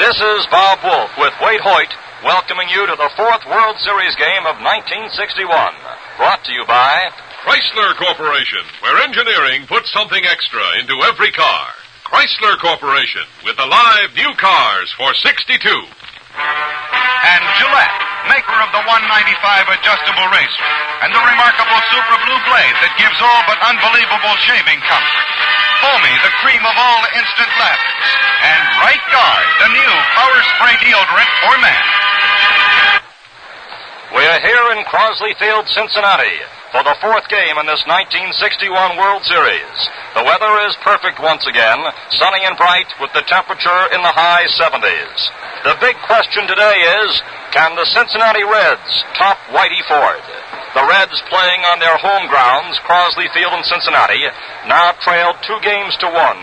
This is Bob Wolf with Hoyt welcoming you to the fourth World Series game of 1961. Brought to you by Chrysler Corporation, where engineering puts something extra into every car. Chrysler Corporation, with the live new cars for 62. And Gillette, maker of the 195 adjustable razor, and the remarkable Super Blue blade that gives all but unbelievable shaving comfort. Foamy, the cream of all instant lathers. And Right Guard, the new power spray deodorant for men. We're here in Crosley Field, Cincinnati, for the fourth game in this 1961 World Series. The weather is perfect once again, sunny and bright with the temperature in the high 70s. The big question today is, can the Cincinnati Reds top Whitey Ford? The Reds, playing on their home grounds, Crosley Field in Cincinnati, now trailed 2-1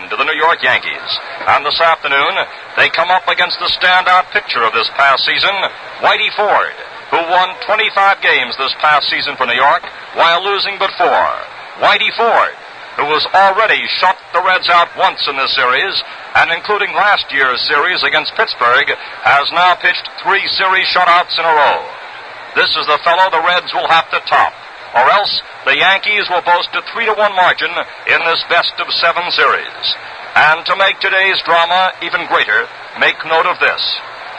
to the New York Yankees. And this afternoon, they come up against the standout pitcher of this past season, Whitey Ford, who won 25 games this past season for New York, while losing but 4. Whitey Ford, who has already shut the Reds out once in this series, and including last year's series against Pittsburgh, has now pitched 3 series shutouts in a row. This is the fellow the Reds will have to top, or else the Yankees will boast a 3-1 margin in this best-of-7 series. And to make today's drama even greater, make note of this.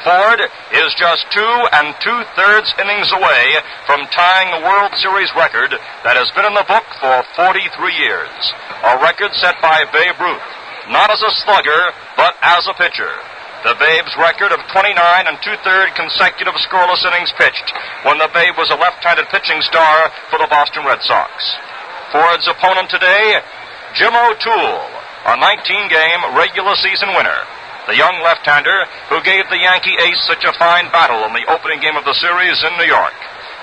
Ford is just 2 2/3 innings away from tying the World Series record that has been in the book for 43 years. A record set by Babe Ruth, not as a slugger, but as a pitcher. The Babe's record of 29 2/3 consecutive scoreless innings pitched when the Babe was a left-handed pitching star for the Boston Red Sox. Ford's opponent today, Jim O'Toole, a 19-game regular season winner. The young left-hander who gave the Yankee ace such a fine battle in the opening game of the series in New York.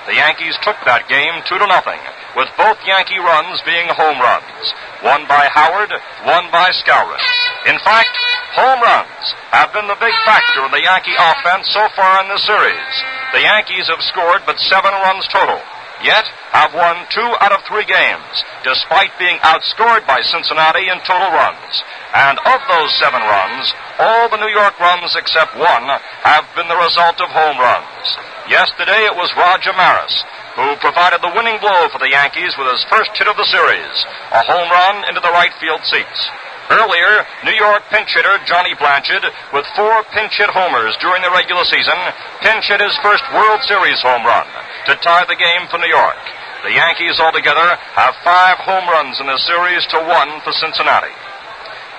The Yankees took that game 2-0, with both Yankee runs being home runs. One by Howard, one by Skowron. In fact, home runs have been the big factor in the Yankee offense so far in this series. The Yankees have scored but 7 runs total, yet have won 2 out of 3 games, despite being outscored by Cincinnati in total runs. And of those 7 runs, all the New York runs except 1 have been the result of home runs. Yesterday it was Roger Maris who provided the winning blow for the Yankees with his first hit of the series, a home run into the right field seats. Earlier, New York pinch hitter Johnny Blanchard, with 4 pinch hit homers during the regular season, pinch hit his first World Series home run to tie the game for New York. The Yankees altogether have 5 home runs in this series to 1 for Cincinnati.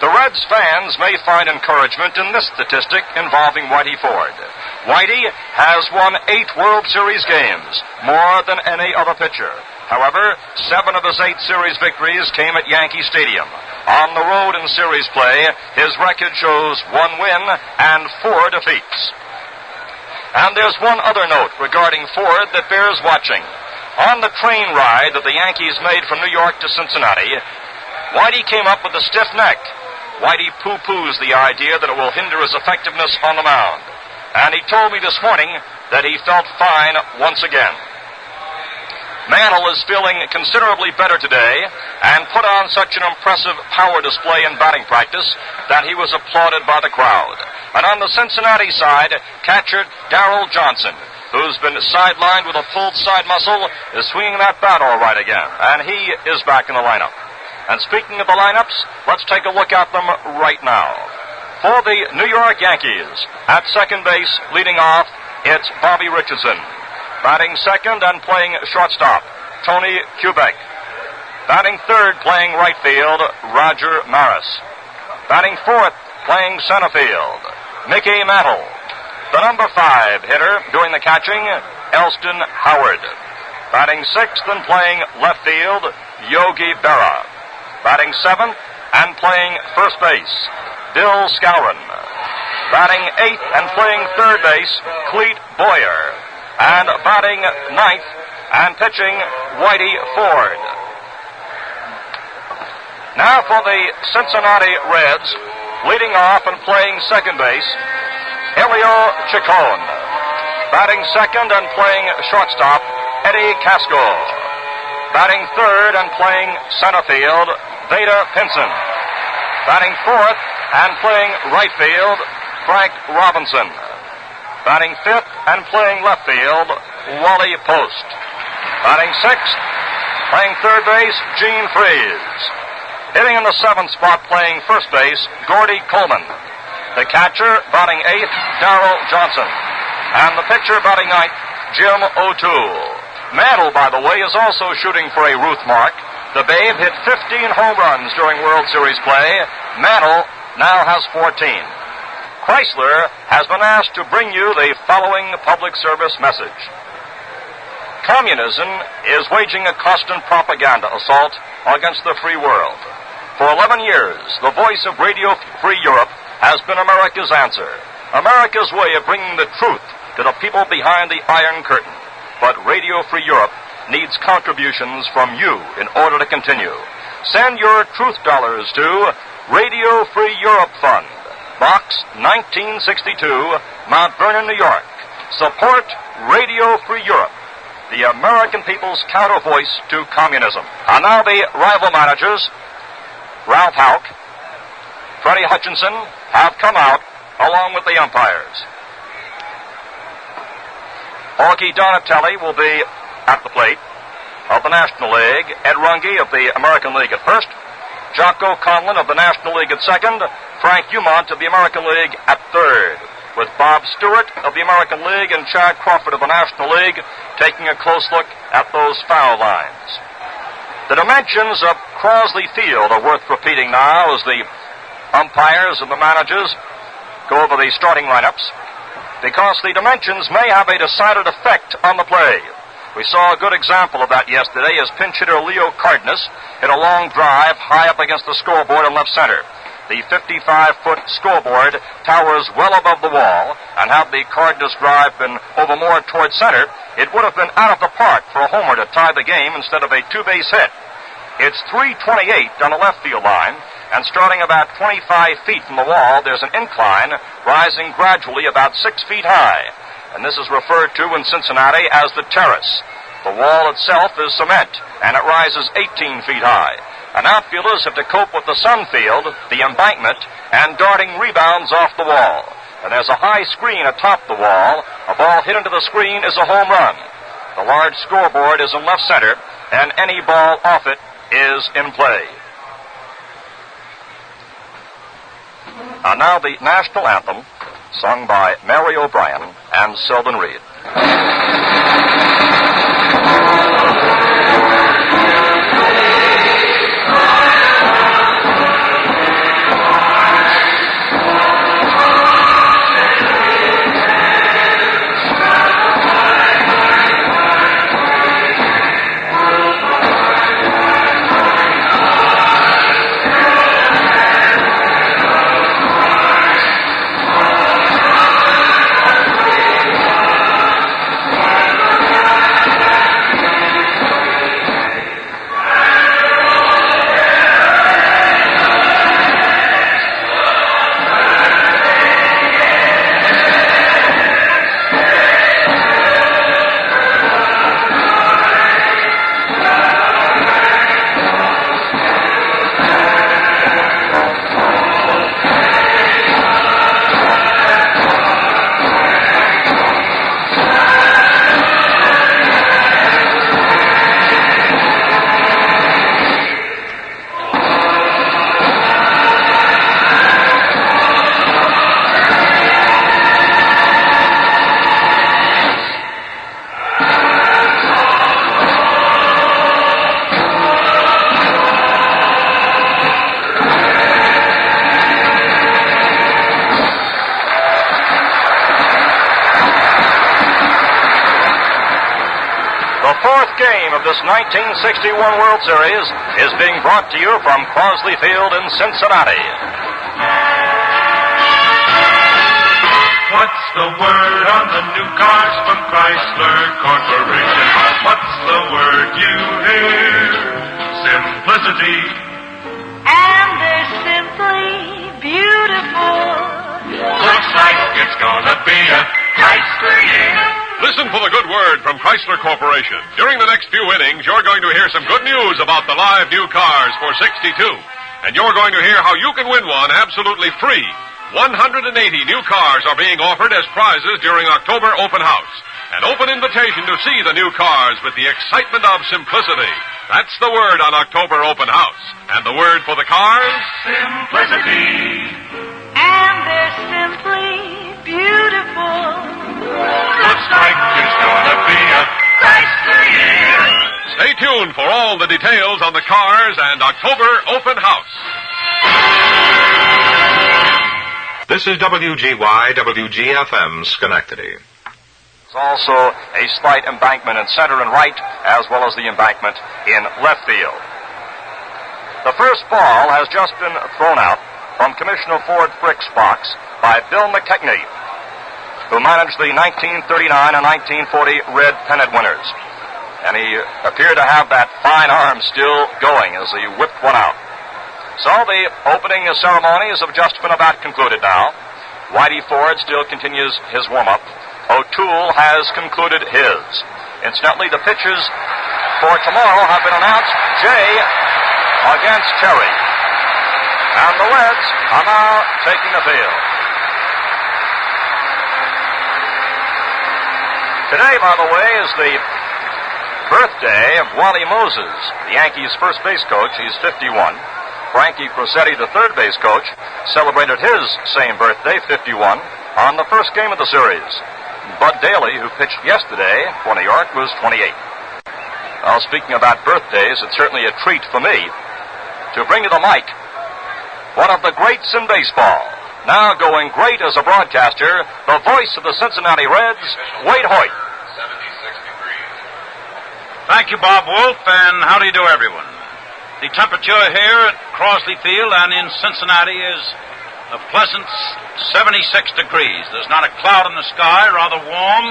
The Reds fans may find encouragement in this statistic involving Whitey Ford. Whitey has won 8 World Series games, more than any other pitcher. However, 7 of his 8 series victories came at Yankee Stadium. On the road in series play, his record shows 1 win and 4 defeats. And there's one other note regarding Ford that bears watching. On the train ride that the Yankees made from New York to Cincinnati, Whitey came up with a stiff neck. Whitey poo-poos the idea that it will hinder his effectiveness on the mound. And he told me this morning that he felt fine once again. Mantle is feeling considerably better today and put on such an impressive power display in batting practice that he was applauded by the crowd. And on the Cincinnati side, catcher Daryl Johnson, who's been sidelined with a pulled side muscle, is swinging that bat all right again. And he is back in the lineup. And speaking of the lineups, let's take a look at them right now. For the New York Yankees, at second base, leading off, it's Bobby Richardson. Batting second and playing shortstop, Tony Kubek. Batting third, playing right field, Roger Maris. Batting fourth, playing center field, Mickey Mantle. The number 5 hitter doing the catching, Elston Howard. Batting sixth and playing left field, Yogi Berra. Batting seventh and playing first base, Bill Skowron. Batting eighth and playing third base, Cleet Boyer. And batting ninth and pitching, Whitey Ford. Now for the Cincinnati Reds, leading off and playing second base, Elio Chacón. Batting second and playing shortstop, Hettie Casco. Batting third and playing center field, Veda Pinson. Batting fourth and playing right field, Frank Robinson. Batting fifth and playing left field, Wally Post. Batting sixth, playing third base, Gene Freese. Hitting in the seventh spot, playing first base, Gordy Coleman. The catcher, batting eighth, Daryl Johnson. And the pitcher, batting ninth, Jim O'Toole. Mantle, by the way, is also shooting for a Ruth mark. The Babe hit 15 home runs during World Series play. Mantle now has 14. Chrysler has been asked to bring you the following public service message. Communism is waging a constant propaganda assault against the free world. For 11 years, the voice of Radio Free Europe has been America's answer. America's way of bringing the truth to the people behind the Iron Curtain. But Radio Free Europe needs contributions from you in order to continue. Send your truth dollars to Radio Free Europe Fund, Box 1962, Mount Vernon, New York. Support Radio Free Europe, the American people's counter voice to communism. And now the rival managers, Ralph Houck, Freddie Hutchinson, have come out along with the umpires. Augie Donatelli will be at the plate of the National League, Ed Runge of the American League at first, Jocko Conlon of the National League at second, Frank Umont of the American League at third, with Bob Stewart of the American League and Chad Crawford of the National League taking a close look at those foul lines. The dimensions of Crosley Field are worth repeating now as the umpires and the managers go over the starting lineups, because the dimensions may have a decided effect on the play. We saw a good example of that yesterday as pinch hitter Leo Cardenas hit a long drive high up against the scoreboard in left center. The 55-foot scoreboard towers well above the wall, and had the Cardenas drive been over more toward center, it would have been out of the park for a homer to tie the game instead of a two-base hit. It's 328 on the left field line, and starting about 25 feet from the wall, there's an incline rising gradually about 6 feet high. And this is referred to in Cincinnati as the terrace. The wall itself is cement, and it rises 18 feet high. And outfielders have to cope with the sun field, the embankment, and darting rebounds off the wall. And there's a high screen atop the wall. A ball hit into the screen is a home run. The large scoreboard is in left center, and any ball off it is in play. And now the national anthem, sung by Mary O'Brien and Selden Reed. This 1961 World Series is being brought to you from Crosley Field in Cincinnati. What's the word on the new cars from Chrysler Corporation? What's the word you hear? Simplicity. And they're simply beautiful. Looks like it's gonna be a Chrysler year. Listen for the good word from Chrysler Corporation. During the next few innings, you're going to hear some good news about the live new cars for 62. And you're going to hear how you can win one absolutely free 180 new cars are being offered as prizes during October Open House. An open invitation to see the new cars with the excitement of simplicity. That's the word on October Open House. And the word for the cars? Simplicity. And they're simply beautiful. Looks like there's gonna be a Chrysler year. Stay tuned for all the details on the cars and October Open House. This is WGY, WGFM, Schenectady. There's also a slight embankment in center and right, as well as the embankment in left field. The first ball has just been thrown out from Commissioner Ford Frick's box by Bill McKechnie, who managed the 1939 and 1940 Red Pennant winners. And he appeared to have that fine arm still going as he whipped one out. So the opening ceremonies have just been about concluded now. Whitey Ford still continues his warm-up. O'Toole has concluded his. Incidentally, the pitches for tomorrow have been announced. Jay against Cherry. And the Reds are now taking the field. Today, by the way, is the birthday of Wally Moses, the Yankees' first base coach. He's 51. Frankie Crosetti, the third base coach, celebrated his same birthday, 51, on the first game of the series. Bud Daly, who pitched yesterday for New York, was 28. Well, speaking about birthdays, it's certainly a treat for me to bring you the mic one of the greats in baseball. Now going great as a broadcaster, the voice of the Cincinnati Reds, Waite Hoyt. 76 degrees. Thank you, Bob Wolf, and how do you do, everyone? The temperature here at Crosley Field and in Cincinnati is a pleasant 76 degrees. There's not a cloud in the sky, rather warm,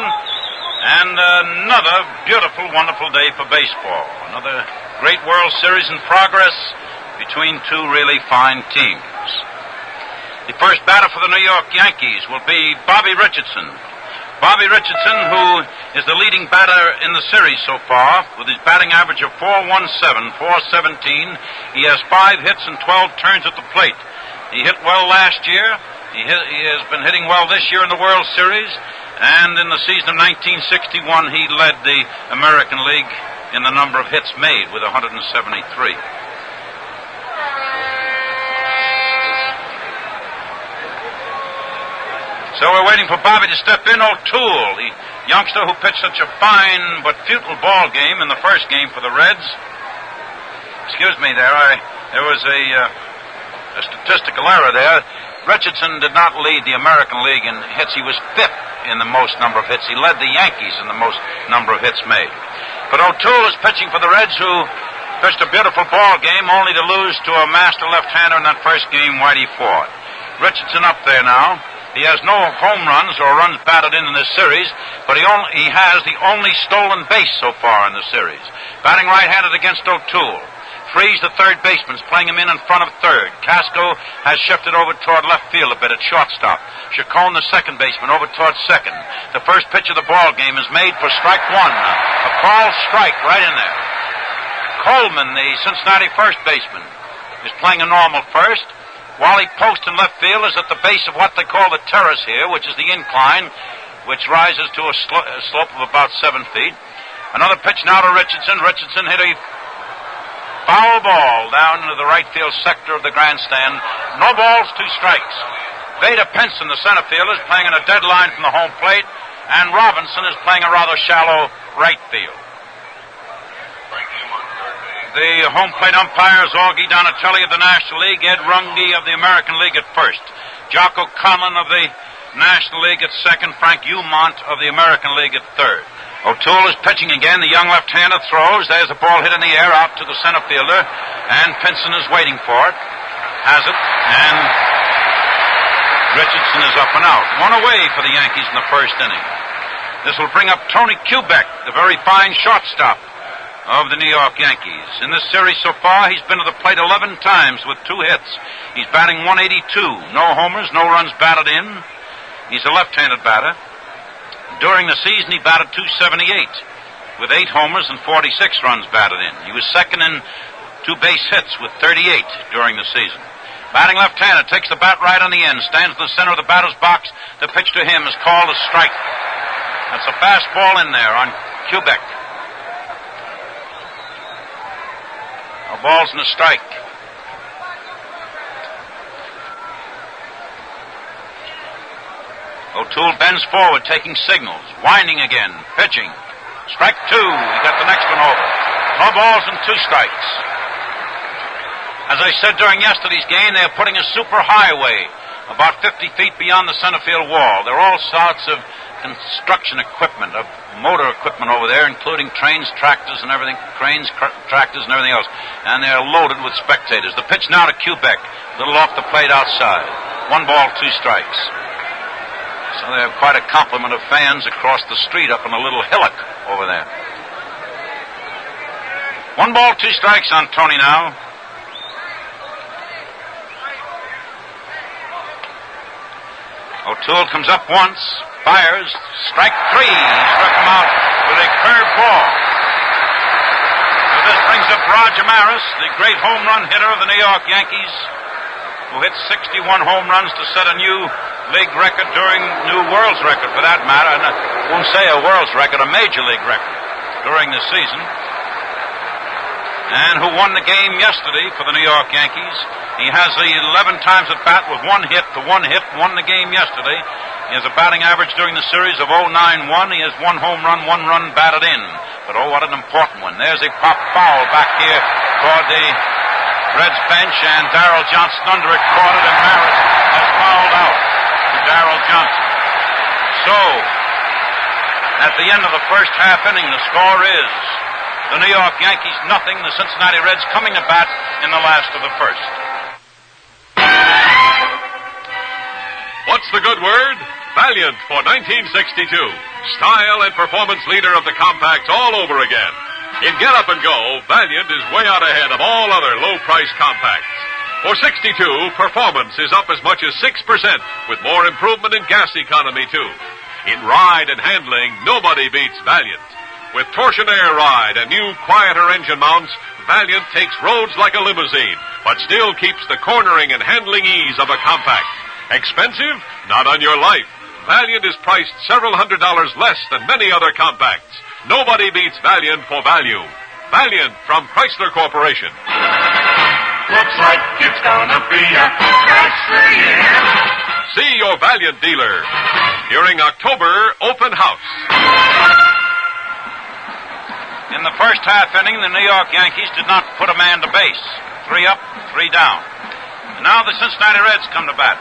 and another beautiful, wonderful day for baseball. Another great World Series in progress between two really fine teams. The first batter for the New York Yankees will be Bobby Richardson. Bobby Richardson, who is the leading batter in the series so far, with his batting average of .417, .417. He has 5 hits and 12 turns at the plate. He hit well last year. He has been hitting well this year in the World Series. And in the season of 1961, he led the American League in the number of hits made with 173. So we're waiting for Bobby to step in. O'Toole, the youngster who pitched such a fine but futile ball game in the first game for the Reds. Excuse me there was a statistical error there. Richardson did not lead the American League in hits. He was 5th in the most number of hits. He led the Yankees in the most number of hits made. But O'Toole is pitching for the Reds, who pitched a beautiful ball game only to lose to a master left-hander in that first game, Whitey Ford. Richardson up there now. He has no home runs or runs batted in this series, but he has the only stolen base so far in the series. Batting right-handed against O'Toole. Freeze, the third baseman's playing him in front of third. Casco has shifted over toward left field a bit at shortstop. Chacón, the second baseman, over toward second. The first pitch of the ball game is made for strike one. A called strike right in there. Coleman, the Cincinnati first baseman, is playing a normal first. Wally Post in left field is at the base of what they call the terrace here, which is the incline, which rises to a slope of about 7 feet. Another pitch now to Richardson. Richardson hit a foul ball down into the right field sector of the grandstand. No balls, 2 strikes. Veda Pinson, the center fielder, is playing in a dead line from the home plate, and Robinson is playing a rather shallow right field. The home plate umpires, Augie Donatelli of the National League, Ed Runge of the American League at first, Jocko Conlon of the National League at second, Frank Umont of the American League at third. O'Toole is pitching again. The young left-hander throws. There's a ball hit in the air out to the center fielder, and Pinson is waiting for it. Has it, and Richardson is up and out. 1 away for the Yankees in the first inning. This will bring up Tony Kubek, the very fine shortstop of the New York Yankees. In this series so far, he's been to the plate 11 times with 2 hits. He's batting .182. No homers, no runs batted in. He's a left-handed batter. During the season, he batted .278 with 8 homers and 46 runs batted in. He was second in 2 base hits with 38 during the season. Batting left-handed, takes the bat right on the end, stands in the center of the batter's box. The pitch to him is called a strike. That's a fastball in there on Quebec. A ball's and a strike. O'Toole bends forward, taking signals. Winding again, pitching. Strike 2. He got the next one over. No balls and 2 strikes. As I said during yesterday's game, they are putting a super highway about 50 feet beyond the center field wall. There are all sorts of construction equipment, of motor equipment over there, including trains, tractors, and everything, cranes, tractors, and everything else. And they're loaded with spectators. The pitch now to Quebec, a little off the plate outside. 1 ball, 2 strikes. So they have quite a complement of fans across the street up on a little hillock over there. 1 ball, 2 strikes on Tony now. O'Toole comes up once, fires, strike 3. He struck him out with a curved ball. So this brings up Roger Maris, the great home run hitter of the New York Yankees, who hit 61 home runs to set a new league record new world's record for that matter. And I won't say a world's record, a major league record during the season. And who won the game yesterday for the New York Yankees. He has the 11 times at bat with 1 hit. The 1 hit won the game yesterday. He has a batting average during the series of 0.91. He has 1 home run, 1 run batted in. But oh, what an important one. There's a pop foul back here toward the Reds bench, and Daryl Johnson under it caught it, and Maris has fouled out to Daryl Johnson. So, at the end of the first half inning, the score is the New York Yankees 0, the Cincinnati Reds coming to bat in the last of the first. What's the good word? Valiant for 1962. Style and performance leader of the compacts all over again. In Get Up and Go, Valiant is way out ahead of all other low-price compacts. For 62, performance is up as much as 6%, with more improvement in gas economy, too. In ride and handling, nobody beats Valiant. With Torsionaire ride and new, quieter engine mounts, Valiant takes roads like a limousine, but still keeps the cornering and handling ease of a compact. Expensive? Not on your life. Valiant is priced several $100s less than many other compacts. Nobody beats Valiant for value. Valiant from Chrysler Corporation. Looks like it's gonna be a crash year. See your Valiant dealer during October open house. In the first half inning, the New York Yankees did not put a man to base. 3 up, 3 down. And now the Cincinnati Reds come to bat.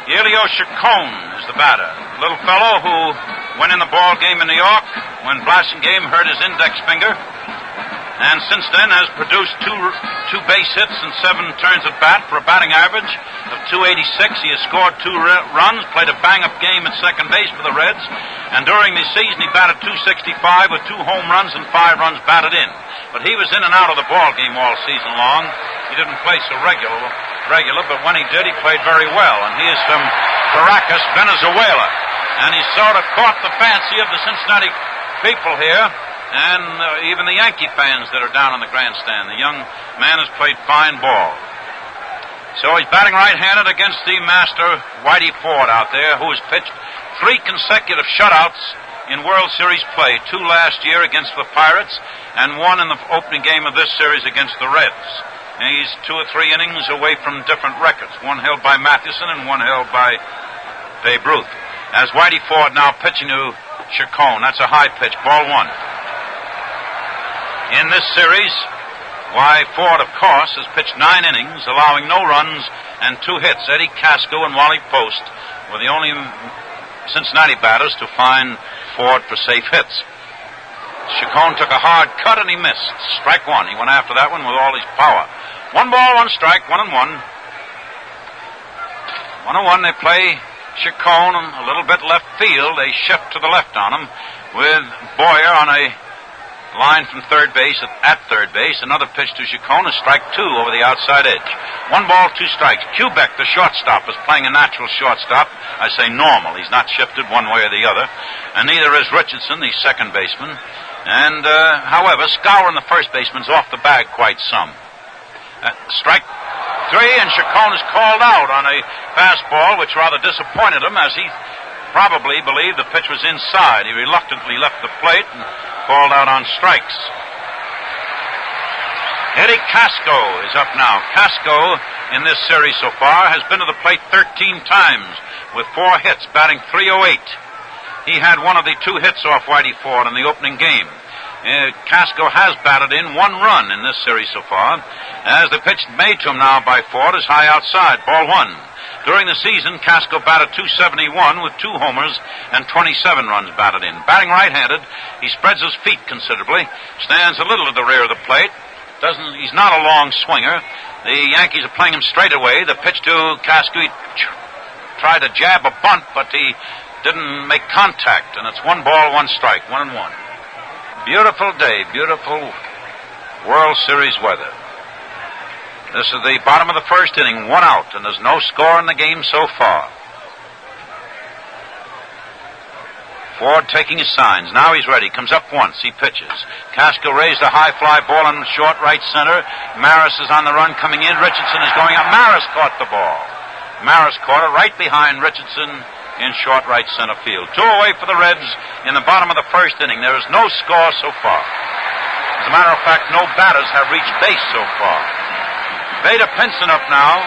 Elio Chacón is the batter. A little fellow who went in the ball game in New York when Blasingame hurt his index finger, and since then has produced two base hits and 7 turns at bat for a batting average of .286. He has scored 2 runs, played a bang-up game at second base for the Reds, and during the season he batted .265 with 2 home runs and 5 runs batted in. But he was in and out of the ball game all season long. He didn't play so regular, but when he did, he played very well. And he is from Caracas, Venezuela. And he sort of caught the fancy of the Cincinnati people here, and even the Yankee fans that are down in the grandstand. The young man has played fine ball. So he's batting right-handed against the master, Whitey Ford, out there, who has pitched 3 consecutive shutouts in World Series play. 2 last year against the Pirates, and 1 in the opening game of this series against the Reds. And he's 2 or 3 innings away from different records. 1 held by Mathewson and 1 held by Babe Ruth. As Whitey Ford now pitching to Chacón. That's a high pitch, ball 1. In this series, Ford, of course, has pitched 9 innings, allowing no runs and 2 hits. Hettie Casco and Wally Post were the only Cincinnati batters to find Ford for safe hits. Chacón took a hard cut and he missed. Strike 1. He went after that one with all his power. 1 ball, 1 strike, 1-1. 1-1, they play Chacón a little bit left field. They shift to the left on him with Boyer on a line from third base at third base. Another pitch to Chacón, a strike 2 over the outside edge. 1 ball, 2 strikes. Quebec, the shortstop, is playing a natural shortstop. I say normal. He's not shifted one way or the other. And neither is Richardson, the second baseman. And, however, Scour, the first baseman's off the bag quite some. Strike 3 and Chacón is called out on a fastball, which rather disappointed him, as he probably believed the pitch was inside. He reluctantly left the plate and called out on strikes. Hettie Casco is up now. Casco, in this series so far, has been to the plate 13 times with 4 hits, batting .308. He had one of the 2 hits off Whitey Ford in the opening game. Casco has batted in 1 run in this series so far, as the pitch made to him now by Ford is high outside, ball 1. During the season, Casco batted .271 with 2 homers and 27 runs batted in. Batting right-handed, he spreads his feet considerably, stands a little to the rear of the plate. He's not a long swinger. The Yankees are playing him straight away. The pitch to Casco, he tried to jab a bunt, but he didn't make contact, and it's 1 ball, 1 strike, 1-1. Beautiful day, beautiful World Series weather. This is the bottom of the first inning, 1 out, and there's no score in the game so far. Ford taking his signs. Now he's ready. Comes up once. He pitches. Casco raised a high fly ball in short right center. Maris is on the run coming in. Richardson is going up. Maris caught the ball. Maris caught it right behind Richardson in short right center field. 2 away for the Reds in the bottom of the first inning. There is no score so far. As a matter of fact, no batters have reached base so far. Veda Pinson up now.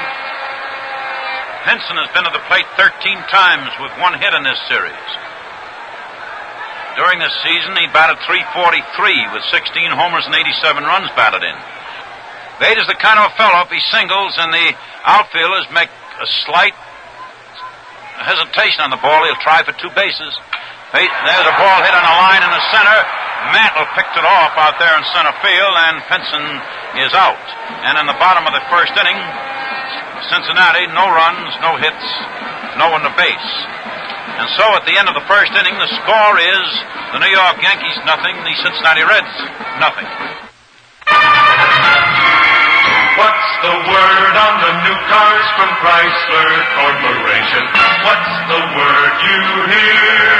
Pinson has been to the plate 13 times with 1 hit in this series. During this season, he batted .343 with 16 homers and 87 runs batted in. Veda's the kind of a fellow, if he singles and the outfielders make a slight hesitation on the ball, he'll try for 2 bases. There's a ball hit on a line in the center. Mantle picked it off out there in center field, and Pinson is out. And in the bottom of the first inning, Cincinnati, no runs, no hits, no one to base. And so at the end of the first inning, the score is the New York Yankees nothing, the Cincinnati Reds nothing. What's the word on the new cars from Chrysler Corporation? What's the word you hear?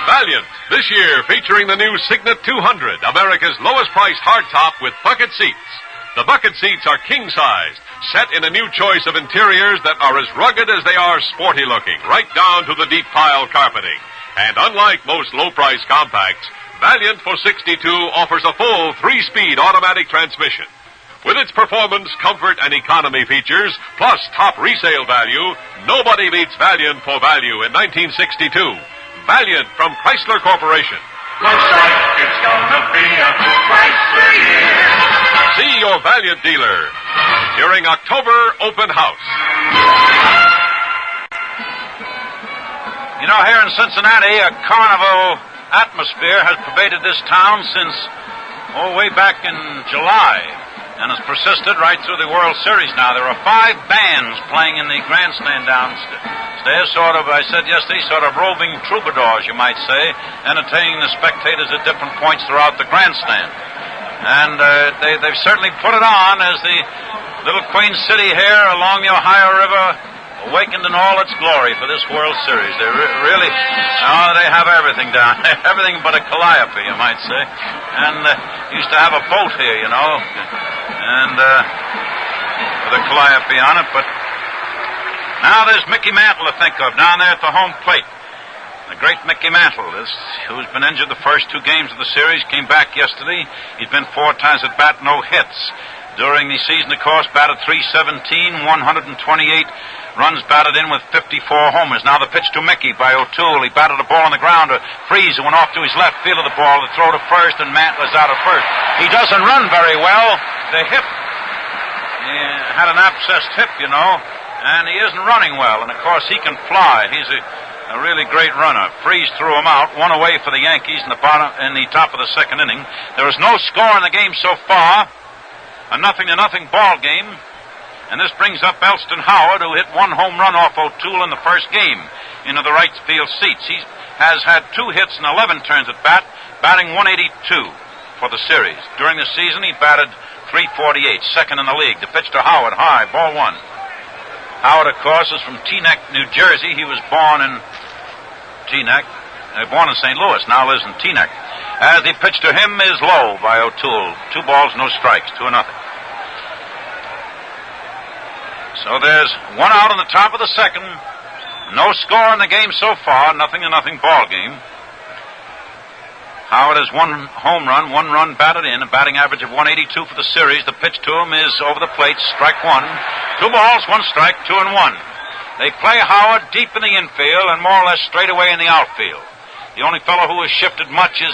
Valiant, this year featuring the new Signet 200, America's lowest priced hardtop with bucket seats. The bucket seats are king-sized, set in a new choice of interiors that are as rugged as they are sporty-looking, right down to the deep pile carpeting. And unlike most low-price compacts, Valiant for $62 offers a full 3-speed automatic transmission. With its performance, comfort, and economy features, plus top resale value, nobody beats Valiant for value in 1962. Valiant from Chrysler Corporation. Looks like it's gonna be a Chrysler year. See your Valiant dealer during October open house. You know, here in Cincinnati, a carnival atmosphere has pervaded this town since, way back in July, and has persisted right through the World Series now. There are 5 bands playing in the grandstand downstairs, sort of, I said yesterday, sort of roving troubadours, you might say, entertaining the spectators at different points throughout the grandstand. And they've certainly put it on as the little Queen City here along the Ohio River awakened in all its glory for this World Series. They really, they have everything down there, everything but a calliope, you might say. And used to have a boat here, you know, and with a calliope on it. But now there's Mickey Mantle to think of down there at the home plate. The great Mickey Mantle, who's been injured the first 2 games of the series, came back yesterday. He's been 4 times at bat, no hits. During the season, of course, batted .317, 128 runs batted in with 54 homers. Now the pitch to Mickey by O'Toole. He batted a ball on the ground. Freeze went off to his left, fielded the ball, the throw to first, and Mantle is out at first. He doesn't run very well. The hip, he had an abscessed hip, you know, and he isn't running well. And, of course, he can fly. He's a really great runner. Freeze threw him out. 1 away for the Yankees in the top of the second inning. There is no score in the game so far. A 0-0 ball game. And this brings up Elston Howard, who hit 1 home run off O'Toole in the first game into the right field seats. He has had 2 hits and 11 turns at bat, batting .182 for the series. During the season, he batted .348, second in the league. The pitch to Howard, high, ball 1. Howard, of course, is from Teaneck, New Jersey. He was born in Teaneck, born in St. Louis, now lives in Teaneck. As the pitch to him is low by O'Toole. 2 balls, no strikes, 2-0. So there's one out on the top of the second. No score in the game so far. 0-0 ball game. Howard has one home run, 1 run batted in, a batting average of 182 for the series. The pitch to him is over the plate, strike 1. 2 balls, 1 strike, 2-1. They play Howard deep in the infield and more or less straight away in the outfield. The only fellow who has shifted much is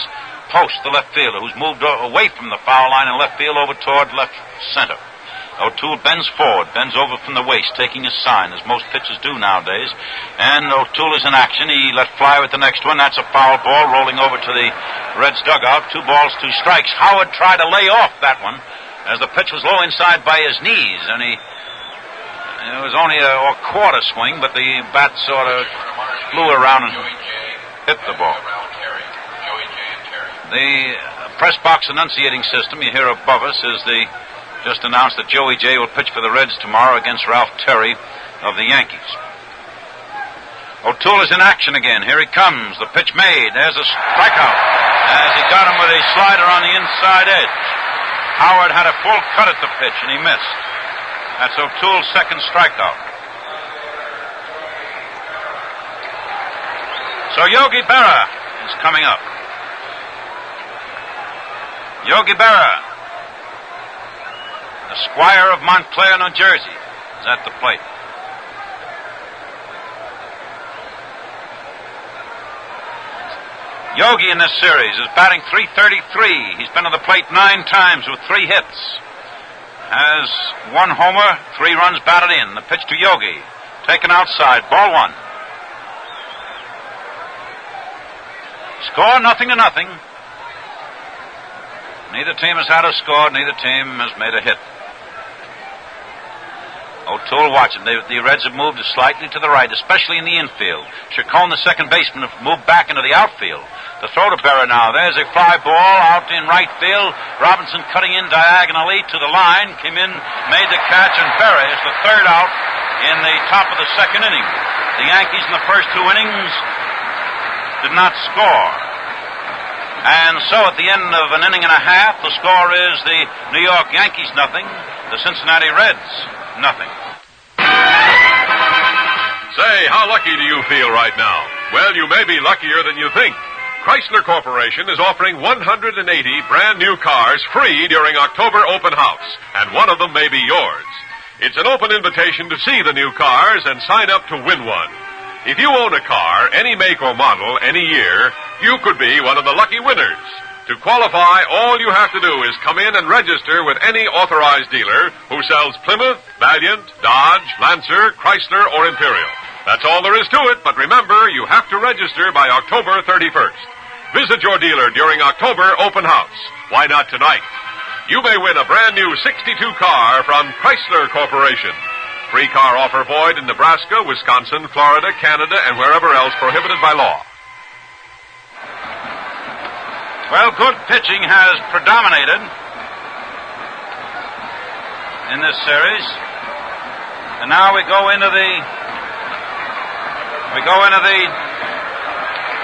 Post, the left fielder, who's moved away from the foul line in left field over toward left center. O'Toole bends forward, bends over from the waist, taking his sign, as most pitchers do nowadays. And O'Toole is in action. He let fly with the next one. That's a foul ball rolling over to the Reds dugout. 2 balls, 2 strikes. Howard tried to lay off that one as the pitch was low inside by his knees. And it was only a quarter swing, but the bat sort of flew around and hit the ball. The press box enunciating system you hear above us is just announced that Joey J will pitch for the Reds tomorrow against Ralph Terry of the Yankees. O'Toole is in action again. Here he comes. The pitch made. There's a strikeout as he got him with a slider on the inside edge. Howard had a full cut at the pitch and he missed. That's O'Toole's second strikeout. So Yogi Berra is coming up. Yogi Berra, the squire of Montclair, New Jersey, is at the plate. Yogi in this series is batting .333. He's been to the plate 9 times with 3 hits. Has 1 homer, 3 runs batted in. The pitch to Yogi. Taken outside. Ball 1. Score 0-0. Neither team has had a score. Neither team has made a hit. O'Toole watching. The Reds have moved slightly to the right, especially in the infield. Chacón, the second baseman, have moved back into the outfield. The throw to Berra now. There's a fly ball out in right field. Robinson cutting in diagonally to the line. Came in, made the catch, and Berra is the third out in the top of the second inning. The Yankees in the first 2 innings did not score. And so at the end of an inning and a half, the score is the New York Yankees 0, the Cincinnati Reds 0. Say, how lucky do you feel right now? Well, you may be luckier than you think. Chrysler Corporation is offering 180 brand new cars free during October open house, and one of them may be yours. It's an open invitation to see the new cars and sign up to win one. If you own a car, any make or model, any year, you could be one of the lucky winners. To qualify, all you have to do is come in and register with any authorized dealer who sells Plymouth, Valiant, Dodge, Lancer, Chrysler, or Imperial. That's all there is to it, but remember, you have to register by October 31st. Visit your dealer during October open house. Why not tonight? You may win a brand new 62 car from Chrysler Corporation. Free car offer void in Nebraska, Wisconsin, Florida, Canada, and wherever else prohibited by law. Well, good pitching has predominated in this series. And now we go into the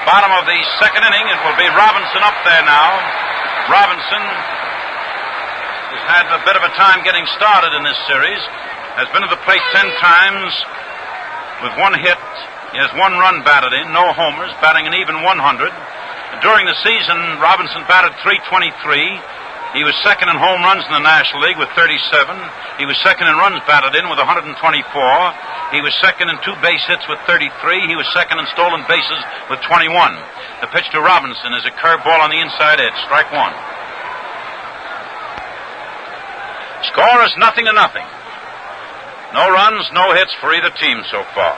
bottom of the second inning. It will be Robinson up there now. Robinson has had a bit of a time getting started in this series. Has been to the plate 10 times with 1 hit. He has 1 run batted in, no homers, batting an even 100. During the season, Robinson batted .323. He was second in home runs in the National League with 37. He was second in runs batted in with 124. He was second in 2 base hits with 33. He was second in stolen bases with 21. The pitch to Robinson is a curveball on the inside edge, strike 1. Score is 0-0. No runs, no hits for either team so far.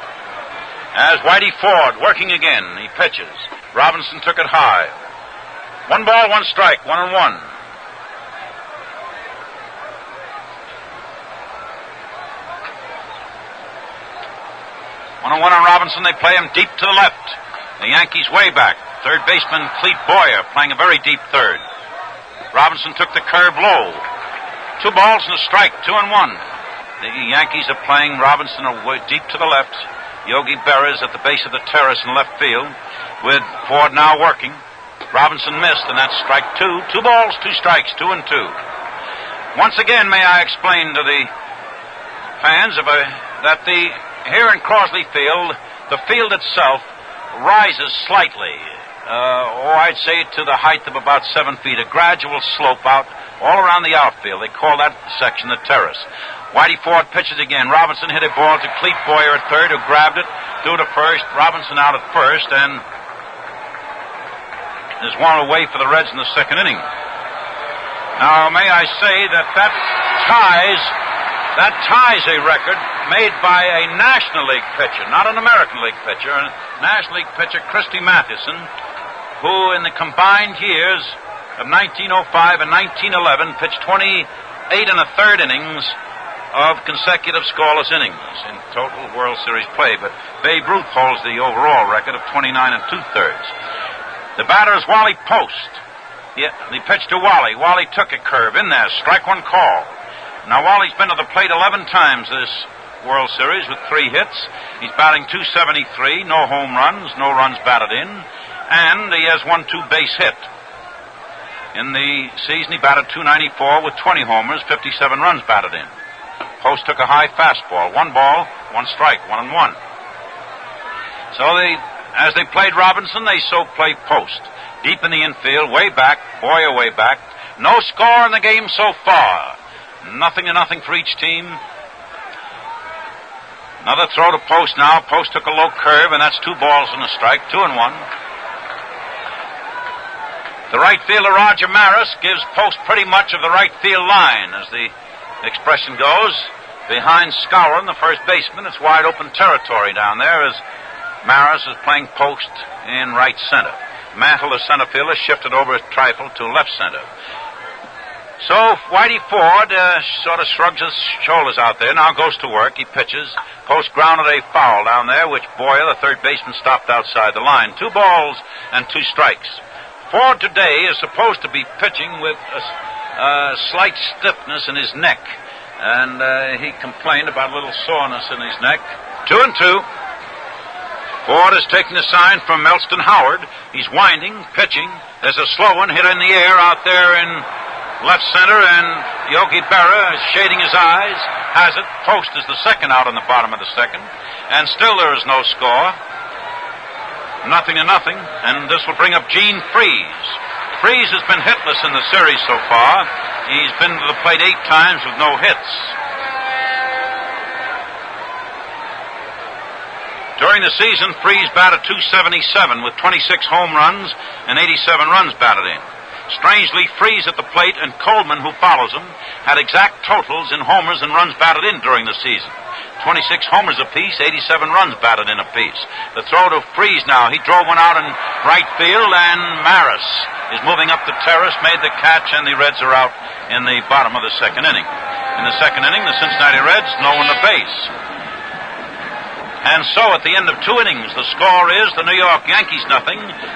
As Whitey Ford working again, he pitches. Robinson took it high. 1 ball, 1 strike, 1-1. 1-1 on Robinson. They play him deep to the left. The Yankees way back. Third baseman Clete Boyer playing a very deep third. Robinson took the curve low. 2 balls and a strike, 2-1. The Yankees are playing Robinson deep to the left. Yogi Berra is at the base of the terrace in left field with Ford now working. Robinson missed, and that's strike 2. 2 balls, 2 strikes, 2-2. Once again, may I explain to the fans that here in Crosley Field, the field itself rises slightly. I'd say to the height of about 7 feet, a gradual slope out all around the outfield. They call that section the terrace. Whitey Ford pitches again. Robinson hit a ball to Clete Boyer at third, who grabbed it, threw to first. Robinson out at first, and there's one away for the Reds in the second inning. Now, may I say that ties a record made by a National League pitcher, not an American League pitcher, a National League pitcher, Christy Mathewson, who in the combined years of 1905 and 1911 pitched 28 and a third innings of consecutive scoreless innings in total World Series play. But Babe Ruth holds the overall record of 29 and two-thirds. The batter is Wally Post. He pitched to Wally. Wally took a curve in there. Strike one call. Now, Wally's been to the plate 11 times this World Series with 3 hits. He's batting .273, no home runs, no runs batted in, and he has 1 2-base hit. In the season, he batted .294 with 20 homers, 57 runs batted in. Post took a high fastball. 1 ball, 1 strike, 1-1. So as they played Robinson, they so played Post. Deep in the infield, way back, Boyer way back. No score in the game so far. 0-0 for each team. Another throw to Post now. Post took a low curve, and that's 2 balls and a strike, 2-1. The right fielder, Roger Maris, gives Post pretty much of the right field line, as the expression goes. Behind Skowron, the first baseman, it's wide open territory down there as Maris is playing Post in right center. Mantle, the center fielder, shifted over a trifle to left center. So Whitey Ford sort of shrugs his shoulders out there, now goes to work. He pitches. Post grounded a foul down there, which Boyer, the third baseman, stopped outside the line. 2 balls and 2 strikes. Ford today is supposed to be pitching with a slight stiffness in his neck, and he complained about a little soreness in his neck. 2-2. Ford is taking a sign from Melston Howard. He's winding, pitching. There's a slow one hit in the air out there in left center, and Yogi Berra is shading his eyes. Has it. Post is the second out on the bottom of the second, and still there is no score. 0-0, and this will bring up Gene Freese. Freese has been hitless in the series so far. He's been to the plate 8 times with no hits. During the season, Freese batted .277 with 26 home runs and 87 runs batted in. Strangely, Freese at the plate and Coleman, who follows him, had exact totals in homers and runs batted in during the season. 26 homers apiece, 87 runs batted in apiece. The throw to Freese now. He drove one out in right field, and Maris is moving up the terrace, made the catch, and the Reds are out in the bottom of the second inning. In the second inning, the Cincinnati Reds, no one to base. And so, at the end of 2 innings, the score is the New York Yankees 0,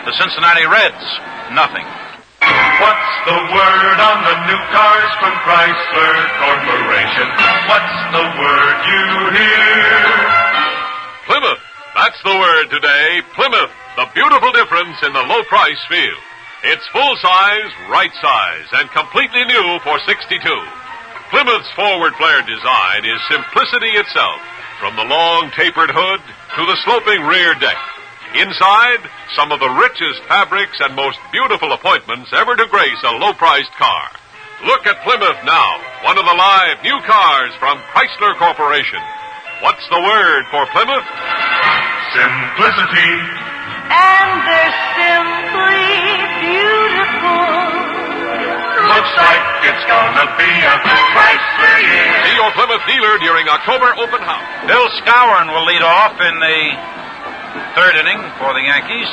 the Cincinnati Reds 0. What's the word on the new cars from Chrysler Corporation? What's the word you hear? Plymouth. That's the word today. Plymouth. The beautiful difference in the low price field. It's full size, right size, and completely new for $62. Plymouth's forward flare design is simplicity itself, from the long tapered hood to the sloping rear deck. Inside, some of the richest fabrics and most beautiful appointments ever to grace a low-priced car. Look at Plymouth now, one of the live new cars from Chrysler Corporation. What's the word for Plymouth? Simplicity. And they're simply beautiful. Looks like it's gonna be a Chrysler year. See your Plymouth dealer during October open house. Bill Skowron will lead off in the third inning for the Yankees.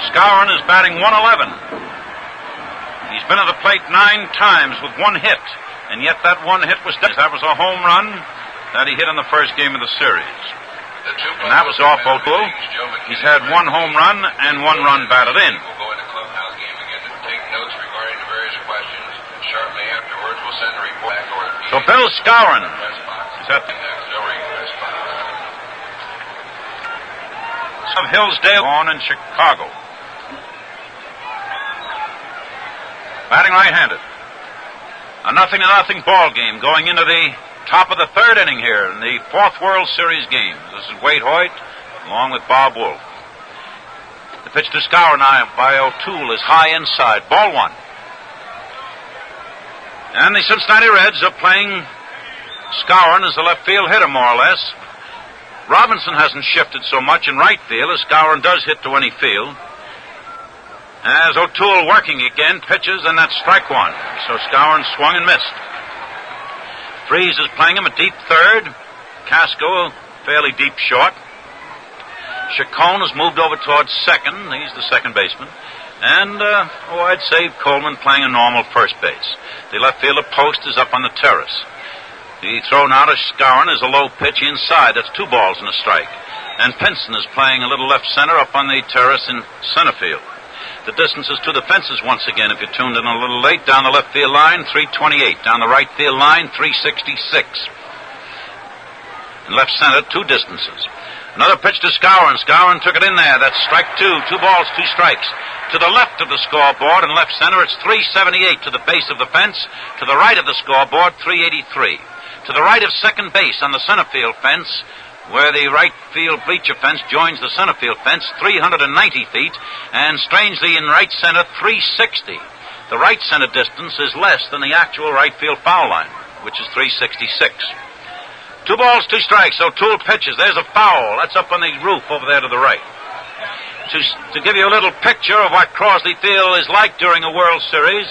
Skowron is batting .111. He's been to the plate 9 times with 1 hit, and yet that 1 hit was that was a home run that he hit in the first game of the series. And that was off Oakville. He's had 1 home run and 1 run batted in. We'll go into clubhouse game again to take notes regarding the various questions. Shortly afterwards, we'll send a report back over to So Bill Skowron is at the of Hillsdale, born in Chicago. Batting right-handed. A 0-0 ball game going into the top of the third inning here in the fourth World Series game. This is Waite Hoyt along with Bob Wolf. The pitch to Scour now by O'Toole is high inside. Ball one. And the Cincinnati Reds are playing Scour as the left field hitter, more or less. Robinson hasn't shifted so much in right field as Scour does hit to any field. As O'Toole working again, pitches, and that's strike one. So Scour swung and missed. Freeze is playing him a deep third. Casco, fairly deep short. Chacón has moved over towards second. He's the second baseman. And, I'd say Coleman playing a normal first base. The left fielder Post is up on the terrace. The throw now to Scour is a low pitch inside. That's 2 balls and a strike. And Pinson is playing a little left center up on the terrace in center field. The distance is to the fences once again. If you tuned in a little late, down the left field line, 328. Down the right field line, 366. In left center, 2 distances. Another pitch to Scour, and Scour took it in there. That's strike 2. 2 balls, 2 strikes. To the left of the scoreboard in left center, it's 378 to the base of the fence. To the right of the scoreboard, 383. To the right of second base on the center field fence, where the right field bleacher fence joins the center field fence, 390 feet, and strangely in right center, 360. The right center distance is less than the actual right field foul line, which is 366. 2 balls, 2 strikes. O'Toole pitches. There's a foul. That's up on the roof over there to the right. To give you a little picture of what Crosley Field is like during a World Series,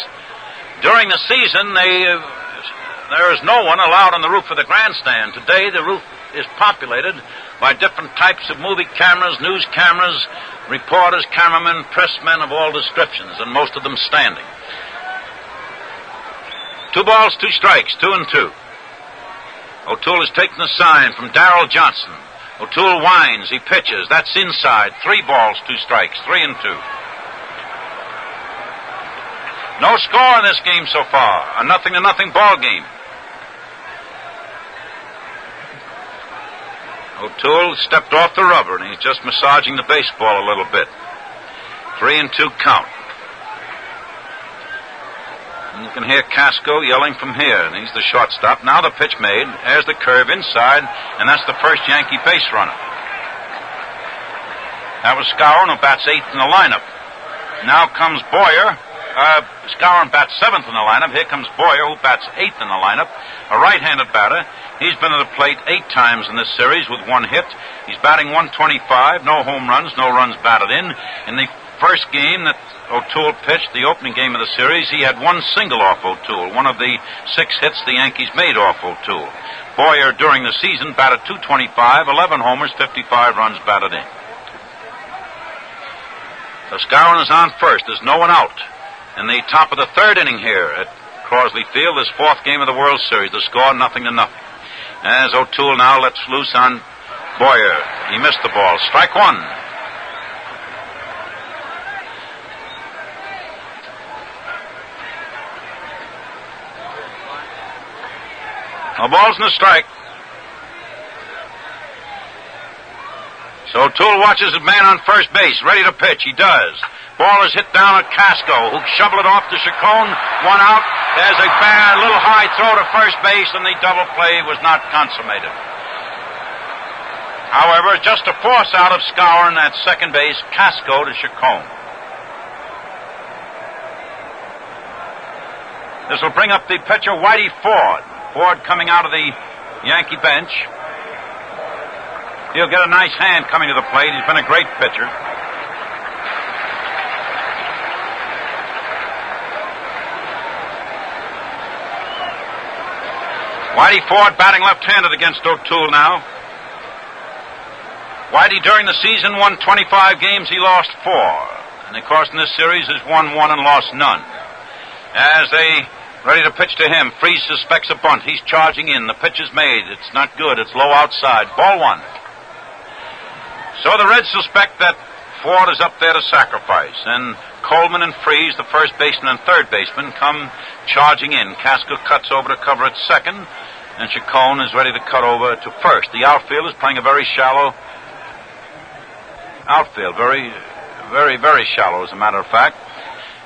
during the season, there is no one allowed on the roof of the grandstand. Today, the roof is populated by different types of movie cameras, news cameras, reporters, cameramen, pressmen of all descriptions, and most of them standing. 2 balls, 2 strikes, 2-2. O'Toole has taken the sign from Daryl Johnson. O'Toole winds, he pitches, that's inside, 3 balls, 2 strikes, 3-2. No score in this game so far, a 0-0 ball game. O'Toole stepped off the rubber, and he's just massaging the baseball a little bit. 3-2 count. And you can hear Casco yelling from here, and he's the shortstop. Now the pitch made. There's the curve inside, and that's the first Yankee base runner. That was Scour, who bats 8th in the lineup. Now comes Boyer. Scour bats 7th in the lineup. Here comes Boyer, who bats 8th in the lineup. A right-handed batter. He's been to the plate 8 times in this series with 1 hit. He's batting 125, no home runs, no runs batted in. In the first game that O'Toole pitched, the opening game of the series, he had 1 single off O'Toole, one of the 6 hits the Yankees made off O'Toole. Boyer, during the season, batted 225, 11 homers, 55 runs batted in. So Scour is on first. There's no one out. In the top of the third inning here at Crosley Field, this 4th game of the World Series, the score 0-0. As O'Toole now lets loose on Boyer. He missed the ball. Strike 1. No balls and a strike. So O'Toole watches the man on first base, ready to pitch. He does. Ball is hit down at Casco, who shoveled it off to Chacón. 1 out. There's a bad little high throw to first base, and the double play was not consummated. However, just a force out of Scour at second base, Casco to Chacón. This will bring up the pitcher, Whitey Ford. Ford coming out of the Yankee bench. He'll get a nice hand coming to the plate. He's been a great pitcher. Whitey Ford batting left-handed against O'Toole now. Whitey, during the season, won 25 games. He lost 4. And, of course, in this series, has won 1 and lost none. As they ready to pitch to him, Freeze suspects a bunt. He's charging in. The pitch is made. It's not good. It's low outside. Ball 1. So the Reds suspect that Ford is up there to sacrifice. And Coleman and Freeze, the first baseman and third baseman, come charging in. Casco cuts over to cover at second, and Chacón is ready to cut over to first. The outfield is playing a very shallow outfield. Very, very, very shallow, as a matter of fact.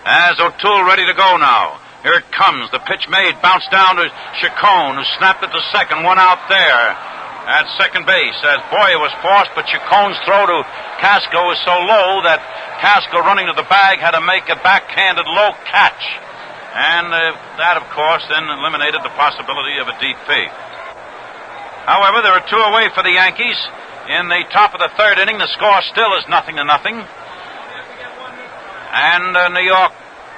As O'Toole ready to go now. Here it comes. The pitch made. Bounced down to Chacón, who snapped it to second. One out there at second base. As Boyer was forced, but Chacón's throw to Casco was so low that Casco, running to the bag, had to make a backhanded low catch. And that, of course, then eliminated the possibility of a DP. However, there are 2 away for the Yankees. In the top of the third inning, the score still is 0-0. And New York,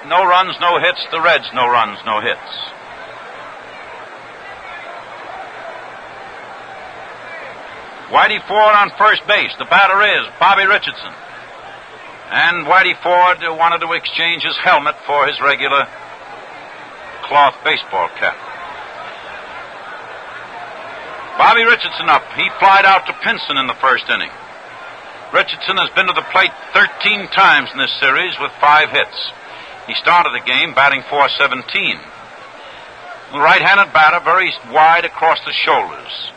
no runs, no hits. The Reds, no runs, no hits. Whitey Ford on first base. The batter is Bobby Richardson. And Whitey Ford wanted to exchange his helmet for his regular cloth baseball cap. Bobby Richardson up. He flied out to Pinson in the first inning. Richardson has been to the plate 13 times in this series with 5 hits. He started the game batting .417. The right-handed batter, very wide across the shoulders.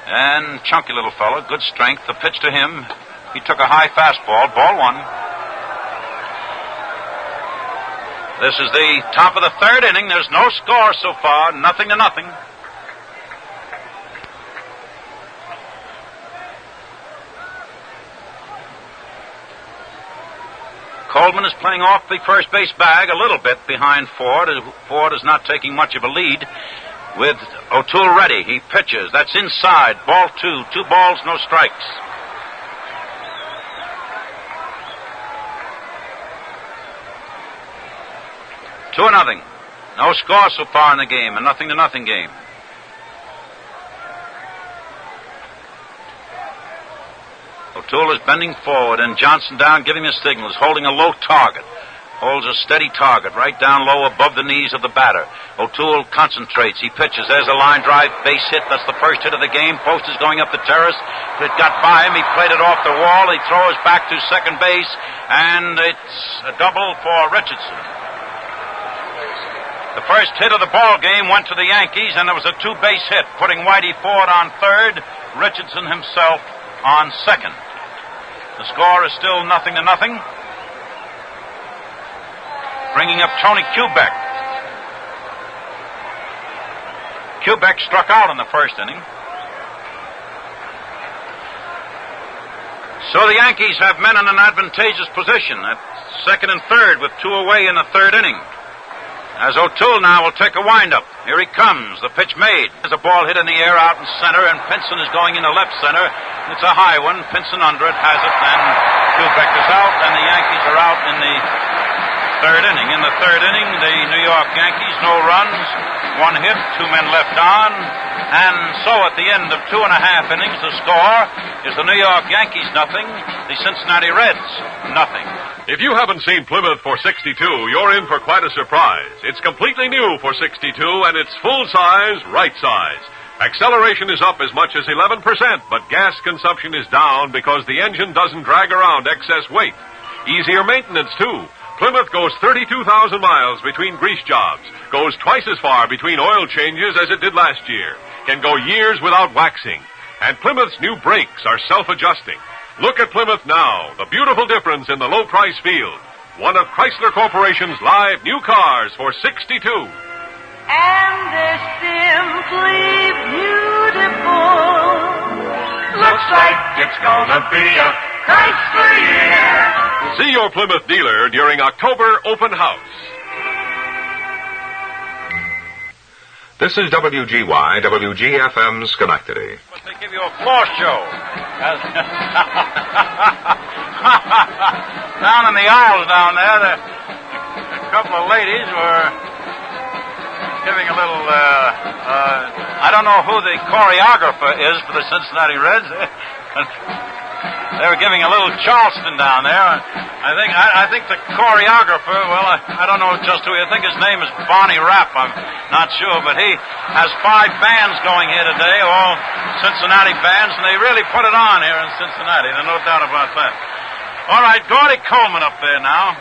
And chunky little fellow, good strength. The pitch to him, he took a high fastball, ball 1. This is the top of the third inning. There's no score so far, 0-0. Coleman is playing off the first base bag a little bit behind Ford. Ford is not taking much of a lead with O'Toole ready. He pitches. That's inside. Ball 2. 2 balls, no strikes. Two or nothing. No score so far in the game. A 0-0 game. O'Toole is bending forward, and Johnson down, giving the signals, holding a low target. Holds a steady target right down low above the knees of the batter. O'Toole concentrates. He pitches. There's a line drive base hit. That's the first hit of the game. Post is going up the terrace. It got by him. He played it off the wall. He throws back to second base, and it's a double for Richardson. The first hit of the ball game went to the Yankees, and there was a 2-base hit, putting Whitey Ford on third, Richardson himself on second. The score is still 0-0. Bringing up Tony Kubek. Kubek struck out in the first inning. So the Yankees have men in an advantageous position at second and third with 2 away in the third inning. As O'Toole now will take a windup. Here he comes. The pitch made. There's a ball hit in the air out in center, and Pinson is going into left center. It's a high one. Pinson under it, has it, and Kubek is out, and the Yankees are out in the third inning. In the third inning, the New York Yankees, no runs, 1 hit, 2 men left on, and so at the end of 2.5 innings, the score is the New York Yankees 0, the Cincinnati Reds 0. If you haven't seen Plymouth for 62, you're in for quite a surprise. It's completely new for 62, and it's full size, right size. Acceleration is up as much as 11%, but gas consumption is down because the engine doesn't drag around excess weight. Easier maintenance, too. Plymouth goes 32,000 miles between grease jobs, goes twice as far between oil changes as it did last year, can go years without waxing. And Plymouth's new brakes are self-adjusting. Look at Plymouth now, the beautiful difference in the low-price field. One of Chrysler Corporation's live new cars for 62. And they're simply beautiful. Looks like it's gonna be a Chrysler year. See your Plymouth dealer during October open house. This is WGY, WGFM Schenectady. But they give you a floor show. Down in the aisles down there, a couple of ladies were giving a little, I don't know who the choreographer is for the Cincinnati Reds. They were giving a little Charleston down there. I think the choreographer, well, I don't know just who. I think his name is Bonnie Rapp. I'm not sure, but he has 5 bands going here today, all Cincinnati bands, and they really put it on here in Cincinnati. There's no doubt about that. All right, Gordy Coleman up there now.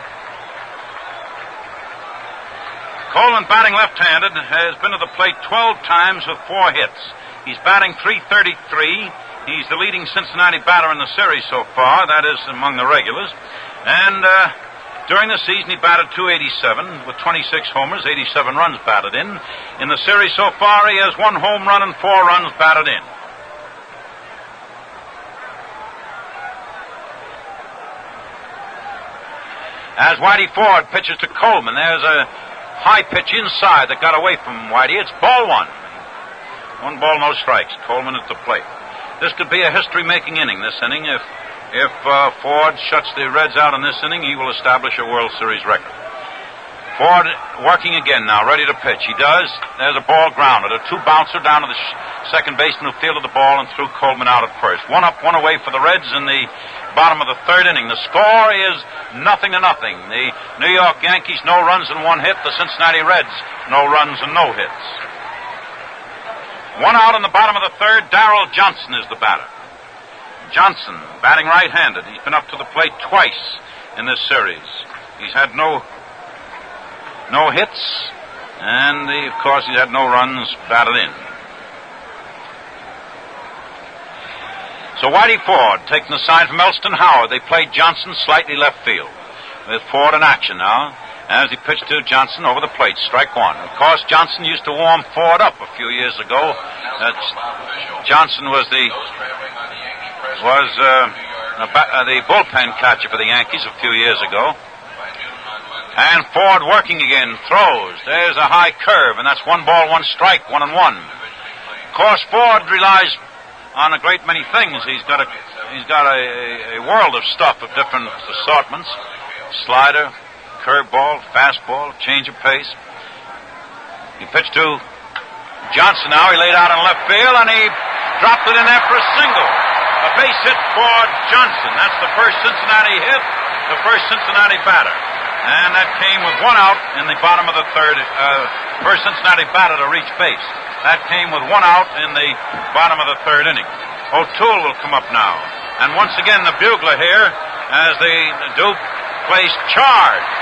Coleman, batting left-handed, has been to the plate 12 times with 4 hits. He's batting .333. He's the leading Cincinnati batter in the series so far. That is among the regulars. And During the season, he batted .287 with 26 homers, 87 runs batted in. In the series so far, he has 1 home run and 4 runs batted in. As Whitey Ford pitches to Coleman, there's a high pitch inside that got away from Whitey. It's ball 1. 1 ball, no strikes. Coleman at the plate. This could be a history-making inning, this inning. If Ford shuts the Reds out in this inning, he will establish a World Series record. Ford working again now, ready to pitch. He does. There's a ball grounded. A 2-bouncer down to the second baseman who fielded the ball and threw Coleman out at first. 1 up, 1 away for the Reds in the bottom of the 3rd inning. The score is 0-0. The New York Yankees, no runs and 1 hit. The Cincinnati Reds, no runs and no hits. 1 out in the bottom of the 3rd. Daryl Johnson is the batter. Johnson, batting right-handed. He's been up to the plate twice in this series. He's had no hits, and of course he's had no runs batted in. So Whitey Ford taking the side from Elston Howard. They played Johnson slightly left field with Ford in action now as he pitched to Johnson over the plate. Strike 1. Of course, Johnson used to warm Ford up a few years ago. Johnson was the bullpen catcher for the Yankees a few years ago. And Ford working again, throws. There's a high curve, and that's 1 ball, 1 strike, 1-1. Of course, Ford relies on a great many things. He's got a world of stuff of different assortments: slider, curveball, fastball, change of pace. He pitched to Johnson now. He laid out in left field, and he dropped it in there for a single. A base hit for Johnson. That's the first Cincinnati hit, the first Cincinnati batter. And that came with 1 out in the bottom of the 3rd. First Cincinnati batter to reach base. That came with 1 out in the bottom of the 3rd inning. O'Toole will come up now. And once again, the bugler here, as the Duke plays charge.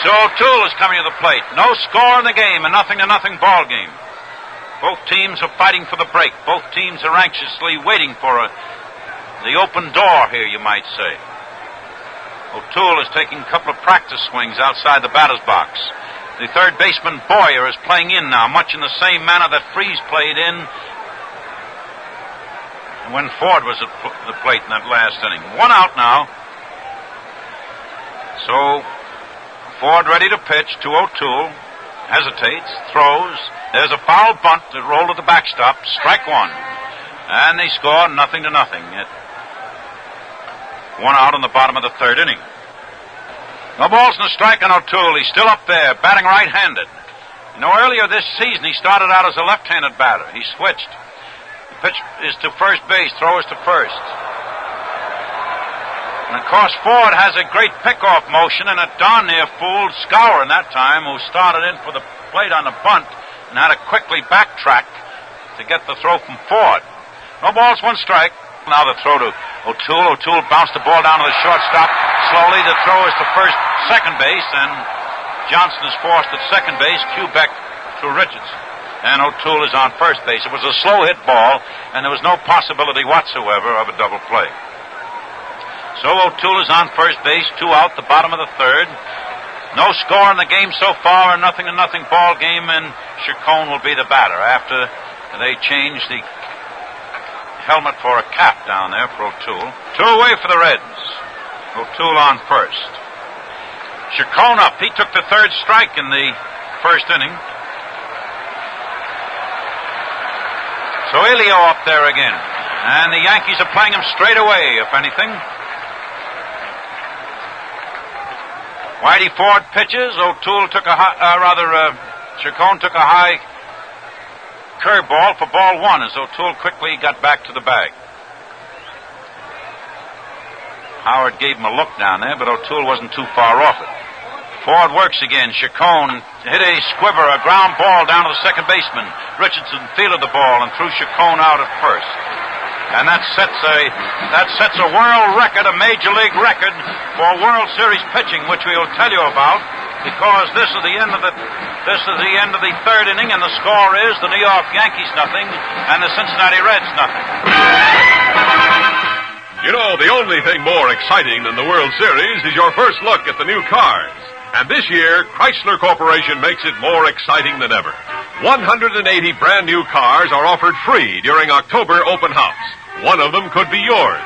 So O'Toole is coming to the plate. No score in the game, a 0-0 ball game. Both teams are fighting for the break. Both teams are anxiously waiting for the open door here, you might say. O'Toole is taking a couple of practice swings outside the batter's box. The 3rd baseman Boyer is playing in now, much in the same manner that Freese played in when Ford was at the plate in that last inning. 1 out now. So Ford ready to pitch to O'Toole. Hesitates, throws. There's a foul bunt that rolled to the backstop. Strike 1. And they score 0-0. 1 out in the bottom of the 3rd inning. No balls and a strike on O'Toole. He's still up there, batting right-handed. You know, earlier this season, he started out as a left-handed batter. He switched. The pitch is to first base, throw is to first. And, of course, Ford has a great pick-off motion, and a darn near fooled Scour in that time, who started in for the plate on the bunt and had to quickly backtrack to get the throw from Ford. No balls, 1 strike. Now the throw to O'Toole. O'Toole bounced the ball down to the shortstop. Slowly the throw is to second base, and Johnson is forced at second base. Quebec to Richardson. And O'Toole is on first base. It was a slow hit ball, and there was no possibility whatsoever of a double play. So O'Toole is on first base, 2 out, the bottom of the 3rd. No score in the game so far, a 0-0 ball game, and Chacón will be the batter after they change the helmet for a cap down there for O'Toole. 2 away for the Reds. O'Toole on first. Chacón up. He took the 3rd strike in the 1st inning. So Elio up there again. And the Yankees are playing him straight away, if anything. Whitey Ford pitches. O'Toole took Chacón took a high curveball for ball 1 as O'Toole quickly got back to the bag. Howard gave him a look down there, but O'Toole wasn't too far off it. Ford works again. Chacón hit a squiver, a ground ball down to the second baseman. Richardson fielded the ball and threw Chacón out at first. And that sets a world record, a major league record for World Series pitching, which we will tell you about, because this is the end of the 3rd inning, and the score is the New York Yankees 0 and the Cincinnati Reds 0. You know, the only thing more exciting than the World Series is your first look at the new cars. And this year, Chrysler Corporation makes it more exciting than ever. 180 brand new cars are offered free during October open house. One of them could be yours.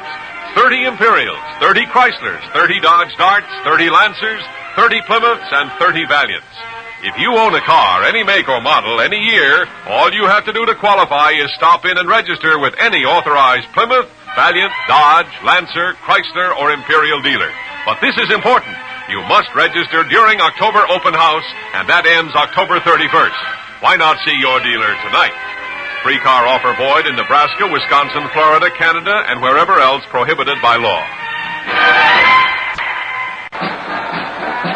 30 Imperials, 30 Chryslers, 30 Dodge Darts, 30 Lancers, 30 Plymouths, and 30 Valiants. If you own a car, any make or model, any year, all you have to do to qualify is stop in and register with any authorized Plymouth, Valiant, Dodge, Lancer, Chrysler, or Imperial dealer. But this is important. You must register during October open house, and that ends October 31st. Why not see your dealer tonight? Free car offer void in Nebraska, Wisconsin, Florida, Canada, and wherever else prohibited by law.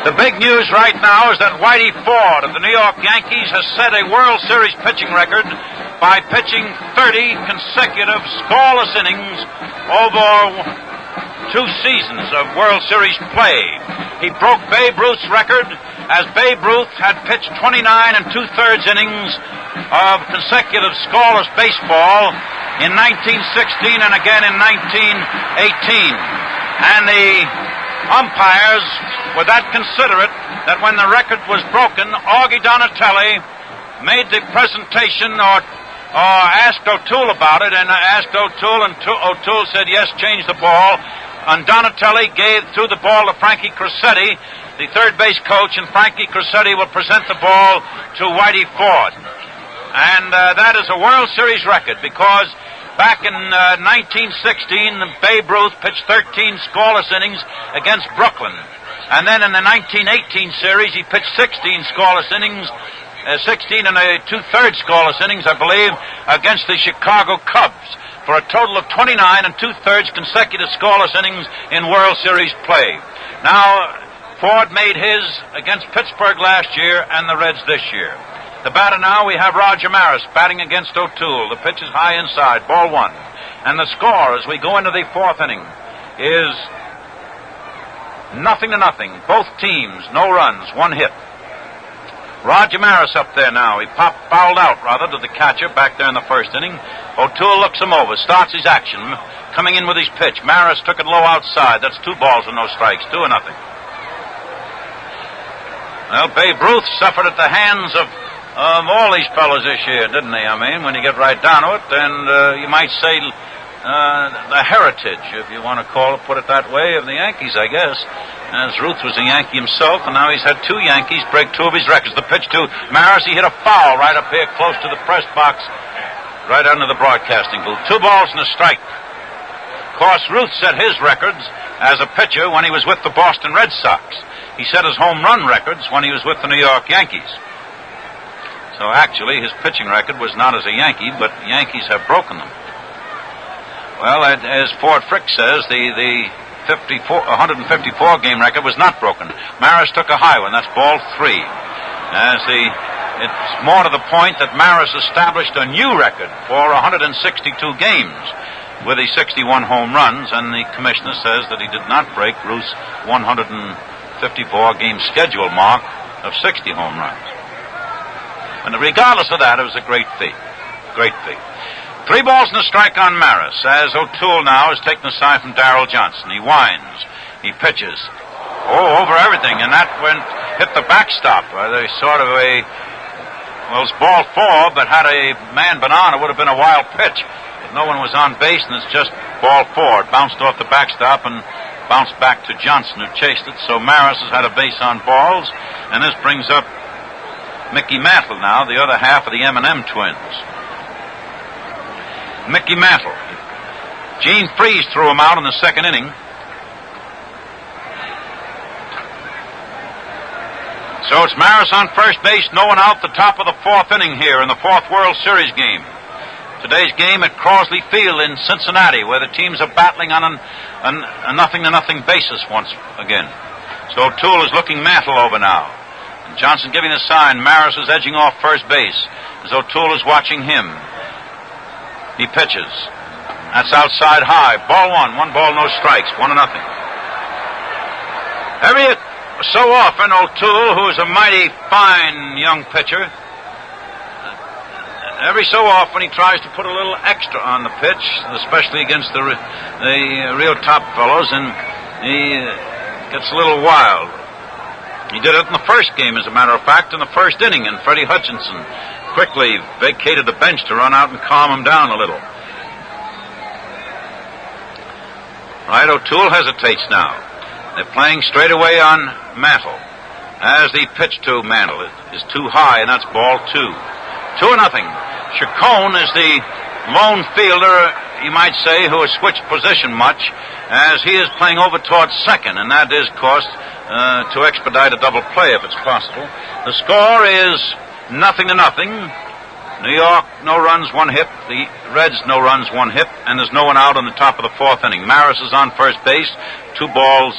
The big news right now is that Whitey Ford of the New York Yankees has set a World Series pitching record by pitching 30 consecutive scoreless innings over 2 seasons of World Series play. He broke Babe Ruth's record, as Babe Ruth had pitched 29 2/3 innings of consecutive scoreless baseball in 1916 and again in 1918. And the umpires were that considerate that when the record was broken, Augie Donatelli made the presentation or asked O'Toole about it, and asked O'Toole, and O'Toole said, yes, change the ball. And Donatelli threw the ball to Frankie Crosetti, the third base coach, and Frankie Crosetti will present the ball to Whitey Ford. And that is a World Series record, because back in 1916, Babe Ruth pitched 13 scoreless innings against Brooklyn. And then in the 1918 series, he pitched 16 scoreless innings, 16 and 2/3 scoreless innings, I believe, against the Chicago Cubs, for a total of 29 and 2/3 consecutive scoreless innings in World Series play. Now, Ford made his against Pittsburgh last year and the Reds this year. The batter now, we have Roger Maris batting against O'Toole. The pitch is high inside, ball 1. And the score as we go into the 4th inning is 0-0. Both teams, no runs, 1 hit. Roger Maris up there now. He fouled out, to the catcher back there in the 1st inning. O'Toole looks him over, starts his action, coming in with his pitch. Maris took it low outside. That's 2 balls and no strikes, 2-0. Well, Babe Ruth suffered at the hands of all these fellows this year, didn't he? I mean, when you get right down to it, and you might say the heritage, if you want to put it that way, of the Yankees, I guess. As Ruth was a Yankee himself, and now he's had 2 Yankees break 2 of his records. The pitch to Maris, he hit a foul right up here close to the press box, right under the broadcasting booth. 2 balls and a strike. Of course, Ruth set his records as a pitcher when he was with the Boston Red Sox. He set his home run records when he was with the New York Yankees. So actually, his pitching record was not as a Yankee, but the Yankees have broken them. Well, as Ford Frick says, the 154 game record was not broken. Maris took a high one. That's ball 3. It's more to the point that Maris established a new record for 162 games with his 61 home runs, and the commissioner says that he did not break Ruth's 154 game schedule mark of 60 home runs. And regardless of that, it was a great feat. Great feat. 3 balls and a strike on Maris, as O'Toole now is taking a sign from Daryl Johnson. He winds. He pitches. Over everything, and that hit the backstop. They sort of it's ball 4, but had a man been on, it would have been a wild pitch. But no one was on base, and it's just ball 4. It bounced off the backstop and bounced back to Johnson, who chased it. So Maris has had a base on balls, and this brings up Mickey Mantle now, the other half of the M&M twins. Mickey Mantle. Gene Freese threw him out in the 2nd inning. So it's Maris on first base, no one out, the top of the 4th inning here in the 4th World Series game. Today's game at Crosley Field in Cincinnati, where the teams are battling on a 0-0 basis once again. So O'Toole is looking Mantle over now. And Johnson giving the sign. Maris is edging off first base as O'Toole is watching him. He pitches. That's outside high. Ball 1 ball, no strikes, 1-0. Every so often, O'Toole, who is a mighty fine young pitcher, every so often he tries to put a little extra on the pitch, especially against the real top fellows, and he gets a little wild. He did it in the first game, as a matter of fact, in the first inning, and Freddie Hutchinson quickly vacated the bench to run out and calm him down a little. Right, O'Toole hesitates now. They're playing straight away on Mantle. As the pitch to Mantle is too high, and that's ball 2. 2-0. Chacón is the lone fielder, you might say, who has switched position much, as he is playing over towards second, and that is, of course, to expedite a double play if it's possible. The score is 0-0. New York, no runs, 1 hit. The Reds, no runs, 1 hit, and there's no one out on the top of the 4th inning. Maris is on first base, 2 balls,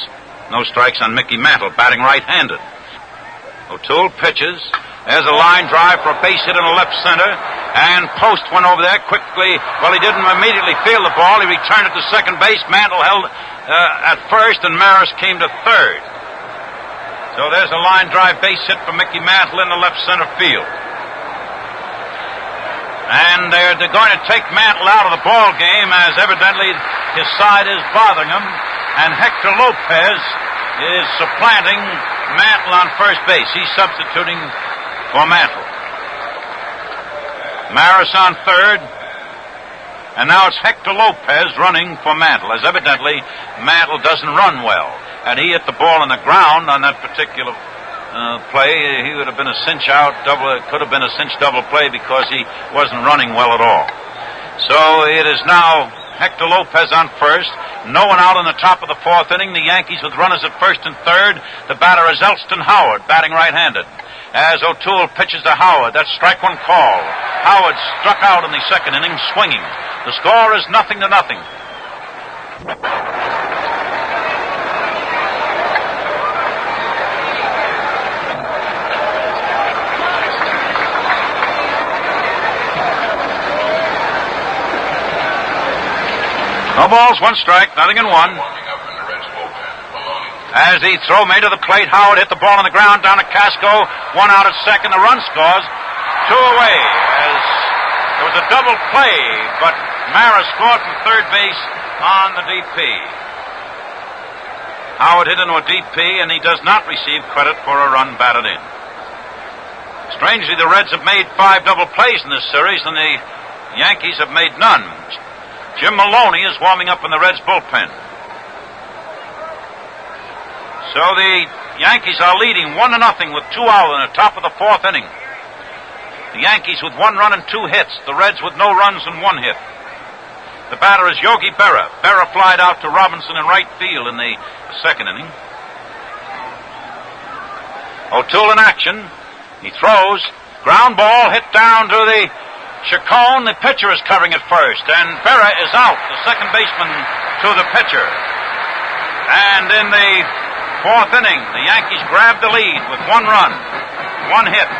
no strikes on Mickey Mantle, batting right-handed. O'Toole pitches. There's a line drive for a base hit in the left center, and Post went over there quickly. Well, he didn't immediately field the ball. He returned it to second base. Mantle held at first, and Maris came to third. So there's a line drive base hit for Mickey Mantle in the left center field. And they're going to take Mantle out of the ball game, as evidently his side is bothering him, and Hector Lopez is supplanting Mantle on first base. He's substituting for Mantle. Maris on third, and now it's Hector Lopez running for Mantle, as evidently Mantle doesn't run well, and he hit the ball on the ground on that particular play. He would have been a cinch out double. It could have been a cinch double play because he wasn't running well at all. So it is now Hector Lopez on first. No one out on the top of the 4th inning. The Yankees with runners at first and third. The batter is Elston Howard, batting right-handed. As O'Toole pitches to Howard, that's strike 1 call. Howard struck out in the 2nd inning, swinging. The score is 0-0. No balls, 1 strike, 0-1. As the throw made to the plate, Howard hit the ball on the ground down to Casco. 1 out at second. The run scores. 2 away. As there was a double play, but Maris scored from third base on the DP. Howard hit into a DP, and he does not receive credit for a run batted in. Strangely, the Reds have made 5 double plays in this series, and the Yankees have made none. Jim Maloney is warming up in the Reds' bullpen. So the Yankees are leading 1-0 with 2 out in the top of the 4th inning. The Yankees with 1 run and 2 hits. The Reds with no runs and 1 hit. The batter is Yogi Berra. Berra flied out to Robinson in right field in the 2nd inning. O'Toole in action. He throws. Ground ball hit down to the Chacón. The pitcher is covering it first, and Berra is out, the second baseman to the pitcher. And in the 4th inning, the Yankees grab the lead with 1 run, 1 hit,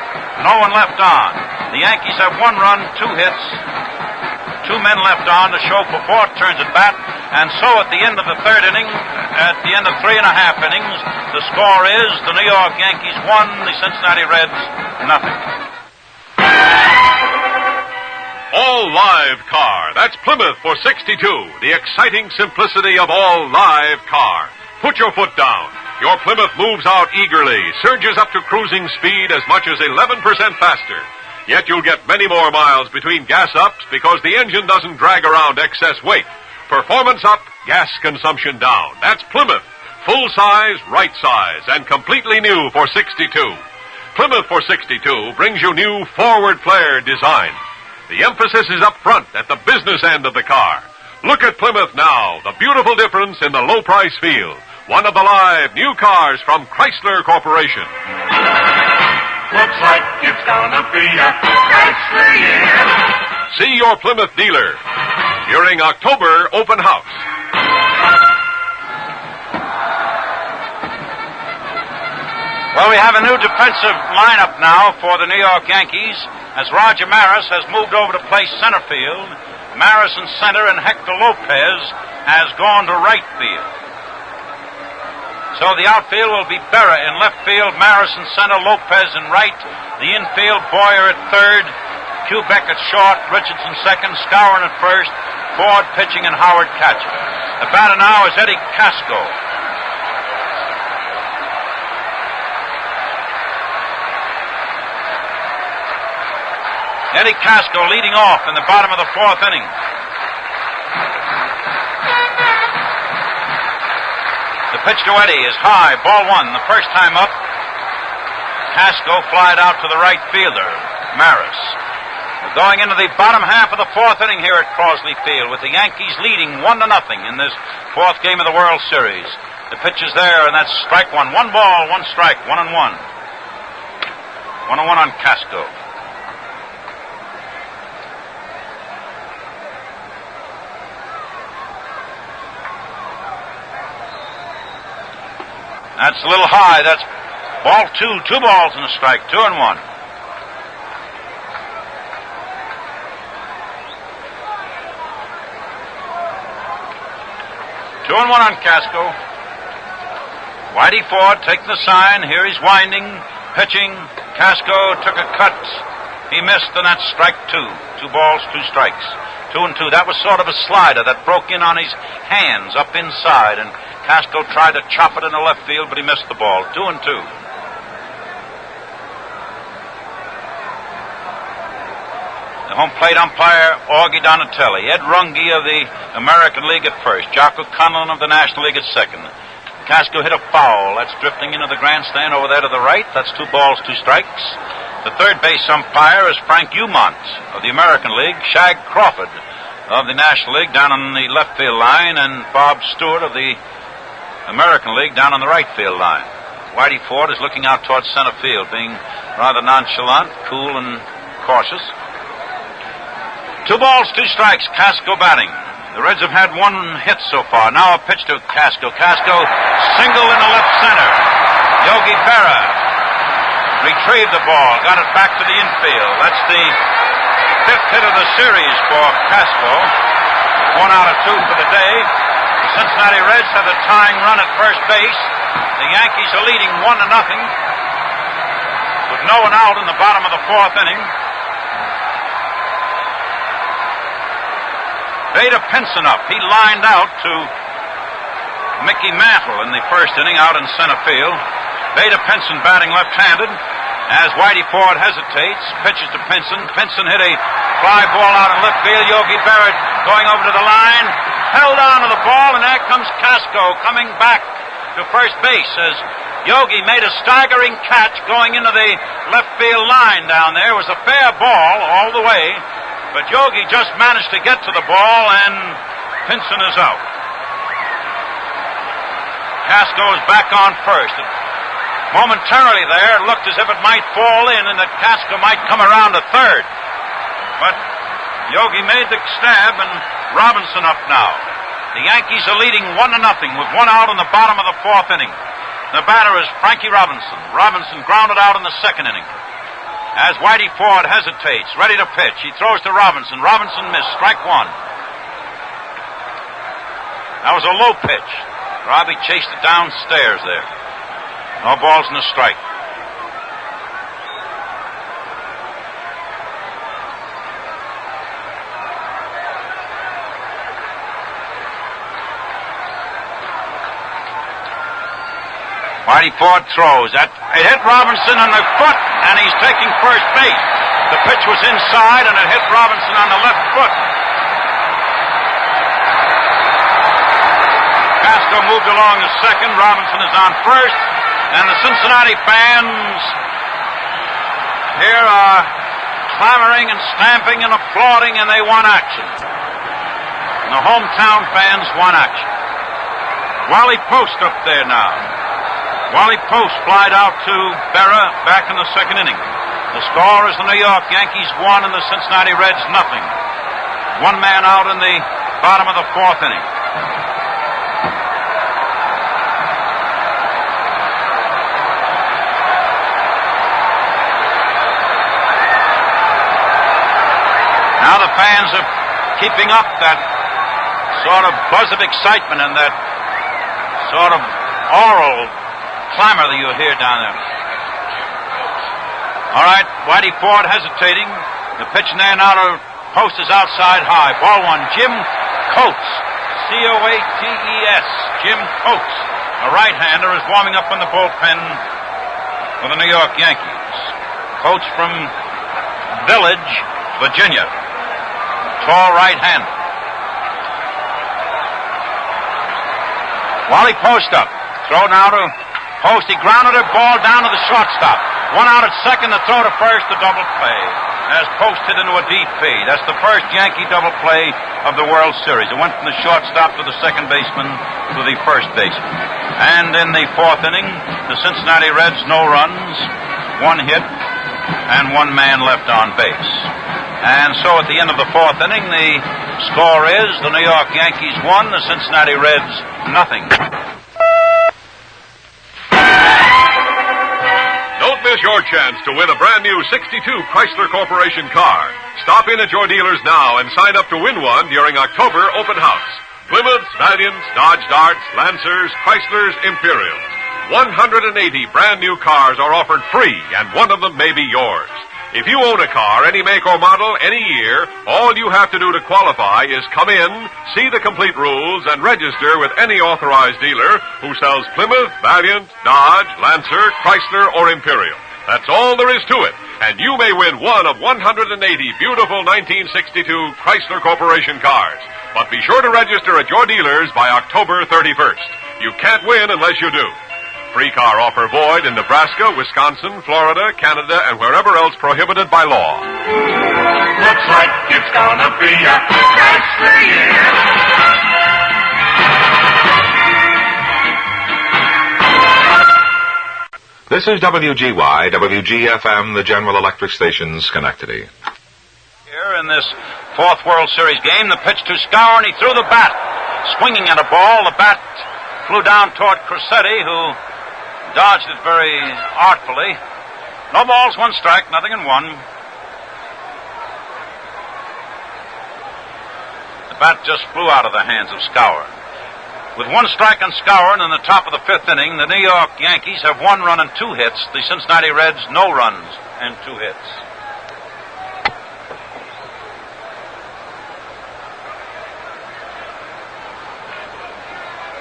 no one left on. The Yankees have 1 run, 2 hits, 2 men left on to show for 4 turns at bat. And so at the end of the 3rd inning, at the end of 3.5 innings, the score is the New York Yankees 1, the Cincinnati Reds 0. All Live Car. That's Plymouth for 62. The exciting simplicity of All Live Car. Put your foot down. Your Plymouth moves out eagerly, surges up to cruising speed as much as 11% faster. Yet you'll get many more miles between gas ups because the engine doesn't drag around excess weight. Performance up, gas consumption down. That's Plymouth. Full size, right size, and completely new for 62. Plymouth for 62 brings you new forward flare design. The emphasis is up front at the business end of the car. Look at Plymouth now, the beautiful difference in the low price field. One of the live new cars from Chrysler Corporation. Looks like it's gonna be a Chrysler year. See your Plymouth dealer during October open house. Well, we have a new defensive lineup now for the New York Yankees, as Roger Maris has moved over to play center field. Maris in center, and Hector Lopez has gone to right field. So the outfield will be Berra in left field, Maris in center, Lopez in right. The infield, Boyer at third, Quebec at short, Richardson second, Scourin at first, Ford pitching, and Howard catching. The batter now is Hettie Casco. Hettie Casco leading off in the bottom of the fourth inning. The pitch to Eddie is high, ball one. The first time up, Casco flied out to the right fielder, Maris. We're going into the bottom half of the fourth inning here at Crosley Field with the Yankees leading 1-0 in this fourth game of the World Series. The pitch is there, and that's strike one. 1 ball, 1 strike, 1-1. 1-1 on Casco. That's a little high. That's ball two. 2 balls and a strike. 2-1. Two and one on Casco. Whitey Ford taking the sign. Here he's winding, pitching. Casco took a cut. He missed, and that's strike 2. 2 balls, 2 strikes. 2-2. That was sort of a slider that broke in on his hands up inside, and Casco tried to chop it in the left field, but he missed the ball. 2-2. The home plate umpire, Augie Donatelli. Ed Runge of the American League at first. Jocko Conlon of the National League at second. Casco hit a foul. That's drifting into the grandstand over there to the right. That's 2 balls, 2 strikes. The third base umpire is Frank Umont of the American League. Shag Crawford of the National League down on the left field line, and Bob Stewart of the American League down on the right field line. Whitey Ford is looking out towards center field, being rather nonchalant, cool, and cautious. 2 balls, 2 strikes. Casco batting. The Reds have had 1 hit so far. Now a pitch to Casco. Casco single in the left center. Yogi Berra retrieved the ball, got it back to the infield. That's the 5th hit of the series for Casco. 1 out of 2 for the day. The Cincinnati Reds have a tying run at first base. The Yankees are leading 1-0 with no one out in the bottom of the fourth inning. Beta Pinson up. He lined out to Mickey Mantle in the first inning out in center field. Beta Pinson batting left-handed. As Whitey Ford hesitates, pitches to Pinson. Pinson hit a fly ball out in left field. Yogi Berra going over to the line. Held on to the ball, and there comes Casco coming back to first base as Yogi made a staggering catch going into the left field line down there. It was a fair ball all the way. But Yogi just managed to get to the ball, and Pinson is out. Casco is back on first. Momentarily there, it looked as if it might fall in and that Casco might come around to third. But Yogi made the stab, and Robinson up now. The Yankees are leading 1-0 with 1 out in the bottom of the fourth inning. The batter is Frankie Robinson. Robinson grounded out in the second inning. As Whitey Ford hesitates, ready to pitch, he throws to Robinson. Robinson missed, strike 1. That was a low pitch. Robbie chased it downstairs there. No balls and a strike. Whitey Ford throws. It hit Robinson on the foot, and he's taking first base. The pitch was inside, and it hit Robinson on the left foot. Casco moved along to second. Robinson is on first. And the Cincinnati fans here are clamoring and stamping and applauding, and they want action. And the hometown fans want action. Wally Post up there now. Wally Post flied out to Berra back in the second inning. The score is the New York Yankees 1 and the Cincinnati Reds 0. 1 man out in the bottom of the fourth inning. Now the fans are keeping up that sort of buzz of excitement and that sort of oral clamor that you hear down there. All right, Whitey Ford hesitating. The pitch in there now to post is outside high. Ball one. Jim Coates. Coates. Jim Coates. A right-hander is warming up in the bullpen for the New York Yankees. Coates from Village, Virginia. Tall right-hander. Wally Post up. Throw now to Post. He grounded a ball down to the shortstop. One out at second, the throw to first, the double play. As Post hit into a DP. That's the first Yankee double play of the World Series. It went from the shortstop to the second baseman to the first baseman. And in the fourth inning, the Cincinnati Reds, no runs, one hit, and one man left on base. And so at the end of the fourth inning, the score is the New York Yankees 1, the Cincinnati Reds nothing. Don't miss your chance to win a brand new 62 Chrysler Corporation car. Stop in at your dealers now and sign up to win one during October open house. Plymouths, Valiants, Dodge Darts, Lancers, Chryslers, Imperials. 180 brand new cars are offered free, and one of them may be yours. If you own a car, any make or model, any year, all you have to do to qualify is come in, see the complete rules, and register with any authorized dealer who sells Plymouth, Valiant, Dodge, Lancer, Chrysler, or Imperial. That's all there is to it, and you may win one of 180 beautiful 1962 Chrysler Corporation cars. But be sure to register at your dealers by October 31st. You can't win unless you do. Free car offer void in Nebraska, Wisconsin, Florida, Canada, and wherever else prohibited by law. Looks like it's gonna be a Chrysler year. This is WGY, WGFM, the General Electric Station, Schenectady. Here in this fourth World Series game, the pitch to Scour, and he threw the bat. Swinging at a ball, the bat flew down toward Crosetti, who dodged it very artfully. No balls, one strike, nothing in one. The bat just flew out of the hands of Scour. With one strike on Scour and in the top of the fifth inning, the New York Yankees have 1 run and 2 hits. The Cincinnati Reds, no runs and 2 hits.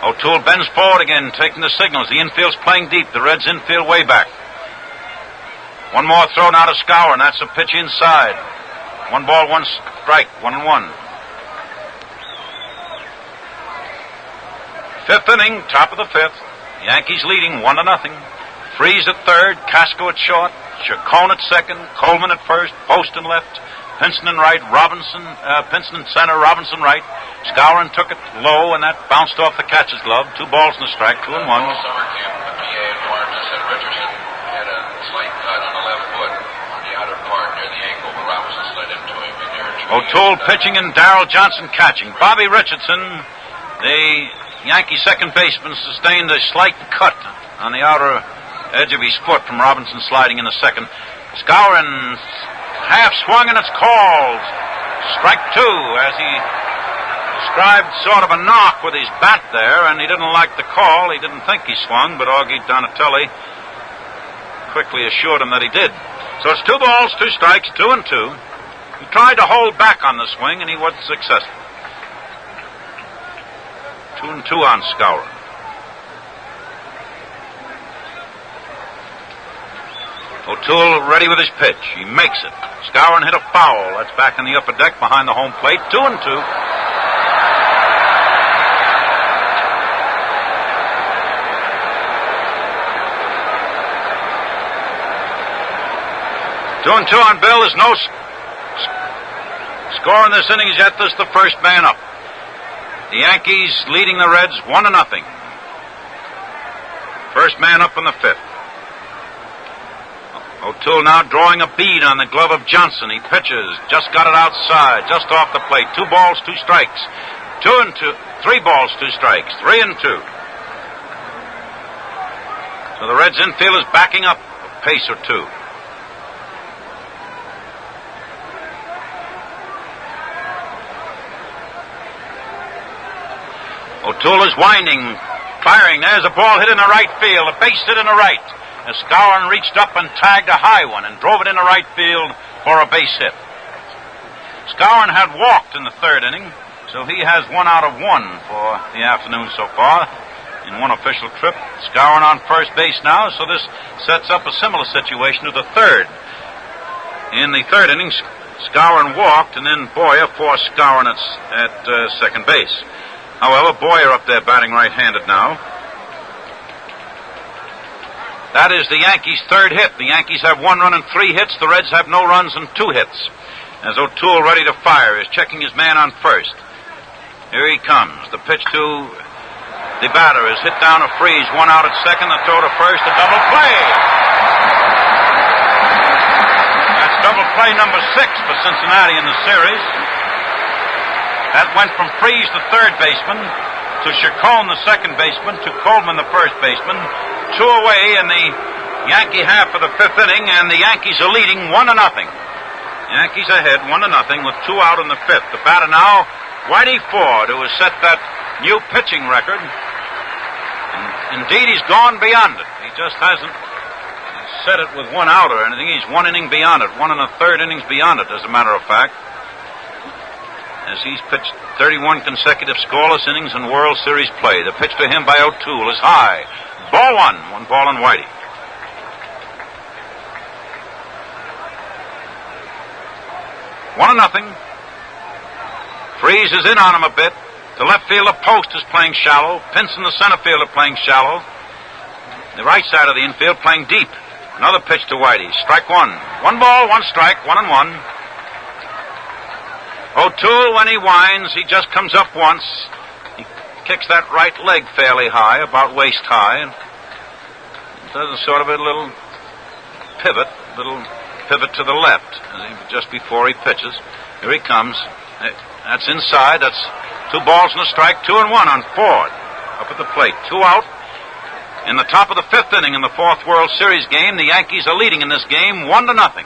O'Toole bends forward again, taking the signals. The infield's playing deep. The Reds infield way back. One more throw now to Scour, and that's a pitch inside. 1 ball, 1 strike, 1-1. Fifth inning, top of the fifth. Yankees leading 1-0. Freeze at third, Casco at short, Chacón at second, Coleman at first, Post and left, Pinson and right, Pinson in center, Robinson right. Scourin took it low, and that bounced off the catcher's glove. 2 balls and a strike, 2-1. Summer camp, the PA informed us that Richardson had a slight cut on the left foot on the outer part near the ankle, but Robinson slid into him in there. O'Toole pitching and Daryl Johnson catching. Bobby Richardson, the Yankee second baseman, sustained a slight cut on the outer edge of his foot from Robinson sliding in the second. Scourin half swung, and it's called strike 2 as he described sort of a knock with his bat there, and he didn't like the call. He didn't think he swung, but Augie Donatelli quickly assured him that he did. So it's 2 balls, 2 strikes, 2-2. He tried to hold back on the swing, and he wasn't successful. 2-2 on Scourin. O'Toole ready with his pitch. He makes it. Scourin hit a foul. That's back in the upper deck behind the home plate. 2-2. Two and two on Bill. There's no score in this inning yet. This is the first man up. The Yankees leading the Reds 1-0. First man up in the fifth. O'Toole now drawing a bead on the glove of Johnson. He pitches. Just got it outside. Just off the plate. 2 balls, 2 strikes. 2-2. 3 balls, 2 strikes. 3-2. So the Reds infield is backing up a pace or 2. O'Toole is winding, firing. There's a ball hit in the right field, a base hit in the right. As Scourin reached up and tagged a high one and drove it into right field for a base hit. Skowron had walked in the third inning, so he has 1 out of 1 for the afternoon so far in one official trip. Skowron on first base now, so this sets up a similar situation to the third. In the third inning, Skowron walked, and then Boyer forced Skowron at second base. However, Boyer up there batting right-handed now. That is the Yankees' third hit. The Yankees have 1 run and 3 hits. The Reds have no runs and 2 hits. As O'Toole, ready to fire, is checking his man on first. Here he comes. The pitch to the batter is hit down a freeze. 1 out at second. The throw to first. A double play. That's double play number 6 for Cincinnati in the series. That went from Freeze, the third baseman, to Chacón, the second baseman, to Coleman, the first baseman. 2 away in the Yankee half of the 5th inning, and the Yankees are leading 1-0. Yankees ahead 1-0 with 2 out in the 5th. The batter now, Whitey Ford, who has set that new pitching record. And indeed, he's gone beyond it. He just hasn't set it with 1 out or anything. He's 1 inning beyond it, 1 1/3 innings beyond it, as a matter of fact. As he's pitched 31 consecutive scoreless innings in World Series play. The pitch to him by O'Toole is high. Ball 1 ball on Whitey. One 0. Freeze is in on him a bit. The left field, the post is playing shallow. Pinson, the center field, are playing shallow. The right side of the infield playing deep. Another pitch to Whitey. Strike 1. 1 ball, 1 strike, 1-1. O'Toole, when he winds, he just comes up once. He kicks that right leg fairly high, about waist high, and does a sort of a little pivot to the left, just before he pitches. Here he comes. That's inside. That's 2 balls and a strike, 2-1 on Ford. Up at the plate. 2 out. In the top of the 5th inning in the 4th World Series game, the Yankees are leading in this game 1-0.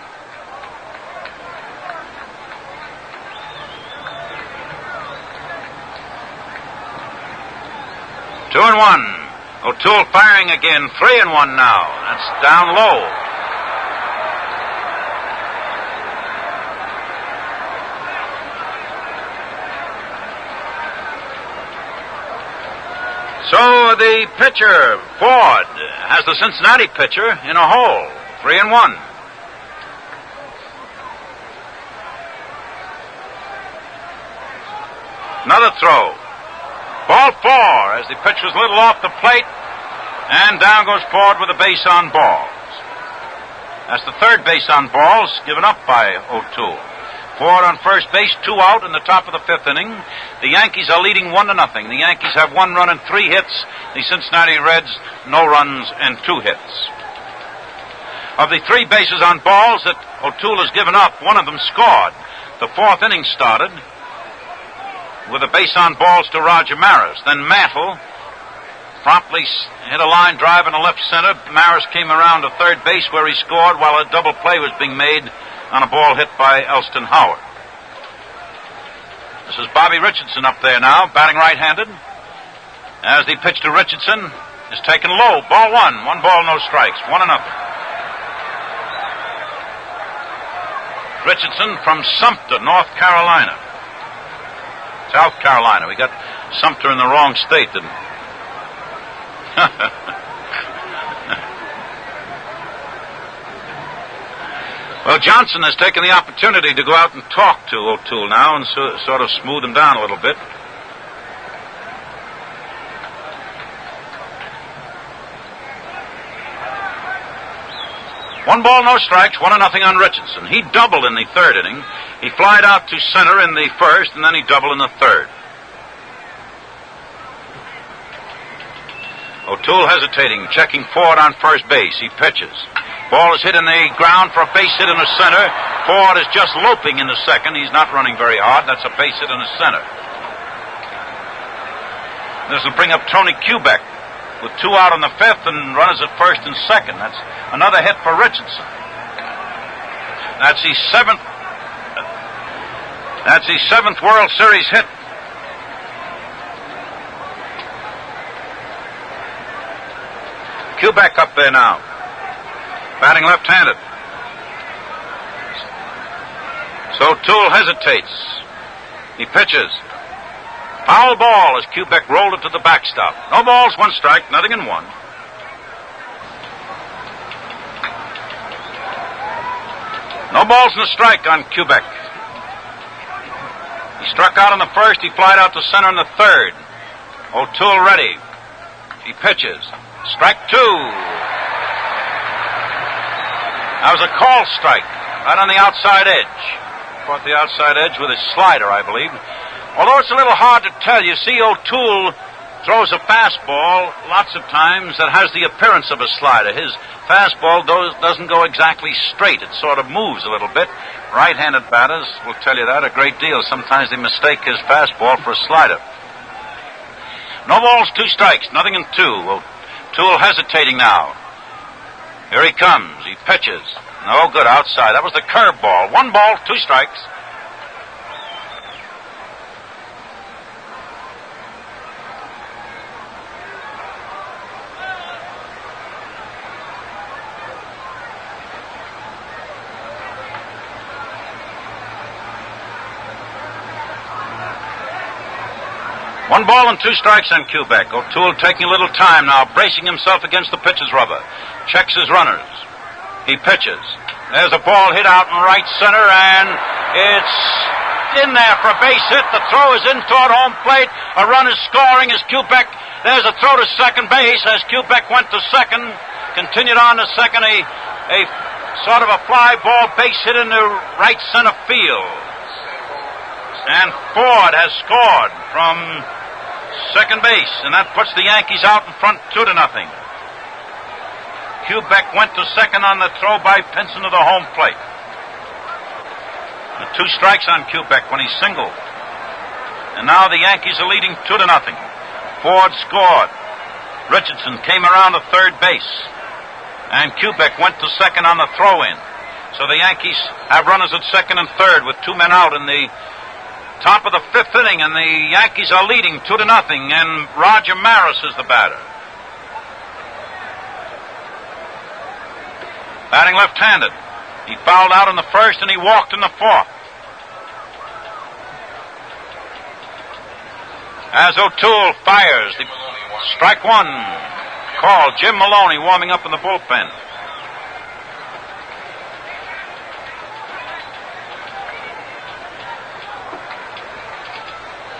Two and 1. O'Toole firing again. 3-1 now. That's down low. So the pitcher, Ford, has the Cincinnati pitcher in a hole. 3-1. Another throw. Ball 4 as the pitch was a little off the plate, and down goes Ford with a base on balls. That's the third base on balls given up by O'Toole. Ford on first base, 2 out in the top of the 5th inning. The Yankees are leading 1-0. The Yankees have 1 run and 3 hits. The Cincinnati Reds, no runs and 2 hits. Of the 3 bases on balls that O'Toole has given up, one of them scored. The 4th inning started with a base on balls to Roger Maris. Then Mantle promptly hit a line drive in the left center. Maris came around to third base where he scored while a double play was being made on a ball hit by Elston Howard. This is Bobby Richardson up there now, batting right-handed. As the pitch to Richardson is taken low. Ball 1. 1 ball, no strikes. 1-0. Richardson from Sumter, North Carolina. South Carolina. We got Sumter in the wrong state, didn't we? Well, Johnson has taken the opportunity to go out and talk to O'Toole now and sort of smooth him down a little bit. One ball, no strikes, 1-0 on Richardson. He doubled in the third inning. He flied out to center in the first, and then he doubled in the third. O'Toole hesitating, checking Ford on first base. He pitches. Ball is hit in the ground for a base hit in the center. Ford is just loping in the second. He's not running very hard. That's a base hit in the center. This will bring up Tony Kubek with 2 out on the 5th and runners at first and second. That's another hit for Richardson. That's the 7th. That's the 7th World Series hit. Kubek up there now, batting left-handed. So O'Toole hesitates. He pitches. Foul ball as Kubek rolled it to the backstop. No balls, 1 strike, nothing in 1. No balls and a strike on Kubek. He struck out in the first. He flied out to center in the third. O'Toole ready. He pitches. Strike 2. That was a call strike right on the outside edge. Caught the outside edge with his slider, I believe. Although it's a little hard to tell. You see, O'Toole throws a fastball lots of times that has the appearance of a slider. His fastball doesn't go exactly straight. It sort of moves a little bit. Right-handed batters will tell you that a great deal. Sometimes they mistake his fastball for a slider. No balls, 2 strikes, nothing in 2. O'Toole hesitating now. Here he comes. He pitches. No good outside. That was the curveball. 1 ball, 2 strikes. One ball and 2 strikes on Kubek. O'Toole taking a little time now, bracing himself against the pitcher's rubber. Checks his runners. He pitches. There's a ball hit out in right center, and it's in there for a base hit. The throw is in toward home plate. A run is scoring as Kubek. There's a throw to second base as Kubek went to second. Continued on to second. A sort of a fly ball base hit into right center field. And Ford has scored from second base, and that puts the Yankees out in front 2-0. Kubek went to second on the throw by Pinson to the home plate. The 2 strikes on Kubek when he singled. And now the Yankees are leading 2-0. Ford scored. Richardson came around to third base. And Kubek went to second on the throw-in. So the Yankees have runners at second and third with 2 men out in the top of the 5th inning, and the Yankees are leading 2-0, and Roger Maris is the batter. Batting left-handed. He fouled out in the first, and he walked in the 4th. As O'Toole fires, the strike 1 called. Jim Maloney warming up in the bullpen.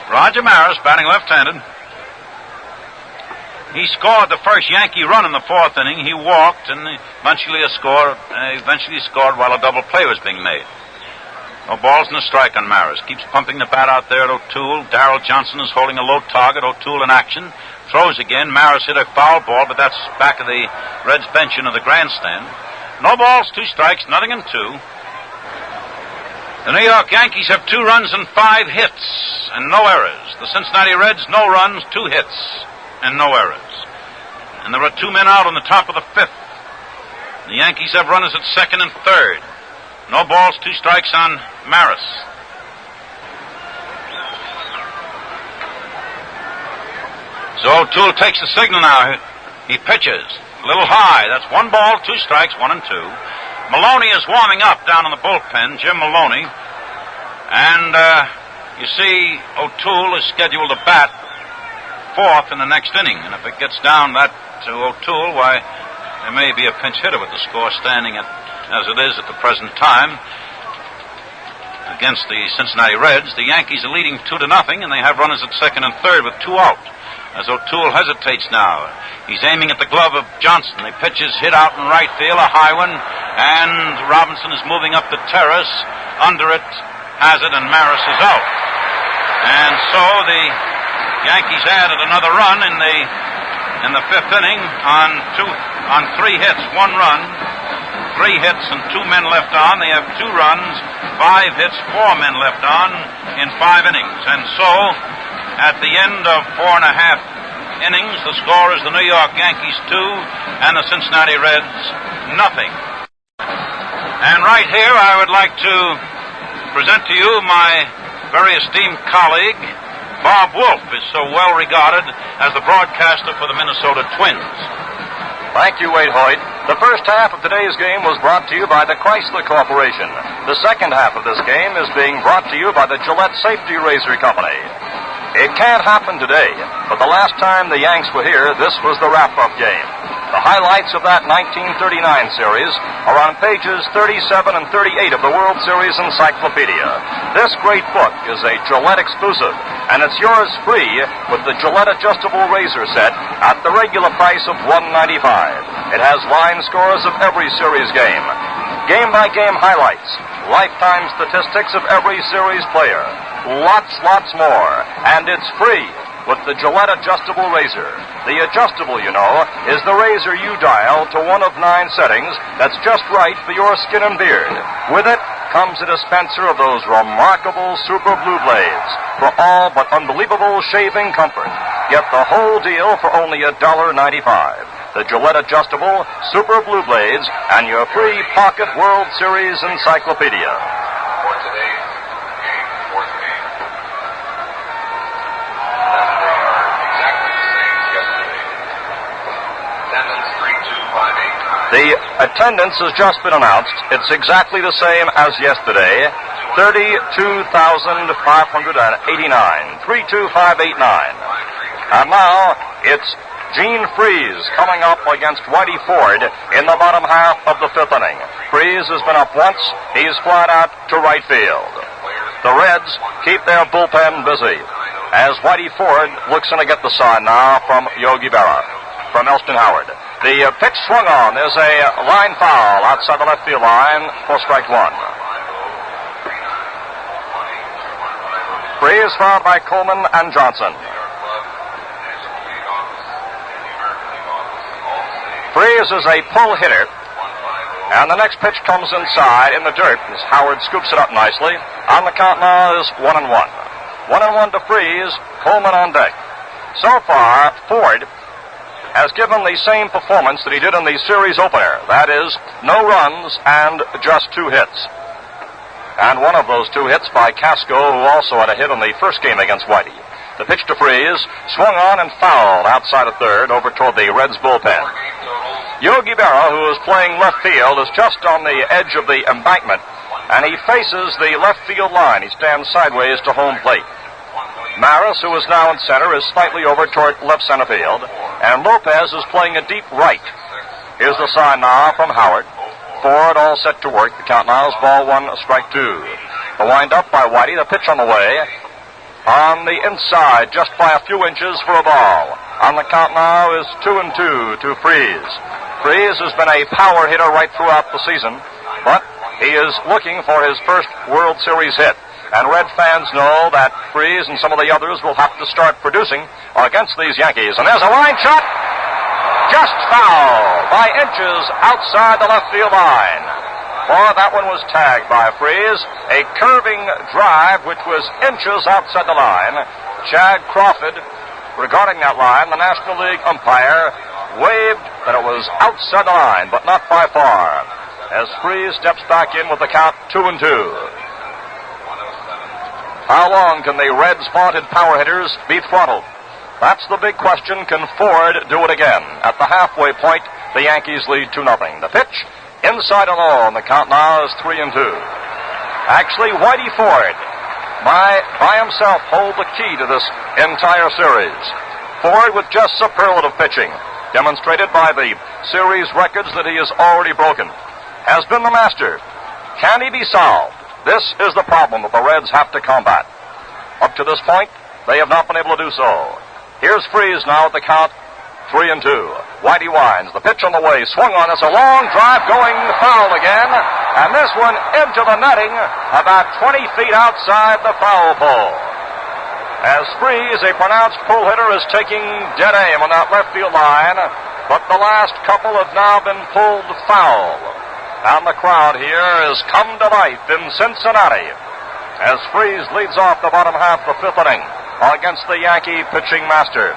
Roger Maris, batting left-handed. He scored the first Yankee run in the 4th inning. He walked and eventually scored while a double play was being made. No balls and a strike on Maris. Keeps pumping the bat out there at O'Toole. Daryl Johnson is holding a low target. O'Toole in action. Throws again. Maris hit a foul ball, but that's back of the Reds bench into the grandstand. No balls, 2 strikes, nothing in 2. The New York Yankees have 2 runs and 5 hits and no errors. The Cincinnati Reds, no runs, 2 hits and no errors. And there are 2 men out on the top of the 5th. The Yankees have runners at second and third. No balls, 2 strikes on Maris. So O'Toole takes the signal now. He pitches a little high. That's 1 ball, 2 strikes, 1 and 2. Maloney is warming up down in the bullpen, Jim Maloney. And you see O'Toole is scheduled to bat 4th in the next inning. And if it gets down that to O'Toole, why, there may be a pinch hitter with the score standing as it is at the present time against the Cincinnati Reds. The Yankees are leading 2-0, and they have runners at second and third with 2 out. As O'Toole hesitates now, he's aiming at the glove of Johnson. The pitch is hit out in right field, a high one, and Robinson is moving up the terrace. Under it, has it, and Maris is out. And so the Yankees added another run in the 5th inning on 3 hits, 1 run, 3 hits, and 2 men left on. They have 2 runs, 5 hits, 4 men left on in 5 innings. And so, at the end of 4.5 innings, the score is the New York Yankees 2 and the Cincinnati Reds nothing. And right here, I would like to present to you my very esteemed colleague, Bob Wolf, is so well regarded as the broadcaster for the Minnesota Twins. Thank you, Wade Hoyt. The first half of today's game was brought to you by the Chrysler Corporation. The second half of this game is being brought to you by the Gillette Safety Razor Company. It can't happen today, but the last time the Yanks were here, this was the wrap-up game. The highlights of that 1939 series are on pages 37 and 38 of the World Series Encyclopedia. This great book is a Gillette exclusive, and it's yours free with the Gillette adjustable razor set at the regular price of $1.95. It has line scores of every series game, game-by-game highlights, lifetime statistics of every series player, lots more, and it's free with the Gillette adjustable razor. The adjustable, you know, is the razor you dial to one of 9 settings that's just right for your skin and beard. With it comes a dispenser of those remarkable super blue blades for all but unbelievable shaving comfort. Get the whole deal for only $1.95. The Gillette adjustable super blue blades and your free pocket World Series Encyclopedia. For today's game, fourth game. The attendance has just been announced. It's exactly the same as yesterday. 32,589. 32589. And now it's Gene Freese coming up against Whitey Ford in the bottom half of the 5th inning. Freese has been up once. He's flied out to right field. The Reds keep their bullpen busy as Whitey Ford looks in to get the sign now from Yogi Berra, from Elston Howard. The pitch swung on. There's a line foul outside the left field line for strike 1. Freese fouled by Coleman and Johnson. Freese is a pull hitter, and the next pitch comes inside in the dirt as Howard scoops it up nicely. On the count now is 1-1. 1-1 to Freese, Coleman on deck. So far, Ford has given the same performance that he did in the series opener. That is, no runs and just 2 hits. And one of those 2 hits by Casco, who also had a hit in the first game against Whitey. The pitch to Freese, swung on and fouled outside of third over toward the Reds bullpen. Yogi Berra, who is playing left field, is just on the edge of the embankment, and he faces the left field line. He stands sideways to home plate. Maris, who is now in center, is slightly over toward left center field, and Lopez is playing a deep right. Here's the sign now from Howard. Ford all set to work. The count now is ball 1, strike 2. The wind up by Whitey, the pitch on the way. On the inside, just by a few inches for a ball. On the count now is 2-2 to Freese. Freese has been a power hitter right throughout the season, but he is looking for his first World Series hit. And Red fans know that Freese and some of the others will have to start producing against these Yankees. And there's a line shot. Just foul by inches outside the left field line. Boy, that one was tagged by Freese. A curving drive which was inches outside the line. Chad Crawford, regarding that line, the National League umpire, waved that it was outside the line, but not by far. As Freese steps back in with the count 2-2. How long can the Reds' vaunted power hitters be throttled? That's the big question. Can Ford do it again? At the halfway point, the Yankees lead 2-0. The pitch, inside and low, and the count now is 3-2. Actually, Whitey Ford, by himself, hold the key to this entire series. Ford with just superlative pitching, demonstrated by the series records that he has already broken, has been the master. Can he be solved? This is the problem that the Reds have to combat. Up to this point, they have not been able to do so. Here's Freese now at the count 3-2. Whitey winds. The pitch on the way. Swung on. It's a long drive going foul again. And this one into the netting about 20 feet outside the foul pole. As Freese, a pronounced pull hitter, is taking dead aim on that left field line. But the last couple have now been pulled foul. And the crowd here has come to life in Cincinnati as Freese leads off the bottom half of the 5th inning against the Yankee pitching master.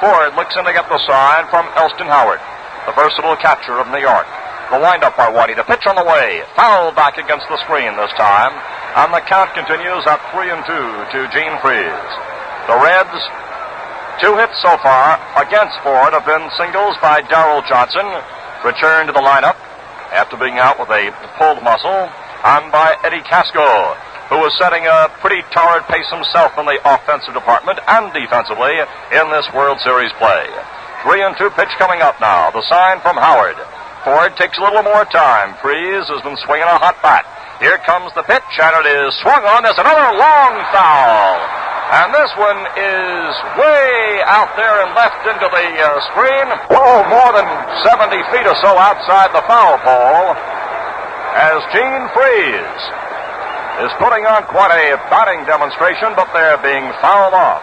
Ford looks in to get the sign from Elston Howard, the versatile catcher of New York. The windup by Whitey. The pitch on the way. Foul back against the screen this time. And the count continues at 3-2 to Gene Freese. The Reds, 2 hits so far against Ford have been singles by Daryl Johnson, returned to the lineup after being out with a pulled muscle, on by Hettie Casco, who was setting a pretty torrid pace himself in the offensive department and defensively in this World Series play. 3-2 pitch coming up now. The sign from Howard. Ford takes a little more time. Freeze has been swinging a hot bat. Here comes the pitch, and it is swung on. There's another long foul. And this one is way out there and left into the screen. Oh, more than 70 feet or so outside the foul pole. As Gene Freeze is putting on quite a batting demonstration, but they're being fouled off.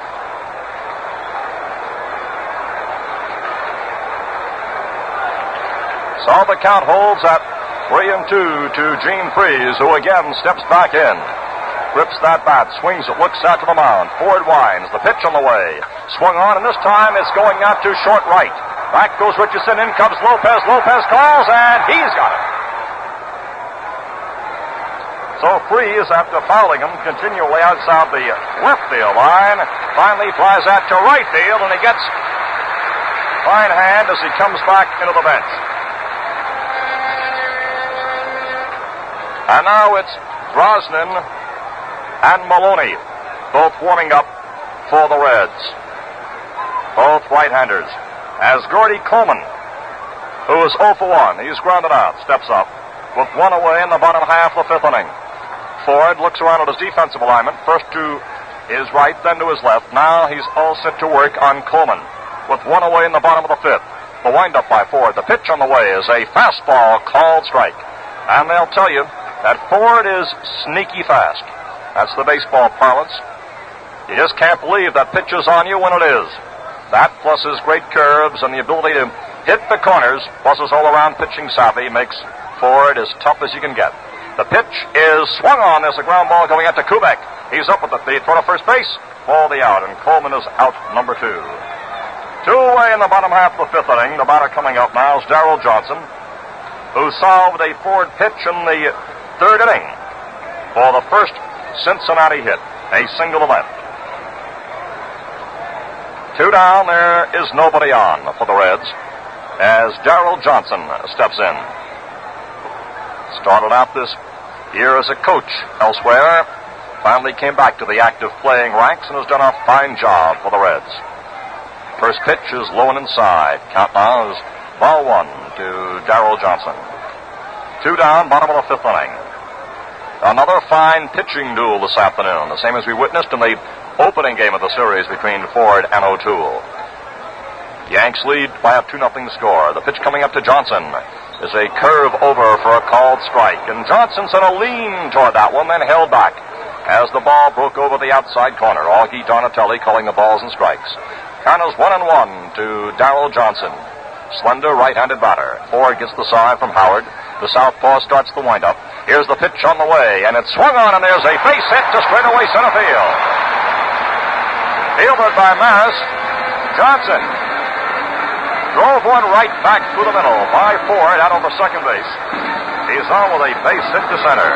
So the count holds at 3-2 to Gene Freeze, who again steps back in. Grips that bat, swings it, looks out to the mound. Ford winds, the pitch on the way. Swung on, and this time it's going out to short right. Back goes Richardson, in comes Lopez. Lopez calls, and he's got it. So Freeze, after fouling him continually outside the left field line, finally flies out to right field, and he gets fine hand as he comes back into the bench. And now it's Brosnan and Maloney, both warming up for the Reds. Both right-handers. As Gordy Coleman, who is 0 for 1, he's grounded out, steps up with one away in the bottom half of the fifth inning. Ford looks around at his defensive alignment, first to his right, then to his left. Now he's all set to work on Coleman with one away in the bottom of the fifth. The windup by Ford. The pitch on the way is a fastball called strike. And they'll tell you that Ford is sneaky fast. That's the baseball parlance. You just can't believe that pitch is on you when it is. That, plus his great curves and the ability to hit the corners, plus his all-around pitching savvy, makes Ford as tough as you can get. The pitch is swung on. There's a ground ball going out to Kubek. He's up with the throw to first base. Ball the out, and Coleman is out number 2. 2 away in the bottom half of the fifth inning. The batter coming up now is Daryl Johnson, who solved a Ford pitch in the third inning for the first Cincinnati hit, a single to left. 2 down, there is nobody on for the Reds as Daryl Johnson steps in. Started out this year as a coach elsewhere, finally came back to the active playing ranks and has done a fine job for the Reds. First pitch is low and inside. Count now is ball 1 to Daryl Johnson. 2 down, bottom of the fifth inning. Another fine pitching duel this afternoon, the same as we witnessed in the opening game of the series between Ford and O'Toole. Yanks lead by a 2-0 score. The pitch coming up to Johnson is a curve over for a called strike, and Johnson sent a lean toward that one, then held back as the ball broke over the outside corner. Augie Donatelli calling the balls and strikes. Count is 1-1 to Daryl Johnson. Slender right-handed batter. Ford gets the side from Howard. The southpaw starts the windup. Here's the pitch on the way, and it's swung on, and there's a base hit to straightaway center field. Fielded by Maris. Johnson drove one right back through the middle by Ford out over second base. He's on with a base hit to center.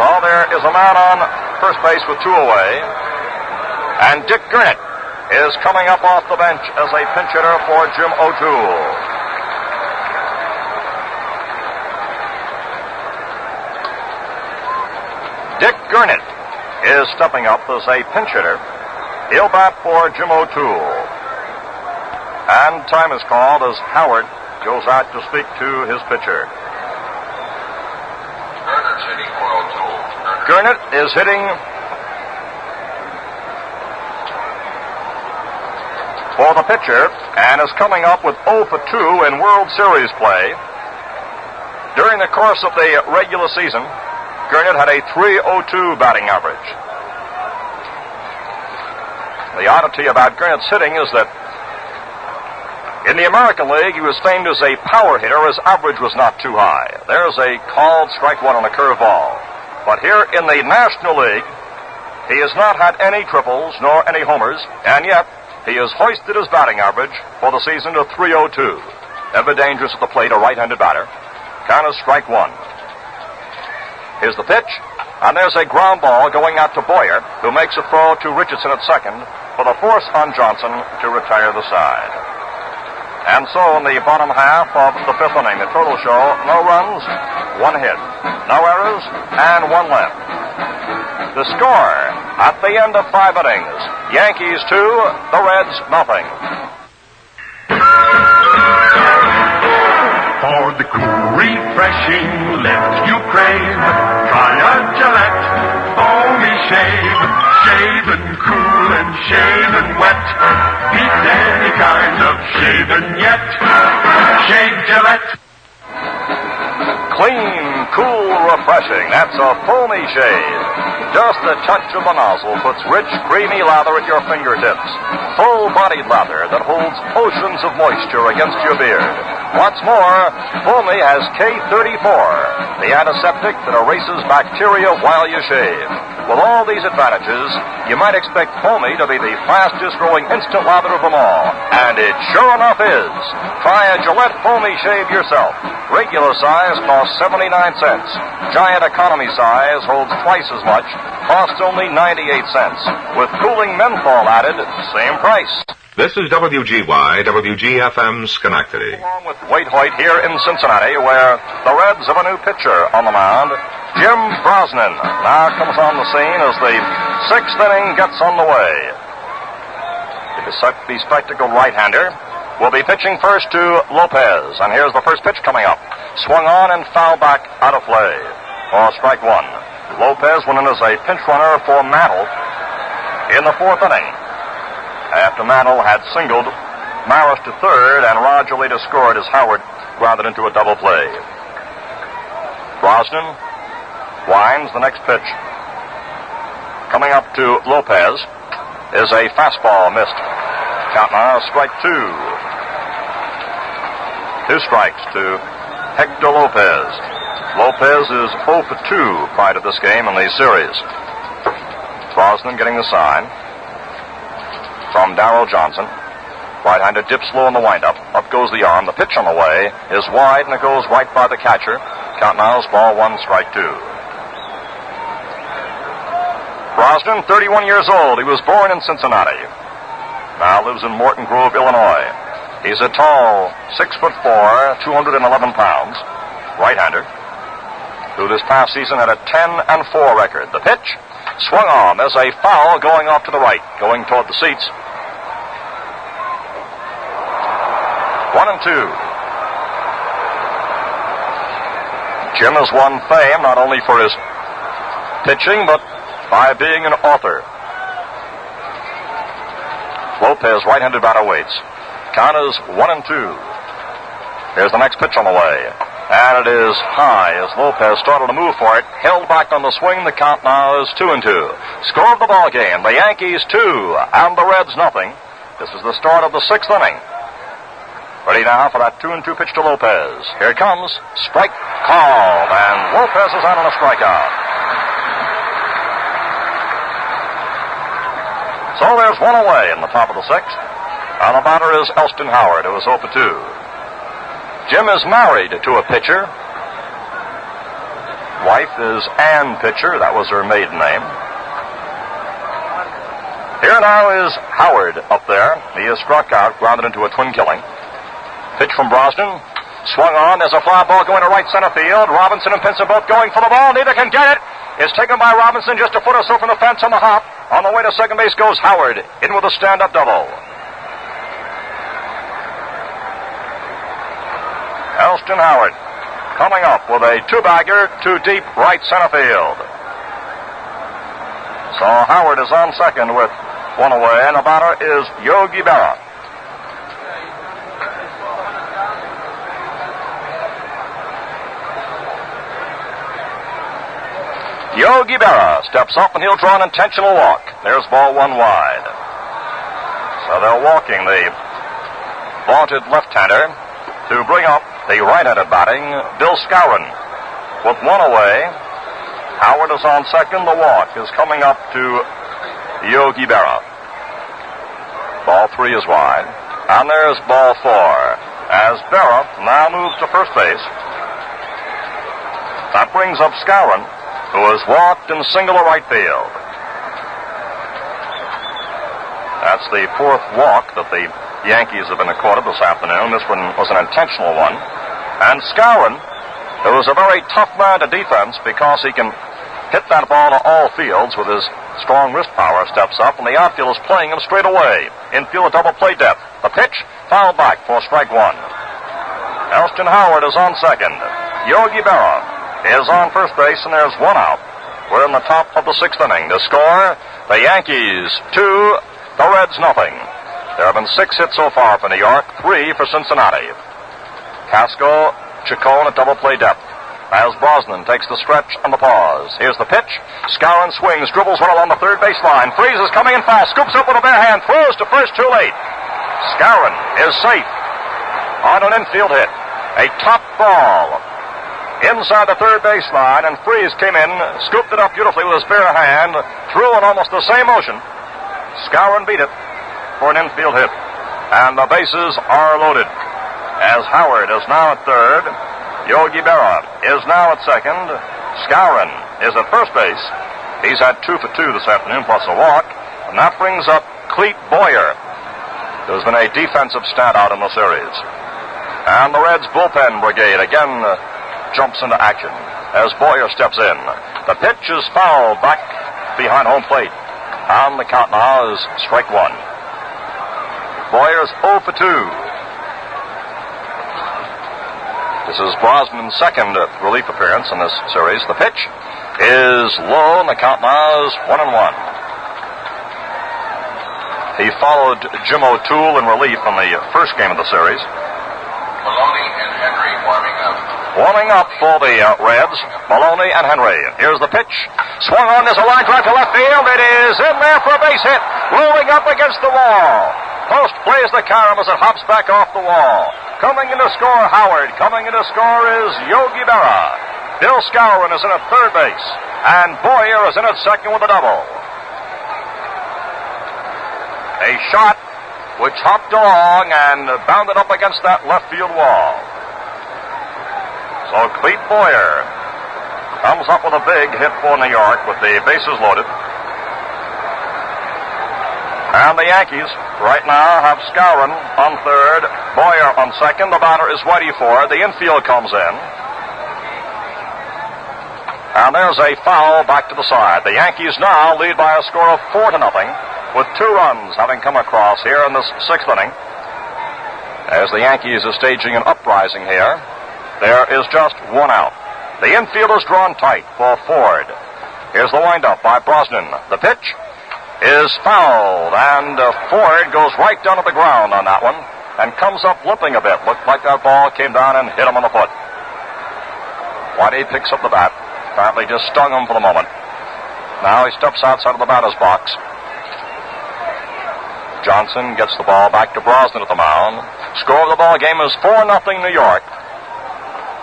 So there is a man on first base with 2 away. And Dick Gurnett is coming up off the bench as a pinch hitter for Jim O'Toole. Dick Gurnett is stepping up as a pinch hitter. He'll bat for Jim O'Toole. And time is called as Howard goes out to speak to his pitcher. Gurnett's hitting for O'Toole. Gurnett is hitting for the pitcher and is coming up with 0 for 2 in World Series play. During the course of the regular season, Gurnett had a .302 batting average. The oddity about Gurnett's hitting is that in the American League, he was famed as a power hitter. His average was not too high. There's a called strike one on a curveball. But here in the National League, he has not had any triples nor any homers, and yet he has hoisted his batting average for the season to .302. Ever dangerous at the plate, a right-handed batter. Count is strike 1. Here's the pitch, and there's a ground ball going out to Boyer, who makes a throw to Richardson at second for the force on Johnson to retire the side. And so in the bottom half of the fifth inning, the total show, no runs, 1 hit, no errors, and 1 left. The score at the end of 5 innings, Yankees 2, the Reds nothing. For the cool, refreshing lift you crave, try a Gillette foamy shave. Shaven cool and shaven wet, beat any kind of shaving yet. Shave Gillette. Clean, cool, refreshing. That's a foamy shave. Just a touch of the nozzle puts rich, creamy lather at your fingertips. Full-bodied lather that holds oceans of moisture against your beard. What's more, Foamy has K34, the antiseptic that erases bacteria while you shave. With all these advantages, you might expect Foamy to be the fastest-growing instant lather of them all. And it sure enough is. Try a Gillette Foamy shave yourself. Regular size costs 79 cents. Giant economy size holds twice as much, costs only 98 cents. With cooling menthol added, same price. This is WGY, WGFM Schenectady. Along with Waite Hoyt here in Cincinnati, where the Reds have a new pitcher on the mound, Jim Brosnan. Now comes on the scene as the 6th inning gets underway. The spectacled right-hander will be pitching first to Lopez, and here's the first pitch coming up. Swung on and fouled back out of play for strike 1. Lopez went in as a pinch runner for Mantle in the 4th inning. After Mantle had singled, Maris to third, and Roger later scored as Howard grounded into a double play. Brosnan winds the next pitch. Coming up to Lopez is a fastball missed. Count now, strike 2. 2 strikes to Hector Lopez. Lopez is 0 for 2 prior to this game in the series. Brosnan getting the sign from Daryl Johnson. Right-hander dips low in the windup. Up goes the arm. The pitch on the way is wide, and it goes right by the catcher. Count now is ball 1, strike 2. Brosnan, 31 years old. He was born in Cincinnati. Now lives in Morton Grove, Illinois. He's a tall 6'4", 211 pounds, right-hander, who this past season had a 10-4 record. The pitch swung on. There's a foul going off to the right, going toward the seats. 1-2. Jim has won fame not only for his pitching, but by being an author. Lopez, right-handed batter, waits. Count is 1-2. Here's the next pitch on the way. And it is high as Lopez started to move for it. Held back on the swing. The count now is 2-2. Score of the ball game. The Yankees 2 and the Reds nothing. This is the start of the 6th inning. Ready now for that 2-2 pitch to Lopez. Here it comes. Strike called. And Lopez is out on a strikeout. So there's one away in the top of the 6th. And the batter is Elston Howard, who is 0 for 2. Jim is married to a pitcher. Wife is Ann Pitcher. That was her maiden name. Here now is Howard up there. He is struck out, grounded into a twin killing. Pitch from Brosnan. Swung on. There's a fly ball going to right center field. Robinson and Pinson both going for the ball. Neither can get it. It's taken by Robinson just a foot or so from the fence on the hop. On the way to second base goes Howard. In with a stand-up double. Elston Howard coming up with a 2-bagger to deep right center field. So Howard is on second with one away, and the batter is Yogi Berra. Yogi Berra steps up, and he'll draw an intentional walk. There's ball 1 wide. So they're walking the vaunted left-hander to bring up the right-handed batting, Bill Skowron. With one away, Howard is on second. The walk is coming up to Yogi Berra. Ball 3 is wide. And there's ball 4. As Berra now moves to first base. That brings up Skowron, who has walked and singled to right field. That's the 4th walk that the Yankees have been accorded this afternoon. This one was an intentional one. And Skowron, who is a very tough man to defense because he can hit that ball to all fields with his strong wrist power, steps up, and the outfield is playing him straight away. Infield a double play depth. The pitch, foul back for strike one. Elston Howard is on second. Yogi Berra is on first base, and there's one out. We're in the top of the sixth inning. The score, the Yankees 2, the Reds nothing. There have been 6 hits so far for New York, 3 for Cincinnati. Casco, Chacón at double play depth. As Brosnan takes the stretch on the pause. Here's the pitch. Skowron swings, dribbles one along the third base line. Freeze is coming in fast, scoops up with a bare hand, throws to first too late. Skowron is safe on an infield hit. A top ball inside the third base line, and Freeze came in, scooped it up beautifully with his bare hand, threw in almost the same motion. Skowron beat it for an infield hit. And the bases are loaded. As Howard is now at third, Yogi Berra is now at second. Skowron is at first base. He's had 2 for 2 this afternoon, plus a walk. And that brings up Clete Boyer, who's been a defensive standout in the series. And the Reds bullpen brigade again jumps into action as Boyer steps in. The pitch is fouled back behind home plate. And the count now is strike one. Boyer's 0 for 2. This is Brosnan's second relief appearance in this series. The pitch is low, and the count now is 1-1. He followed Jim O'Toole in relief in the first game of the series. Maloney and Henry warming up. Warming up for the Reds, Maloney and Henry. Here's the pitch. Swung on, there's a line drive to left field. It is in there for a base hit. Rolling up against the wall. Post plays the carom as it hops back off the wall. Coming in to score, Howard. Coming in to score is Yogi Berra. Bill Skowron is in at third base. And Boyer is in at second with a double. A shot which hopped along and bounded up against that left field wall. So Clete Boyer comes up with a big hit for New York with the bases loaded. And the Yankees right now have Skowron on third, Boyer on second. The batter is Whitey Ford. The infield comes in. And there's a foul back to the side. The Yankees now lead by a score of 4-0, with 2 runs having come across here in this sixth inning. As the Yankees are staging an uprising here, there is just 1 out. The infield is drawn tight for Ford. Here's the windup by Brosnan. The pitch is fouled, and Ford goes right down to the ground on that one and comes up limping a bit. Looked like that ball came down and hit him on the foot. Whitey picks up the bat. Apparently just stung him for the moment. Now he steps outside of the batter's box. Johnson gets the ball back to Brosnan at the mound. Score of the ball game is 4-0 New York.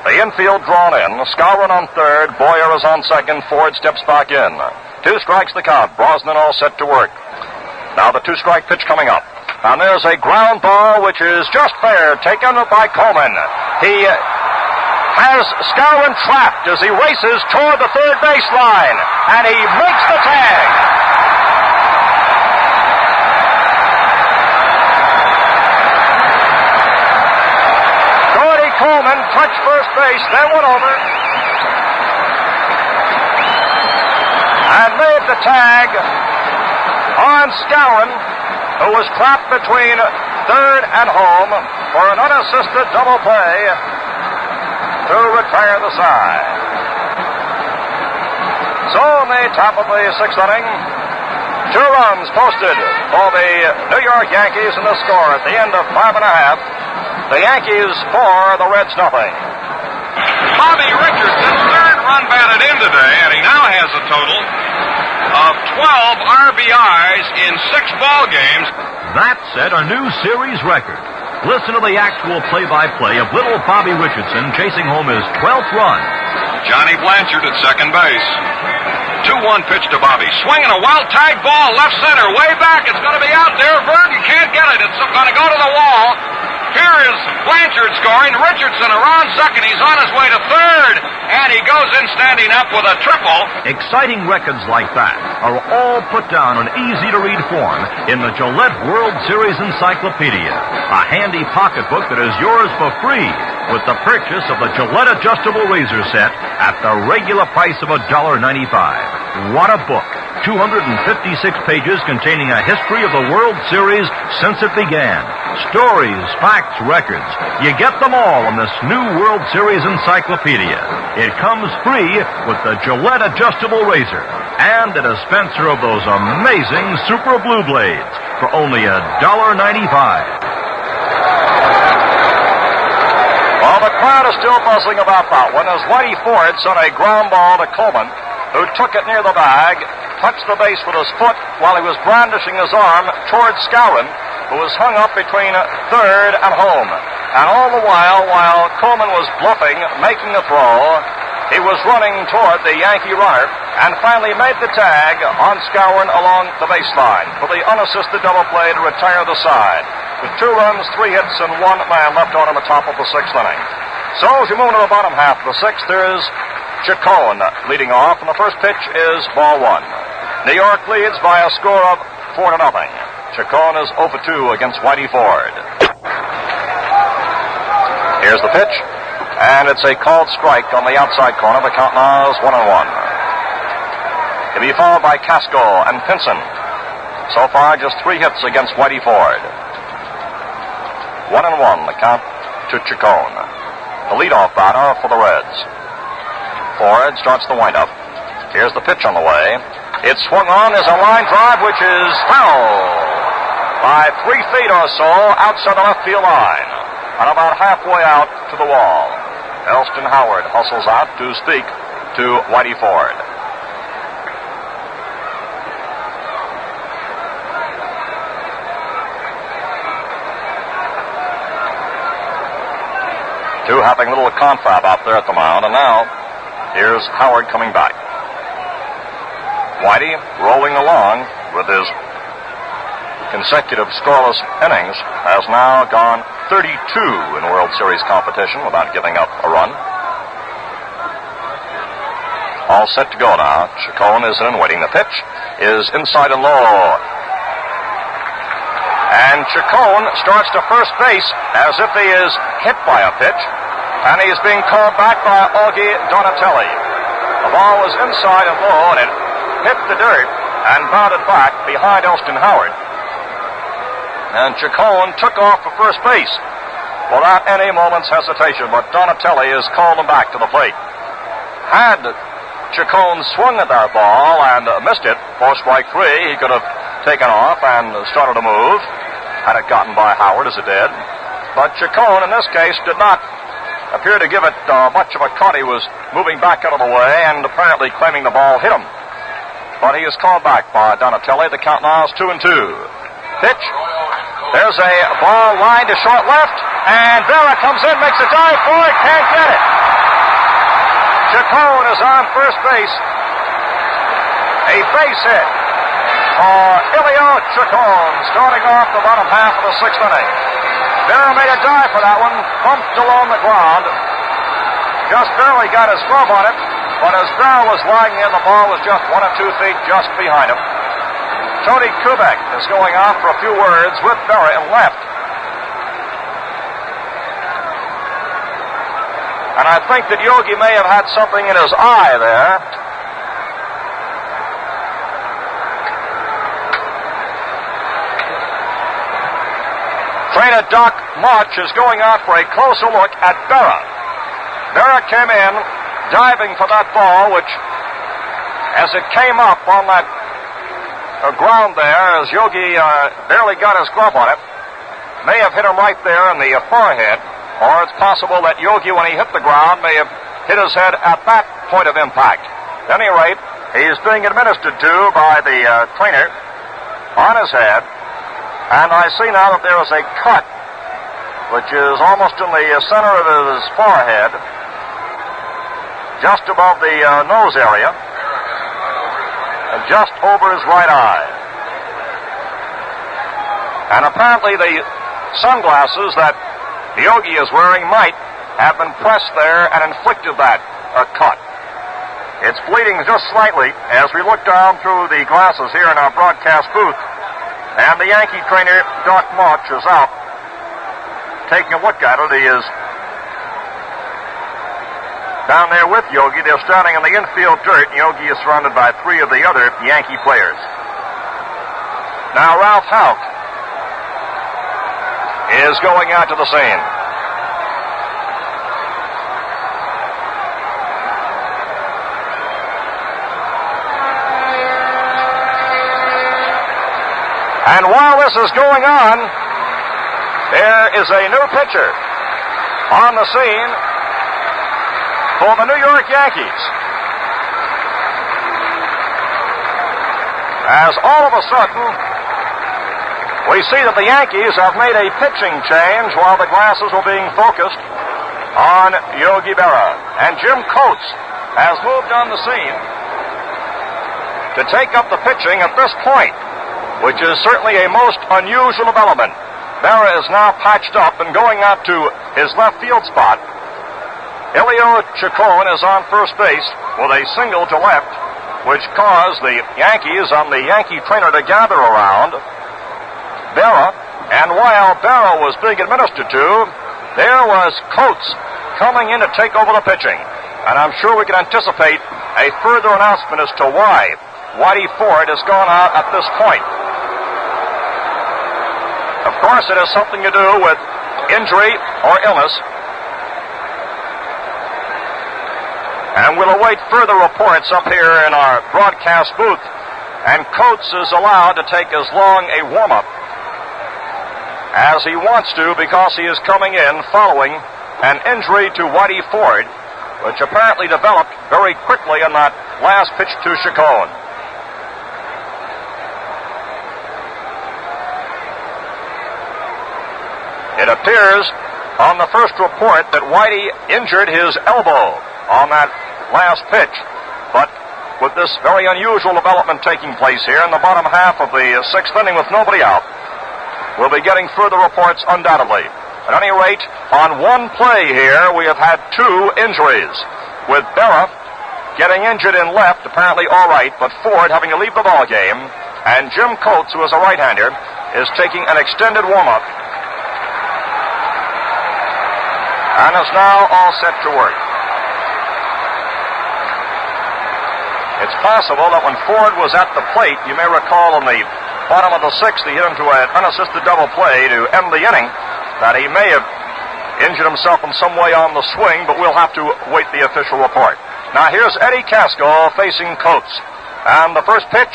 The infield drawn in. Skowron on third. Boyer is on second. Ford steps back in. 2 strikes the count. Brosnan all set to work. Now the 2-strike pitch coming up. And there's a ground ball which is just fair, taken by Coleman. He has Skowron trapped as he races toward the third base line. And he makes the tag. Coleman touched first base, then went over and made the tag on Skowron, who was trapped between third and home for an unassisted double play to retire the side. So in the top of the sixth inning, 2 runs posted for the New York Yankees in the score at the end of 5.5. The Yankees 4, the Reds nothing. Bobby Richardson, 3rd run batted in today, and he now has a total of 12 RBIs in 6 ball games. That set a new series record. Listen to the actual play-by-play of little Bobby Richardson chasing home his 12th run. Johnny Blanchard at second base. 2-1 pitch to Bobby. Swinging a well-tied ball left center, way back. It's going to be out there. Verdon can't get it. It's going to go to the wall. Here is Blanchard third scoring. Richardson around second. He's on his way to third. And he goes in standing up with a triple. Exciting records like that are all put down in easy-to-read form in the Gillette World Series Encyclopedia, a handy pocketbook that is yours for free with the purchase of the Gillette Adjustable Razor Set at the regular price of $1.95. What a book! 256 pages containing a history of the World Series since it began. Stories, facts, records. You get them all in this new World Series Encyclopedia. It comes free with the Gillette Adjustable Razor and a dispenser of those amazing Super Blue Blades for only $1.95. Well, the crowd is still buzzing about that one as Whitey Ford sent a ground ball to Coleman, who took it near the bag, touched the base with his foot while he was brandishing his arm toward Skowron, who was hung up between third and home. And all the while Coleman was bluffing, making the throw, he was running toward the Yankee runner and finally made the tag on Skowron along the baseline for the unassisted double play to retire the side. With 2 runs, 3 hits, and 1 man left on in the top of the 6th inning. So as you move to the bottom half of the 6th, there's Chacón leading off, and the first pitch is ball 1. New York leads by a score of 4-0. Chacón is 0 for 2 against Whitey Ford. Here's the pitch, and it's a called strike on the outside corner. The count now is 1-1. To be followed by Casco and Pinson. So far, just 3 hits against Whitey Ford. 1-1, the count to Chacón. The leadoff batter for the Reds. Ford starts the windup. Here's the pitch on the way. It's swung on. There's a line drive, which is foul by 3 feet or so outside the left field line and about halfway out to the wall. Elston Howard hustles out to speak to Whitey Ford. Two having a little confab out there at the mound, and now here's Howard coming back. Whitey rolling along with his consecutive scoreless innings has now gone 32 in World Series competition without giving up a run. All set to go now. Chacón is in waiting. The pitch is inside and low. And Chacón starts to first base as if he is hit by a pitch, and he's being called back by Yogi Donatelli. The ball was inside and low, and it hit the dirt and bounded back behind Elston Howard. And Chacón took off for first base without any moment's hesitation, but Donatelli has called him back to the plate. Had Chacón swung at that ball and missed it for strike 3, he could have taken off and started to move had it gotten by Howard as it did. But Chacón, in this case, did not appear to give it much of a cut. He was moving back out of the way and apparently claiming the ball hit him. But he is called back by Donatelli. The count now is 2-2. Pitch. There's a ball lined to short left, and Berra comes in, makes a dive for it, can't get it. Chacón is on first base. A base hit for Elio Chacón, starting off the bottom half of the 6th inning. Berra made a dive for that one, bumped along the ground. Just barely got his glove on it, but as Berra was lying in, the ball was just 1 or 2 feet just behind him. Tony Kubek is going off for a few words with Berra in left. And I think that Yogi may have had something in his eye there. Trainer Doc March is going out for a closer look at Berra. Berra came in diving for that ball, which, as it came up on that ground there, as Yogi barely got his glove on it, may have hit him right there in the forehead, or it's possible that Yogi, when he hit the ground, may have hit his head at that point of impact. At any rate, he's being administered to by the trainer on his head. And I see now that there is a cut, which is almost in the center of his forehead, just above the nose area, and just over his right eye. And apparently the sunglasses that Yogi is wearing might have been pressed there and inflicted that cut. It's bleeding just slightly as we look down through the glasses here in our broadcast booth. And the Yankee trainer, Doc March, is out taking a look at it. He is down there with Yogi. They're standing in the infield dirt. Yogi is surrounded by three of the other Yankee players. Now Ralph Houck is going out to the scene. And while this is going on, there is a new pitcher on the scene for the New York Yankees. As all of a sudden, we see that the Yankees have made a pitching change while the glasses were being focused on Yogi Berra. And Jim Coates has moved on the scene to take up the pitching at this point, which is certainly a most unusual development. Berra is now patched up and going out to his left field spot. Elio Chacón is on first base with a single to left, which caused the Yankees and the Yankee trainer to gather around Berra. And while Berra was being administered to, there was Coates coming in to take over the pitching. And I'm sure we can anticipate a further announcement as to why Whitey Ford has gone out at this point. Of course, it has something to do with injury or illness. And we'll await further reports up here in our broadcast booth. And Coates is allowed to take as long a warm-up as he wants to because he is coming in following an injury to Whitey Ford, which apparently developed very quickly in that last pitch to Chacón. It appears on the first report that Whitey injured his elbow on that last pitch. But with this very unusual development taking place here in the bottom half of the sixth inning with nobody out, we'll be getting further reports undoubtedly. At any rate, on one play here, we have had two injuries, with Berra getting injured in left, apparently all right, but Ford having to leave the ball game, and Jim Coates, who is a right-hander, is taking an extended warm-up and is now all set to work. It's possible that when Ford was at the plate, you may recall in the bottom of the sixth, he hit him to an unassisted double play to end the inning, that he may have injured himself in some way on the swing, but we'll have to wait the official report. Now here's Hettie Casco facing Coates. And the first pitch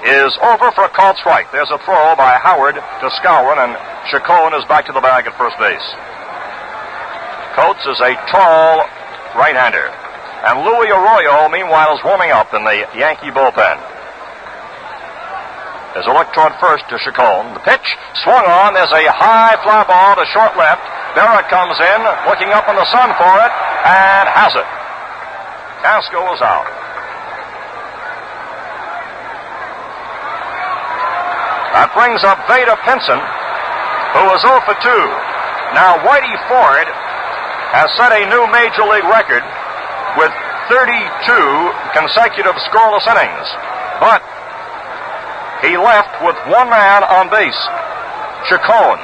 is over for a called strike. There's a throw by Howard to Skowron, and Chacón is back to the bag at first base. Coates is a tall right-hander. And Louis Arroyo, meanwhile, is warming up in the Yankee bullpen. There's a look toward first to Chacón. The pitch swung on. There's a high fly ball to short left. Berra comes in, looking up in the sun for it, and has it. Casco is out. That brings up Vada Pinson, who is 0 for 2. Now, Whitey Ford has set a new Major League record with 32 consecutive scoreless innings. But he left with one man on base, Chacón.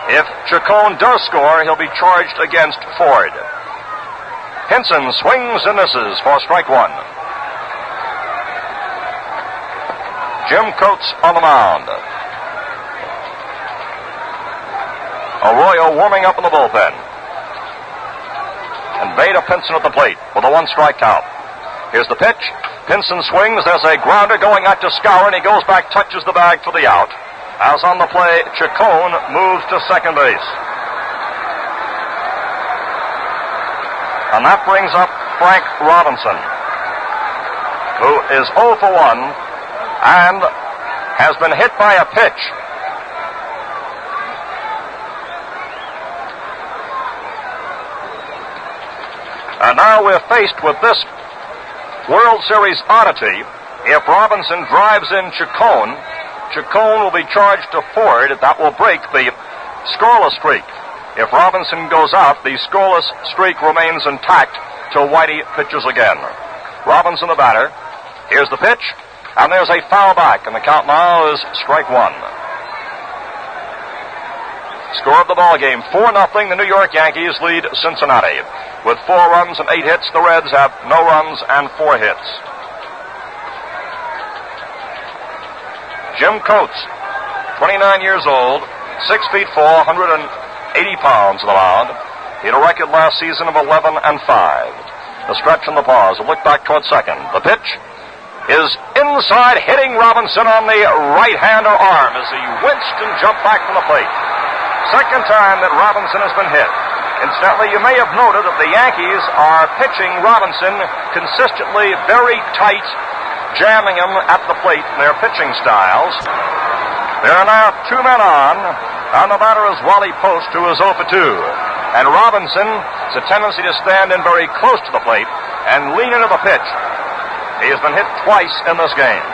If Chacón does score, he'll be charged against Ford. Pinson swings and misses for strike one. Jim Coates on the mound. Arroyo warming up in the bullpen. And Vada Pinson at the plate with a one-strike count. Here's the pitch. Pinson swings. There's a grounder going out to Skowron. He goes back, touches the bag for the out. As on the play, Chacón moves to second base. And that brings up Frank Robinson, who is 0 for 1 and has been hit by a pitch. And now we're faced with this World Series oddity. If Robinson drives in Chacón, Chacón will be charged to Ford. That will break the scoreless streak. If Robinson goes out, the scoreless streak remains intact till Whitey pitches again. Robinson the batter. Here's the pitch, and there's a foul back, and the count now is strike one. Score of the ball game, 4-0. The New York Yankees lead Cincinnati. With 4 runs and 8 hits, the Reds have no runs and 4 hits. Jim Coates, 29 years old, 6 feet 4, 180 pounds on the mound. He had a record last season of 11-5. The stretch and the pause, a look back toward second. The pitch is inside, hitting Robinson on the right-hander arm as he winced and jumped back from the plate. Second time that Robinson has been hit. Incidentally, you may have noted that the Yankees are pitching Robinson consistently very tight, jamming him at the plate in their pitching styles. There are now 2 men on, and the batter is Wally Post, who is 0 for 2. And Robinson has a tendency to stand in very close to the plate and lean into the pitch. He has been hit twice in this game.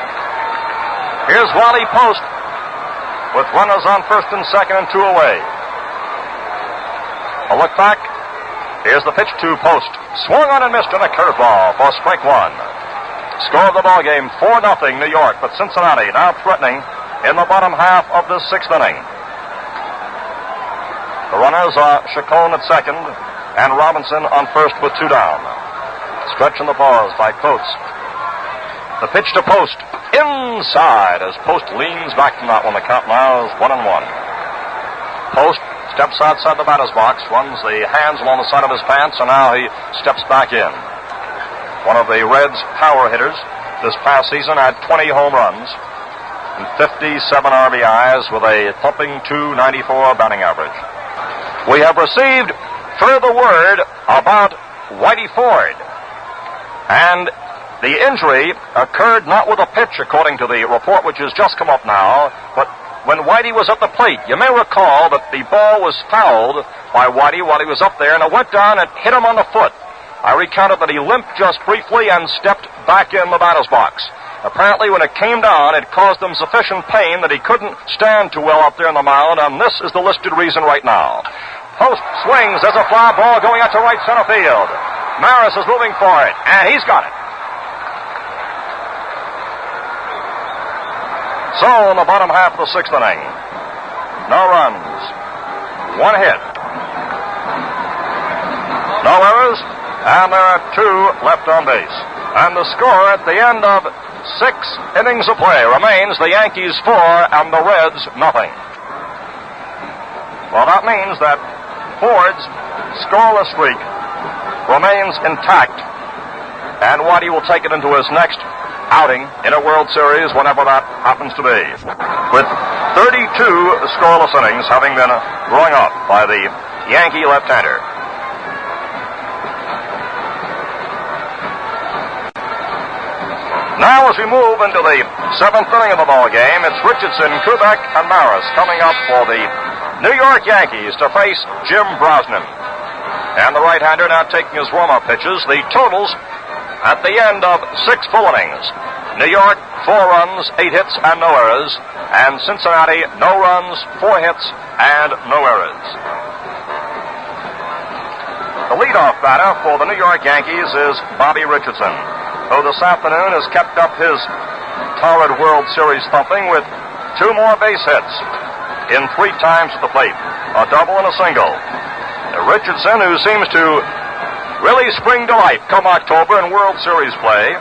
Here's Wally Post with runners on first and second and 2 away. A look back. Here's the pitch to Post. Swung on and missed on a curveball for strike one. Score of the ball game, 4-0 New York, but Cincinnati now threatening in the bottom half of the 6th inning. The runners are Chacón at second and Robinson on first with 2 down. Stretch in the pause by Coates. The pitch to Post. Inside as Post leans back from that one. The count now is 1-1. Post steps outside the batter's box, runs the hands along the side of his pants, and now he steps back in. One of the Reds' power hitters this past season had 20 home runs and 57 RBIs with a thumping .294 batting average. We have received further word about Whitey Ford, and the injury occurred not with a pitch, according to the report which has just come up now, but when Whitey was at the plate. You may recall that the ball was fouled by Whitey while he was up there, and it went down and hit him on the foot. I recounted that he limped just briefly and stepped back in the batter's box. Apparently, when it came down, it caused him sufficient pain that he couldn't stand too well up there on the mound, and this is the listed reason right now. Post swings. There's a fly ball going out to right center field. Maris is moving for it, and he's got it. So, in the bottom half of the 6th inning, no runs, 1 hit, no errors, and there are 2 left on base. And the score at the end of 6 innings of play remains the Yankees 4 and the Reds nothing. Well, that means that Ford's scoreless streak remains intact, and Whitey will take it into his next outing in a World Series, whenever that happens to be. With 32 scoreless innings having been rung up by the Yankee left-hander. Now, as we move into the 7th inning of the ball game, it's Richardson, Kubek, and Maris coming up for the New York Yankees to face Jim Brosnan. And the right-hander now taking his warm-up pitches. The totals at the end of 6 full innings: New York, 4 runs, 8 hits, and no errors. And Cincinnati, no runs, 4 hits, and no errors. The leadoff batter for the New York Yankees is Bobby Richardson, who this afternoon has kept up his torrid World Series thumping with 2 more base hits in 3 times at the plate, a double and a single. Richardson, who seems to really spring to life come October in World Series play,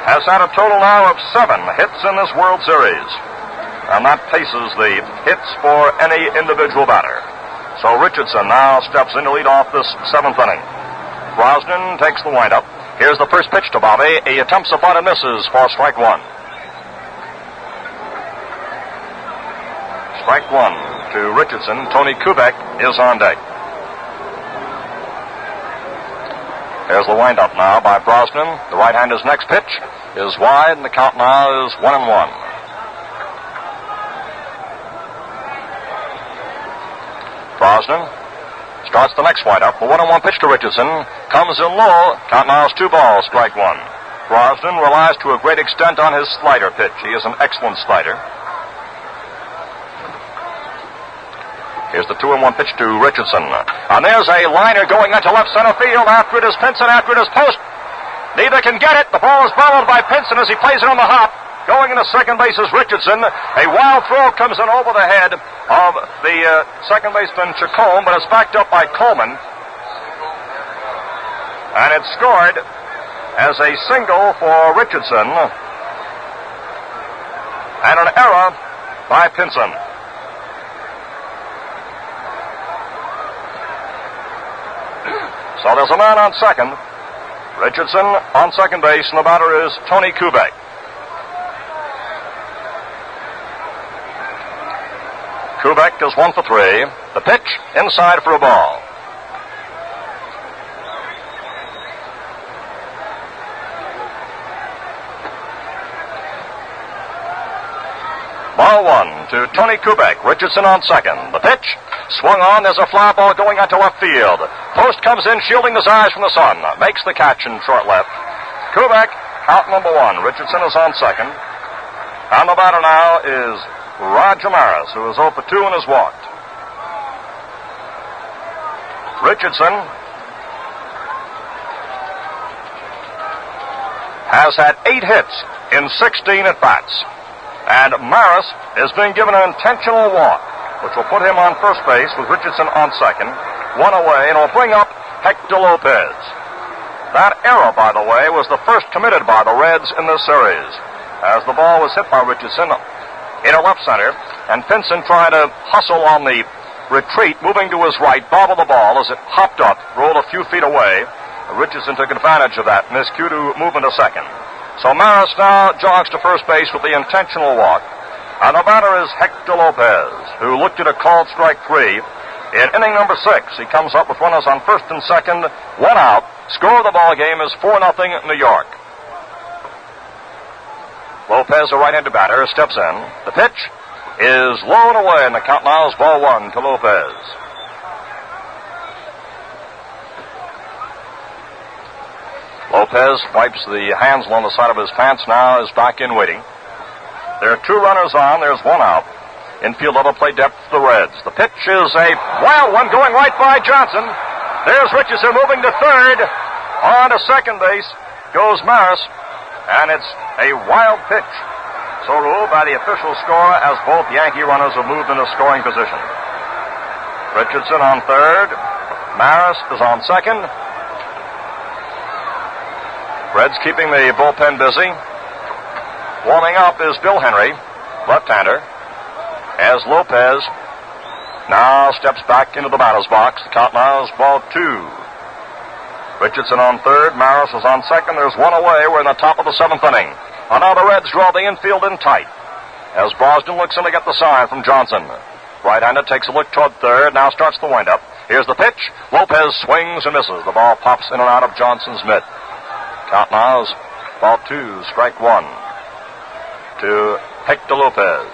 has had a total now of 7 hits in this World Series, and that paces the hits for any individual batter. So Richardson now steps in to lead off this 7th inning. Brosnan takes the windup. Here's the first pitch to Bobby. He attempts a bunt and misses for strike 1. Strike 1 to Richardson. Tony Kubek is on deck. There's the windup now by Brosnan. The right-hander's next pitch is wide, and the count now is 1-1. Brosnan starts the next windup. The 1-1 pitch to Richardson comes in low. Count now is 2 balls, strike 1. Brosnan relies to a great extent on his slider pitch. He is an excellent slider. Here's the 2-1 pitch to Richardson. And there's a liner going into left center field. After it is Pinson, after it is Post. Neither can get it. The ball is followed by Pinson as he plays it on the hop. Going into second base is Richardson. A wild throw comes in over the head of the second baseman Chacón, but it's backed up by Coleman. And it's scored as a single for Richardson. And an error by Pinson. So there's a man on second. Richardson on second base, and the batter is Tony Kubek. Kubek is 1 for 3. The pitch inside for a ball. Ball 1 to Tony Kubek. Richardson on second. The pitch swung on. There's a fly ball going out to left field. Post comes in, shielding his eyes from the sun. Makes the catch in short left. Kubek, out number 1. Richardson is on second. And the batter now is Roger Maris, who is 0 for 2 and has walked. Richardson has had 8 hits in 16 at-bats. And Maris is being given an intentional walk, which will put him on first base with Richardson on second. 1 away, and will bring up Hector Lopez. That error, by the way, was the first committed by the Reds in this series, as the ball was hit by Richardson into left center, and Pinson tried to hustle on the retreat, moving to his right, bobbled the ball as it hopped up, rolled a few feet away. Richardson took advantage of that, miscued to move into second. So Maris now jogs to first base with the intentional walk. And the batter is Hector Lopez, who looked at a called strike 3. In inning number 6, he comes up with runners on first and second, 1 out. Score of the ball game is 4-0 New York. Lopez, a right-handed batter, steps in. The pitch is low and away, and the count now is ball 1 to Lopez. Lopez wipes the hands along the side of his pants, now is back in waiting. There are 2 runners on, there's 1 out. Infield double play depth for the Reds. The pitch is a wild one going right by Johnson. There's Richardson moving to third. On to second base goes Maris, and it's a wild pitch. So ruled by the official score as both Yankee runners have moved into scoring position. Richardson on third. Maris is on second. Reds keeping the bullpen busy. Warming up is Bill Henry, left-hander, as Lopez now steps back into the batter's box. The count now is ball 2. Richardson on third. Maris is on second. There's 1 away. We're in the top of the 7th inning. And now the Reds draw the infield in tight as Boston looks in to get the sign from Johnson. Right-hander takes a look toward third. Now starts the windup. Here's the pitch. Lopez swings and misses. The ball pops in and out of Johnson's mitt. Count now is ball 2, strike 1 to Hector Lopez.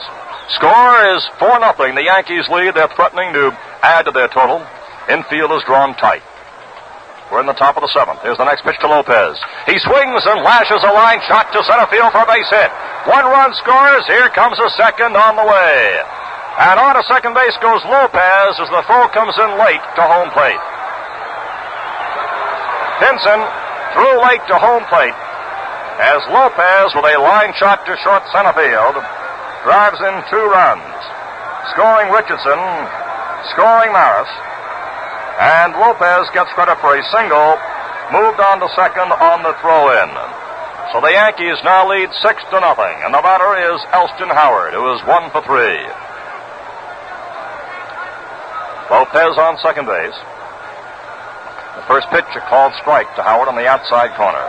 Score is 4-0. The Yankees lead. They're threatening to add to their total. Infield is drawn tight. We're in the top of the 7th. Here's the next pitch to Lopez. He swings and lashes a line shot to center field for a base hit. 1 run scores. Here comes a second on the way. And on to second base goes Lopez as the throw comes in late to home plate. Pinson threw late to home plate as Lopez, with a line shot to short center field, drives in 2 runs, scoring Richardson, scoring Maris, and Lopez gets credit for a single, moved on to second on the throw-in. So the Yankees now lead 6-0, and the batter is Elston Howard, who is 1 for 3. Lopez on second base. The first pitch, a called strike to Howard on the outside corner.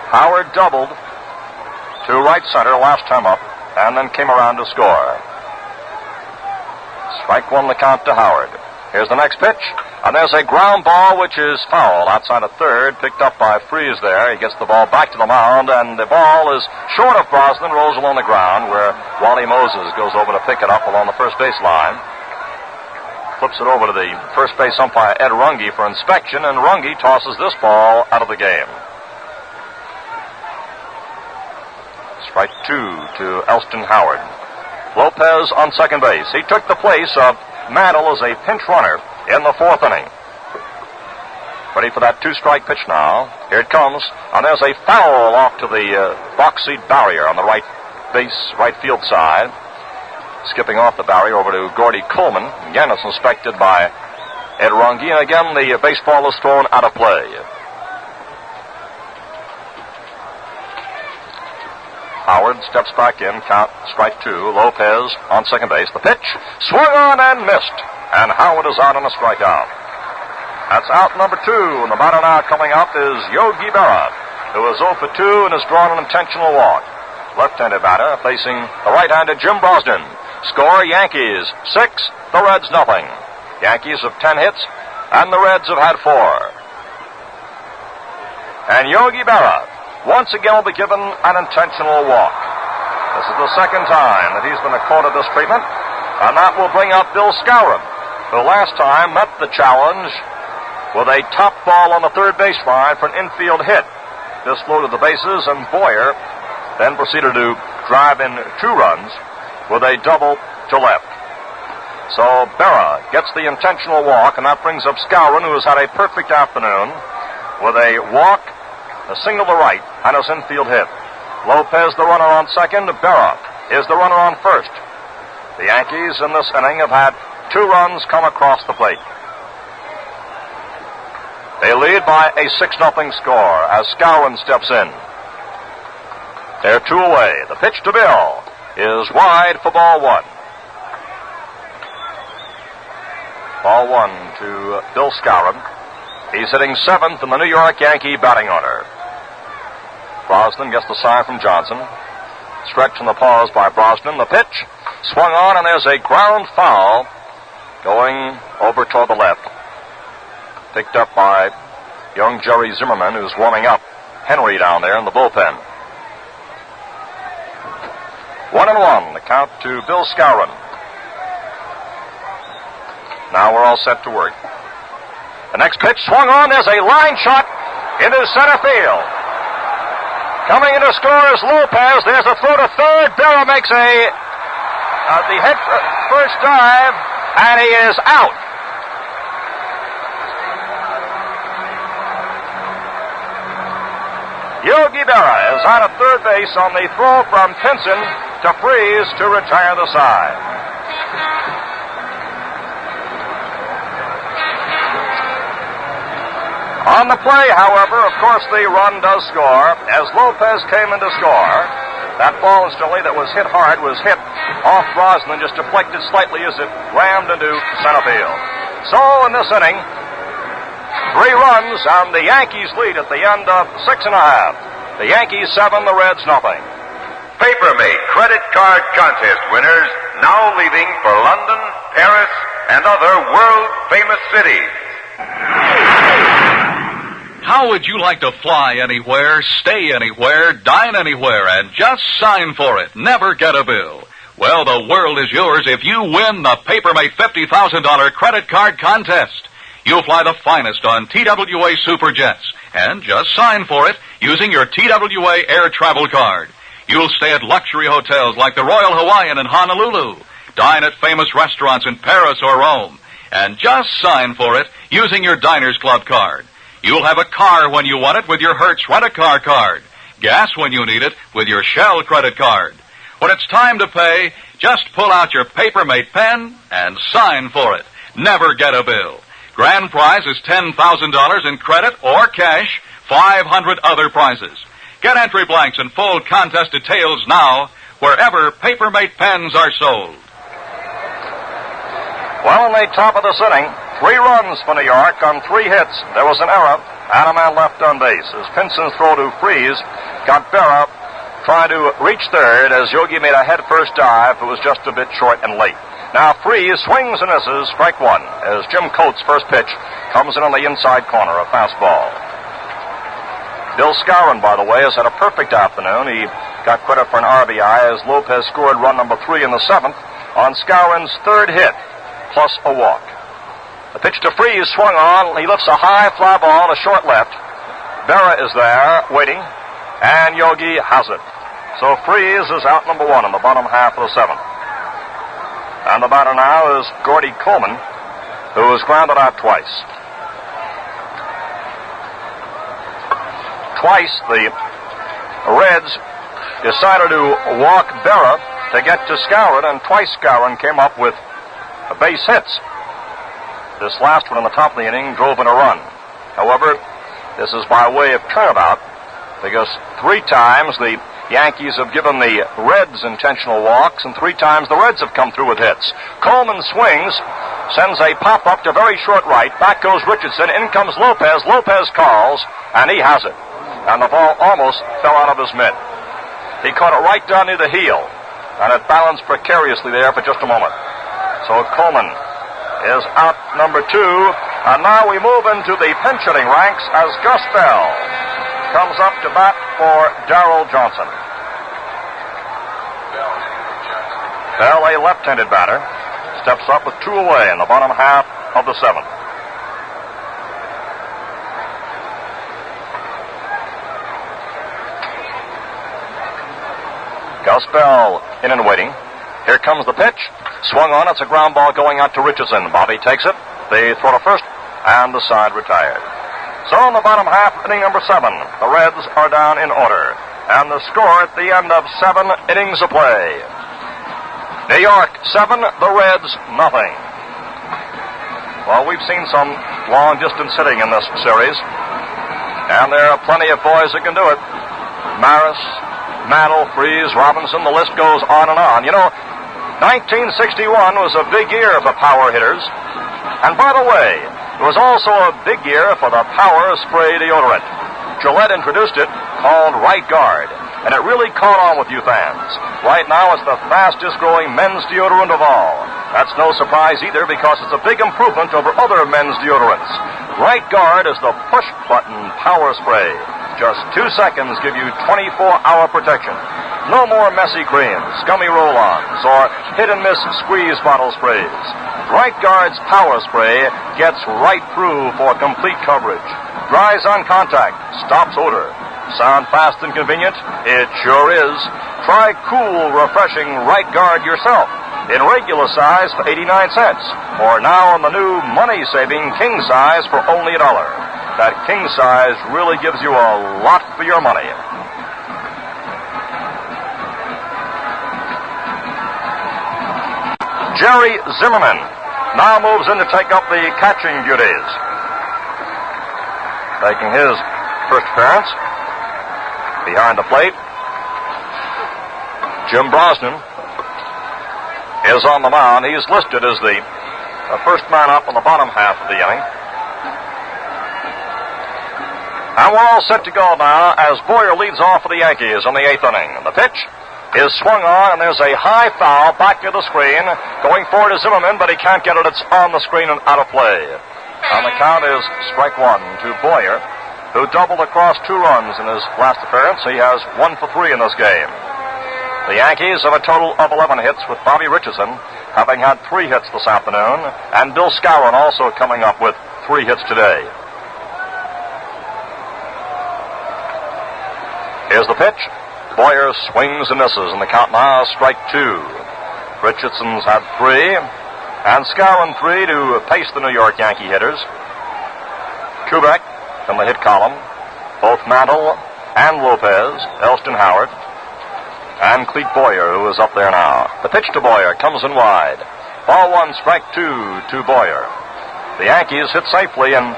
Howard doubled to right center last time up, and then came around to score. Strike 1 the count to Howard. Here's the next pitch, and there's a ground ball which is foul outside of third, picked up by Freese there. He gets the ball back to the mound, and the ball is short of Brosnan, rolls along the ground, where Wally Moses goes over to pick it up along the first base line. Flips it over to the first base umpire, Ed Runge, for inspection, and Runge tosses this ball out of the game. Strike 2 to Elston Howard. Lopez on second base. He took the place of Mantle as a pinch runner in the fourth inning. Ready for that two-strike pitch now. Here it comes. And there's a foul off to the box seat barrier on the right field side. Skipping off the barrier over to Gordy Coleman. Again, it's inspected by Ed Runge. And again, the baseball is thrown out of play. Howard steps back in. Count strike two. Lopez on second base. The pitch swung on and missed. And Howard is out on a strikeout. That's out number two. And the batter now coming up is Yogi Berra, who is 0 for 2 and has drawn an intentional walk. Left-handed batter facing the right-handed Jim Brosnan. Score Yankees 6, the Reds nothing. Yankees have 10 hits, and the Reds have had 4. And Yogi Berra once again will be given an intentional walk. This is the second time that he's been accorded this treatment, and that will bring up Bill Skowron, who last time met the challenge with a top ball on the third base line for an infield hit. This loaded the bases, and Boyer then proceeded to drive in 2 runs with a double to left. So Berra gets the intentional walk, and that brings up Skowron, who has had a perfect afternoon with a walk, a single to right, and his infield hit. Lopez, the runner on second. Berra is the runner on first. The Yankees in this inning have had 2 runs come across the plate. They lead by a 6-0 score as Skowron steps in. They're 2 away. The pitch to Bill is wide for ball 1. Ball 1 to Bill Skowron. He's hitting 7th in the New York Yankee batting order. Brosnan gets the sign from Johnson. Stretch in the pause by Brosnan. The pitch swung on, and there's a ground foul going over toward the left. Picked up by young Jerry Zimmerman, who's warming up Henry down there in the bullpen. 1-1, the count to Bill Skowron. Now we're all set to work. The next pitch swung on. There's a line shot into center field. Coming in to score is Lopez. There's a throw to third. Berra makes the head first dive, and he is out. Yogi Berra is out at third base on the throw from Pinson to Freeze to retire the side. On the play, however, of course, the run does score as Lopez came in to score. That ball instantly that was hit hard was hit off Brosnan, just deflected slightly as it rammed into center field. So in this inning, 3 runs, and the Yankees lead at the end of 6 1/2. The Yankees 7, the Reds nothing. Paper-mate credit card contest winners now leaving for London, Paris, and other world-famous cities. How would you like to fly anywhere, stay anywhere, dine anywhere, and just sign for it? Never get a bill. Well, the world is yours if you win the Papermate $50,000 credit card contest. You'll fly the finest on TWA Superjets and just sign for it using your TWA Air Travel Card. You'll stay at luxury hotels like the Royal Hawaiian in Honolulu, dine at famous restaurants in Paris or Rome, and just sign for it using your Diners Club card. You'll have a car when you want it with your Hertz Rent-A-Car card, gas when you need it with your Shell credit card. When it's time to pay, just pull out your Papermate pen and sign for it. Never get a bill. Grand prize is $10,000 in credit or cash, 500 other prizes. Get entry blanks and full contest details now wherever Papermate pens are sold. Well, in the top of this inning, 3 runs for New York on 3 hits. There was an error and a man left on base as Pinson's throw to Freeze got Berra trying to reach third as Yogi made a head-first dive. It was just a bit short and late. Now Freeze swings and misses, strike 1, as Jim Coates' first pitch comes in on the inside corner, a fastball. Bill Skowron, by the way, has had a perfect afternoon. He got credit for an RBI as Lopez scored run number 3 in the 7th on Skowron's 3rd hit, plus a walk. The pitch to Freeze swung on. He lifts a high fly ball to short left. Berra is there, waiting, and Yogi has it. So Freeze is out number 1 in the bottom half of the 7th. And the batter now is Gordy Coleman, who was grounded out twice. Twice the Reds decided to walk Berra to get to Skowron, and twice Skowron came up with base hits. This last one in the top of the inning drove in a run. However, this is by way of turnabout, because 3 times the Yankees have given the Reds intentional walks, and 3 times the Reds have come through with hits. Coleman swings, sends a pop-up to very short right. Back goes Richardson. In comes Lopez. Lopez calls, and he has it. And the ball almost fell out of his mitt. He caught it right down near the heel, and it balanced precariously there for just a moment. So Coleman is out number 2, and now we move into the pinch hitting ranks as Gus Bell comes up to bat for Daryl Johnson. Bell, a left-handed batter, steps up with 2 away in the bottom half of the 7th. Gus Bell in and waiting. Here comes the pitch. Swung on. It's a ground ball going out to Richardson. Bobby takes it. They throw to first, and the side retired. So in the bottom half, inning number 7, the Reds are down in order. And the score at the end of 7 innings of play. New York 7, the Reds nothing. Well, we've seen some long-distance hitting in this series, and there are plenty of boys that can do it. Maris, Mantle, Freese, Robinson, the list goes on and on. You know, 1961 was a big year for power hitters. And by the way, it was also a big year for the Power Spray deodorant. Gillette introduced it, called Right Guard, and it really caught on with you fans. Right now, it's the fastest growing men's deodorant of all. That's no surprise either, because it's a big improvement over other men's deodorants. Right Guard is the push-button power spray. Just 2 seconds give you 24-hour protection. No more messy creams, scummy roll-ons, or hit-and-miss squeeze bottle sprays. Right Guard's power spray gets right through for complete coverage. Dries on contact, stops odor. Sound fast and convenient? It sure is. Try cool, refreshing Right Guard yourself in regular size for 89 cents, or now in the new money-saving king size for only $1. That king size really gives you a lot for your money. Jerry Zimmerman now moves in to take up the catching duties. Taking his first appearance behind the plate, Jim Brosnan is on the mound. He's listed as the first man up on the bottom half of the inning. And we're all set to go now as Boyer leads off for the Yankees in the 8th inning. The pitch is swung on, and there's a high foul back to the screen. Going forward to Zimmerman, but he can't get it. It's on the screen and out of play. And the count is strike 1 to Boyer, who doubled across 2 runs in his last appearance. He has 1 for 3 in this game. The Yankees have a total of 11 hits, with Bobby Richardson having had 3 hits this afternoon, and Bill Skowron also coming up with 3 hits today. Here's the pitch. Boyer swings and misses, and the count now is strike 2. Richardson's had 3, and Skowron 3 to pace the New York Yankee hitters. Kubek from the hit column, both Mantle and Lopez, Elston Howard, and Clete Boyer, who is up there now. The pitch to Boyer comes in wide. Ball 1, strike 2 to Boyer. The Yankees hit safely in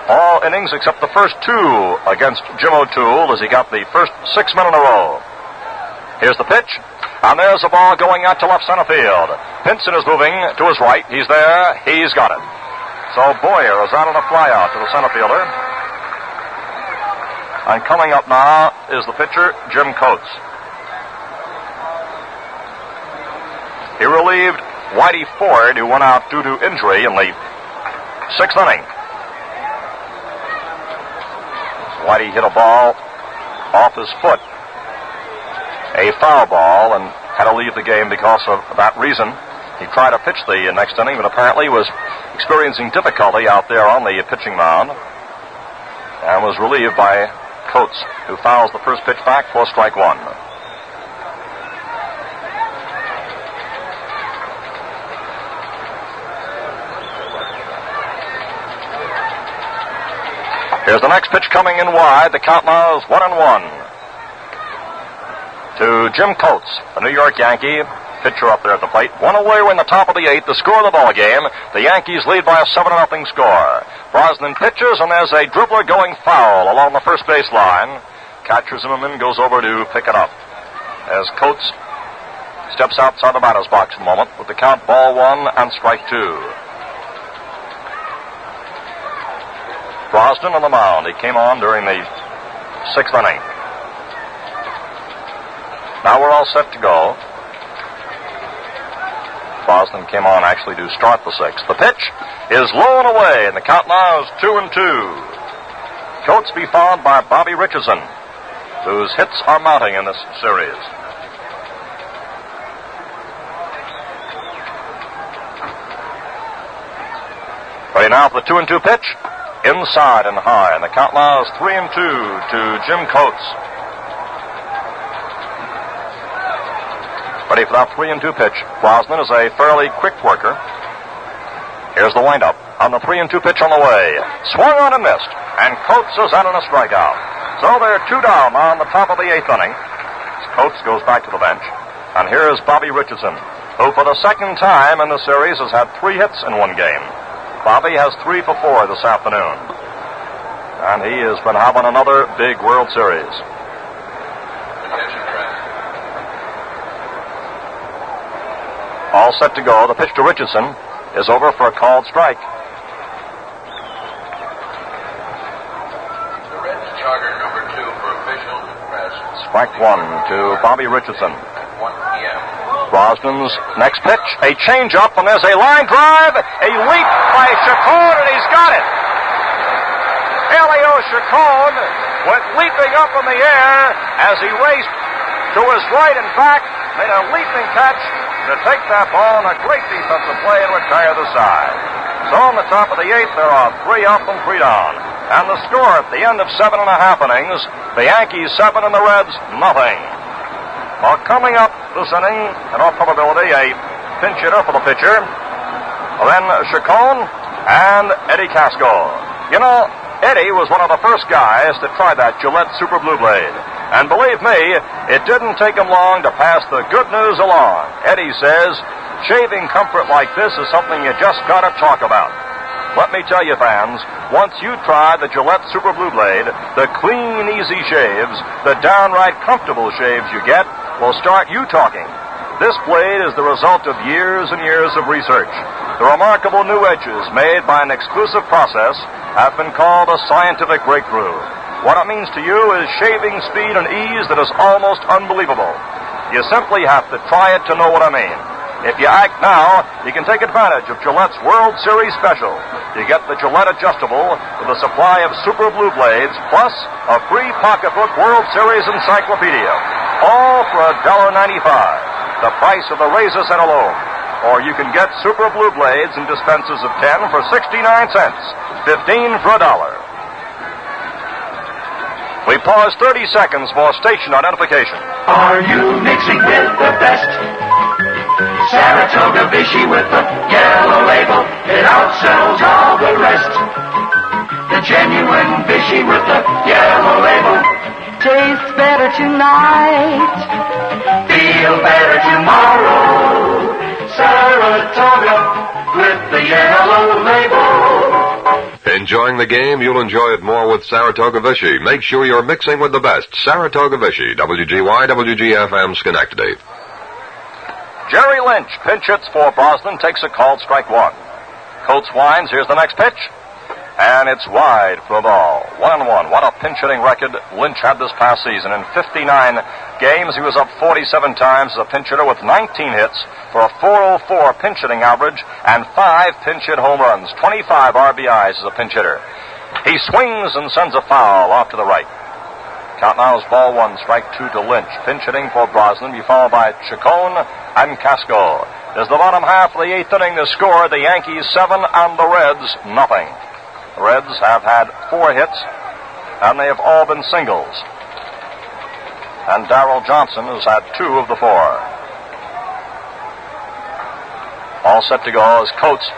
all innings except the first 2 against Jim O'Toole, as he got the first 6 men in a row. Here's the pitch, and there's a ball going out to left center field. Pinson is moving to his right. He's there. He's got it. So Boyer is out on a flyout to the center fielder. And coming up now is the pitcher, Jim Coates. He relieved Whitey Ford, who went out due to injury in the 6th inning. Whitey hit a ball off his foot, a foul ball, and had to leave the game because of that reason. He tried to pitch the next inning, but apparently was experiencing difficulty out there on the pitching mound, and was relieved by Coates, who fouls the first pitch back for strike 1. Here's the next pitch coming in wide. The count now is 1-1. To Jim Coates, the New York Yankee, pitcher up there at the plate. One away, we're in the top of the 8th. The score of the ball game. The Yankees lead by a 7-0 score. Brosnan pitches, and there's a dribbler going foul along the first base line. Catches him and goes over to pick it up. As Coates steps outside the batter's box for a moment with the count ball 1 and strike 2. Brosnan on the mound. He came on during the 6th inning. Now we're all set to go. Brosnan came on actually to start the 6th. The pitch is low and away, and the count now is 2-2. Coates be followed by Bobby Richardson, whose hits are mounting in this series. Ready now for the 2-2 pitch. Inside and high, and the count now is 3-2 to Jim Coates. Ready for that 3-2 pitch. Brosnan is a fairly quick worker. Here's the windup on the 3-2 pitch on the way. Swung on and missed, and Coates is out on a strikeout. So they're 2 down on the top of the 8th inning. Coates goes back to the bench, and here is Bobby Richardson, who for the second time in the series has had 3 hits in one game. Bobby has 3 for 4 this afternoon, and he has been having another big World Series. All set to go. The pitch to Richardson is over for a called strike. The Reds charter number 2 for officials and press. Strike 1 to Bobby Richardson. 1 p.m. Brosnan's next pitch, a changeup, and there's a line drive, a leap by Chacón, and he's got it. Elio Chacón went leaping up in the air as he raced to his right and back, made a leaping catch to take that ball on a great defensive play and retire the side. So on the top of the 8th, there are 3 up and 3 down. And the score at the end of 7.5 innings, the Yankees 7 and the Reds nothing. Well, coming up this inning, in all probability, a pinch hitter for the pitcher, then Chacón and Hettie Casco. You know, Hettie was one of the first guys to try that Gillette Super Blue Blade. And believe me, it didn't take him long to pass the good news along. Hettie says, shaving comfort like this is something you just gotta talk about. Let me tell you, fans, once you try the Gillette Super Blue Blade, the clean, easy shaves, the downright comfortable shaves you get, will start you talking. This blade is the result of years and years of research. The remarkable new edges made by an exclusive process have been called a scientific breakthrough. What it means to you is shaving speed and ease that is almost unbelievable. You simply have to try it to know what I mean. If you act now, you can take advantage of Gillette's World Series special. You get the Gillette adjustable with a supply of Super Blue Blades, plus a free pocketbook World Series Encyclopedia. All for $1.95, the price of the razor set alone. Or you can get Super Blue Blades in dispensers of 10 for 69 cents, 15 for $1. We pause 30 seconds for station identification. Are you mixing with the best? Saratoga Vichy with the yellow label, it outsells all the rest. The genuine Vichy with the yellow label Tastes better tonight, feel better tomorrow. Saratoga with the yellow label. Enjoying the game? You'll enjoy it more with Saratoga Vichy. Make sure you're mixing with the best. Saratoga Vichy, WGY, WGFM, Schenectady. Jerry Lynch pinch hits for Brosnan, takes a called strike 1. Coates winds, here's the next pitch, and it's wide for a ball. 1-1. What a pinch hitting record Lynch had this past season. In 59 games, he was up 47 times as a pinch hitter with 19 hits for a .404 pinch hitting average and 5 pinch hit home runs, 25 RBIs as a pinch hitter. He swings and sends a foul off to the right. Count now is ball 1, strike 2 to Lynch. Pinch hitting for Brosnan, be followed by Chacón and Casco. As the bottom half of the 8th inning, the score, the Yankees 7 and the Reds nothing. The Reds have had 4 hits, and they have all been singles. And Daryl Johnson has had 2 of the 4. All set to go as Coates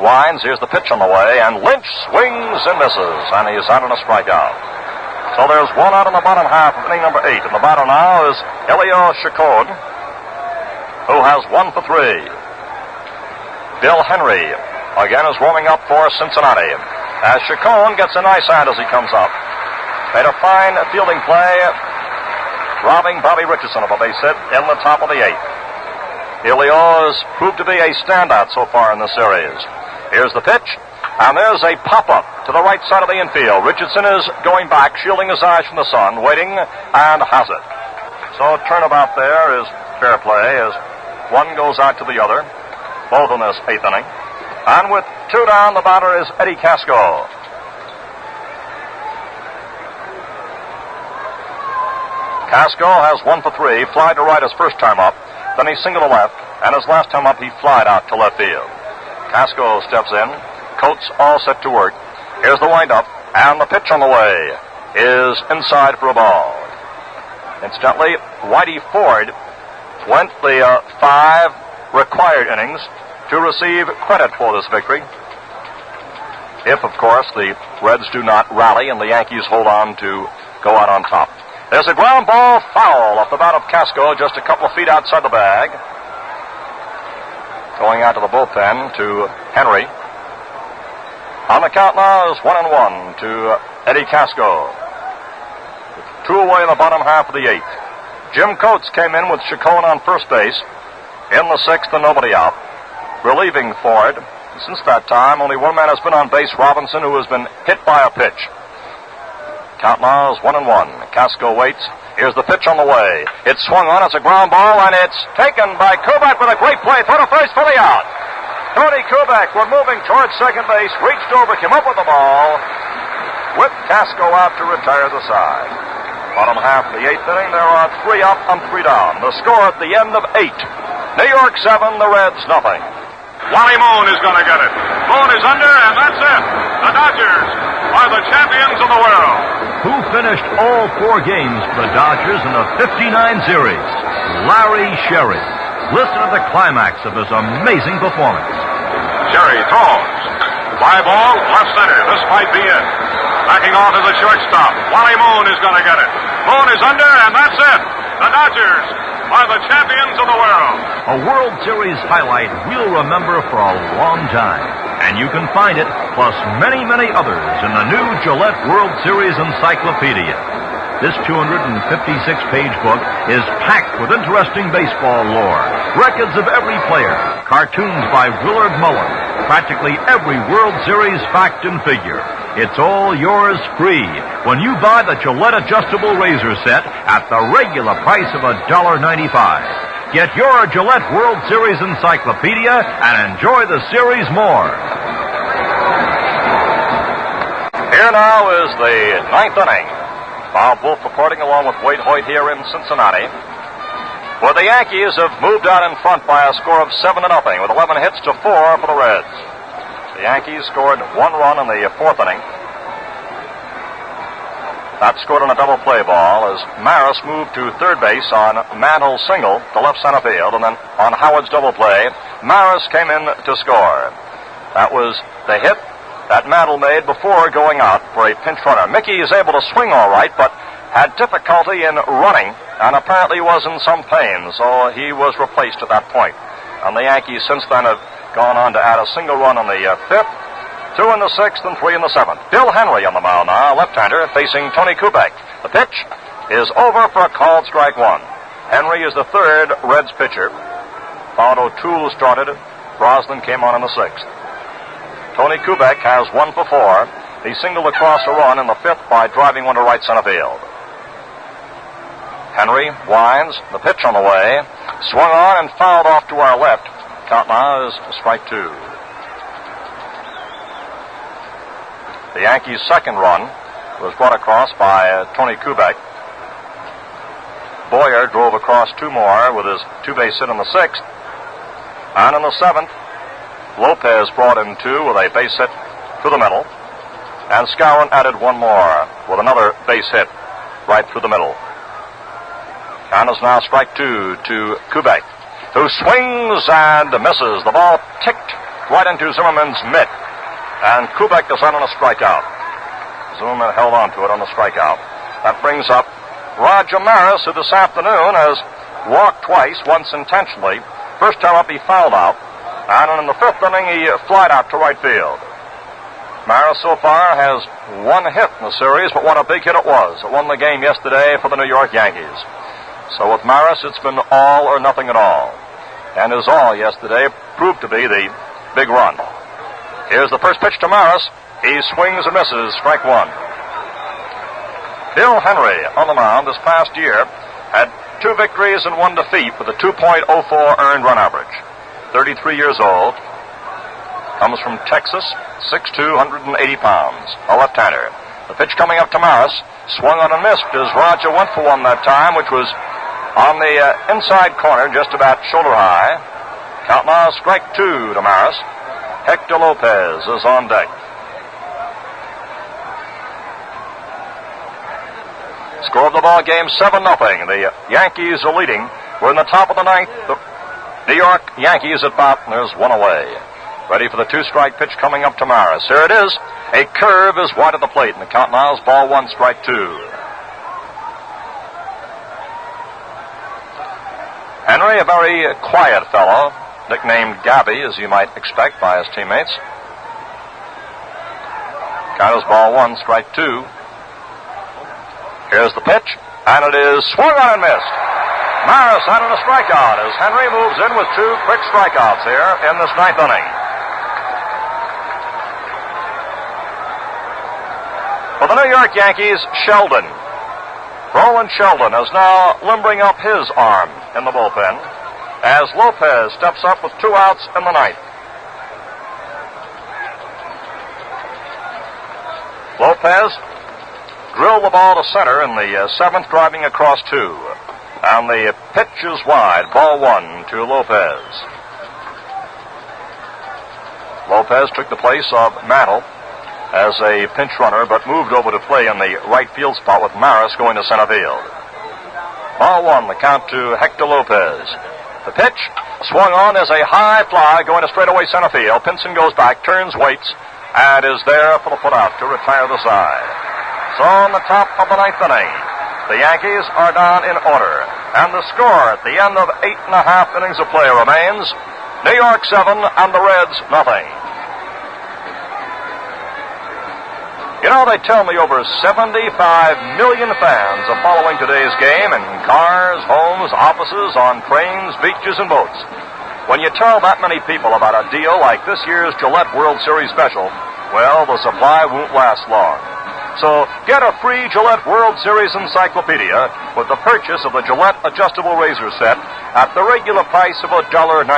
Wines, here's the pitch on the way, and Lynch swings and misses, and he's out on a strikeout. So there's one out in the bottom half of inning number 8, and the batter now is Elio Chacón, who has 1 for 3. Bill Henry again is warming up for Cincinnati, as Chacón gets a nice hand as he comes up. Made a fine fielding play, robbing Bobby Richardson of a base hit in the top of the 8th. Elio has proved to be a standout so far in the series. Here's the pitch, and there's a pop-up to the right side of the infield. Richardson is going back, shielding his eyes from the sun, waiting, and has it. So turnabout there is fair play as one goes out to the other, both in this 8th inning. And with 2 down, the batter is Hettie Casco. Casco has 1 for 3, fly to right his first time up, then he singled to left, and his last time up he flied out to left field. Casco steps in, Coates all set to work. Here's the windup, and the pitch on the way is inside for a ball. Incidentally, Whitey Ford went the 5 required innings to receive credit for this victory. If, of course, the Reds do not rally and the Yankees hold on to go out on top. There's a ground ball foul off the bat of Casco, just a couple of feet outside the bag. Going out to the bullpen to Henry. On the count now is 1-1 to Hettie Casco. 2 away in the bottom half of the 8th. Jim Coates came in with Chacón on first base in the 6th and nobody out, relieving Ford. Since that time, only one man has been on base, Robinson, who has been hit by a pitch. Count now is 1-1. Casco waits. Here's the pitch on the way. It's swung on. It's a ground ball, and it's taken by Kubek with a great play. Throw to first for the out. Tony Kubek, we're moving towards second base, reached over, came up with the ball, whipped Casco out to retire the side. Bottom half of the 8th inning, there are 3 up and 3 down. The score at the end of 8. New York 7, the Reds nothing. Wally Moon is going to get it. Moon is under, and that's it. The Dodgers are the champions of the world. Who finished all 4 games for the Dodgers in the 59 series? Larry Sherry. Listen to the climax of his amazing performance. Sherry throws. Fly ball, left center. This might be it. Backing off is a shortstop. Wally Moon is going to get it. Moon is under, and that's it. The Dodgers are the champions of the world. A World Series highlight we'll remember for a long time. And you can find it, plus many, many others, in the new Gillette World Series Encyclopedia. This 256-page book is packed with interesting baseball lore, records of every player, cartoons by Willard Mullen, practically every World Series fact and figure. It's all yours free when you buy the Gillette adjustable razor set at the regular price of $1.95. Get your Gillette World Series Encyclopedia and enjoy the series more. Here now is the 9th inning. Bob Wolf reporting along with Waite Hoyt here in Cincinnati, where the Yankees have moved out in front by a score of 7-0 with 11 hits to 4 for the Reds. The Yankees scored 1 run in the 4th inning. That scored on a double play ball as Maris moved to third base on Mantle's single to left center field, and then on Howard's double play, Maris came in to score. That was the hit that Mantle made before going out for a pinch runner. Mickey is able to swing all right, but had difficulty in running and apparently was in some pain, so he was replaced at that point. And the Yankees since then have gone on to add a single run in the 5th, 2 in the 6th, and 3 in the 7th. Bill Henry on the mound now, left-hander, facing Tony Kubek. The pitch is over for a called strike 1. Henry is the 3rd Reds pitcher. Found O'Toole started. Brosnan came on in the 6th. Tony Kubek has 1 for 4. He singled across a run in the 5th by driving one to right center field. Henry winds, the pitch on the way, swung on and fouled off to our left. Count now is strike 2. The Yankees' 2nd run was brought across by Tony Kubek. Boyer drove across 2 more with his 2-base hit in the 6th. And in the 7th, Lopez brought in 2 with a base hit to the middle. And Skowron added 1 more with another base hit right through the middle. Count is now strike 2 to Kubek, who swings and misses. The ball ticked right into Zimmerman's mitt. And Kubek is out on a strikeout. Zimmerman held on to it on the strikeout. That brings up Roger Maris, who this afternoon has walked twice, once intentionally. First time up, he fouled out. And in the fifth inning, he flied out to right field. Maris so far has one hit in the series, but what a big hit it was. It won the game yesterday for the New York Yankees. So with Maris, it's been all or nothing at all. And his all yesterday proved to be the big run. Here's the first pitch to Maris. He swings and misses, strike one. Bill Henry on the mound this past year had 2 victories and 1 defeat with a 2.04 earned run average. 33 years old. Comes from Texas, 6'2", 180 pounds. A left-hander. The pitch coming up to Maris. Swung on and missed as Roger went for one that time, which was on the inside corner, just about shoulder high. Count now, strike 2 to Maris. Hector Lopez is on deck. Score of the ball game, 7-0. The Yankees are leading. We're in the top of the ninth. The New York Yankees at bat, and there's one away. Ready for the 2-strike pitch coming up to Maris. Here it is. A curve is wide of the plate, and the count now is ball 1, strike 2. Henry, a very quiet fellow, nicknamed Gabby, as you might expect by his teammates. Count is ball 1, strike 2. Here's the pitch, and it is swung on and missed. Maris out on a strikeout as Henry moves in with 2 quick strikeouts here in this 9th inning. For the New York Yankees, Sheldon. Roland Sheldon is now limbering up his arm in the bullpen as Lopez steps up with 2 outs in the 9th. Lopez drilled the ball to center in the 7th, driving across 2. And the pitch is wide, ball 1 to Lopez. Lopez took the place of Mantle as a pinch runner, but moved over to play in the right field spot with Maris going to center field. Ball 1, the count to Hector Lopez. The pitch swung on as a high fly going to straightaway center field. Pinson goes back, turns, waits, and is there for the putout to retire the side. So on the top of the 9th inning, the Yankees are down in order. And the score at the end of 8.5 innings of play remains New York 7 and the Reds nothing. You know, they tell me over 75 million fans are following today's game in cars, homes, offices, on trains, beaches, and boats. When you tell that many people about a deal like this year's Gillette World Series special, well, the supply won't last long. So get a free Gillette World Series Encyclopedia with the purchase of the Gillette Adjustable Razor Set at the regular price of $1.95.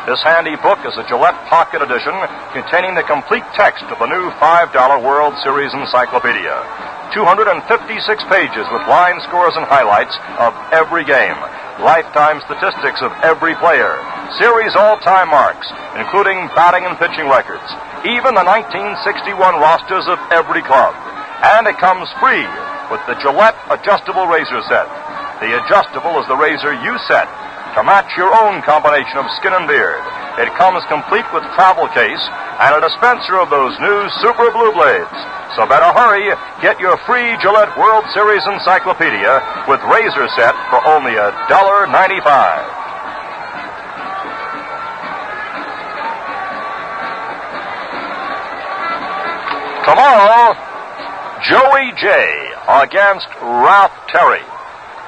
This handy book is a Gillette Pocket Edition containing the complete text of the new $5 World Series Encyclopedia. 256 pages with line scores and highlights of every game, lifetime statistics of every player, series all-time marks, including batting and pitching records, even the 1961 rosters of every club. And it comes free with the Gillette Adjustable Razor Set. The adjustable is the razor you set to match your own combination of skin and beard. It comes complete with travel case and a dispenser of those new Super Blue Blades. So better hurry, get your free Gillette World Series Encyclopedia with razor set for only $1.95. Tomorrow, Joey J. against Ralph Terry.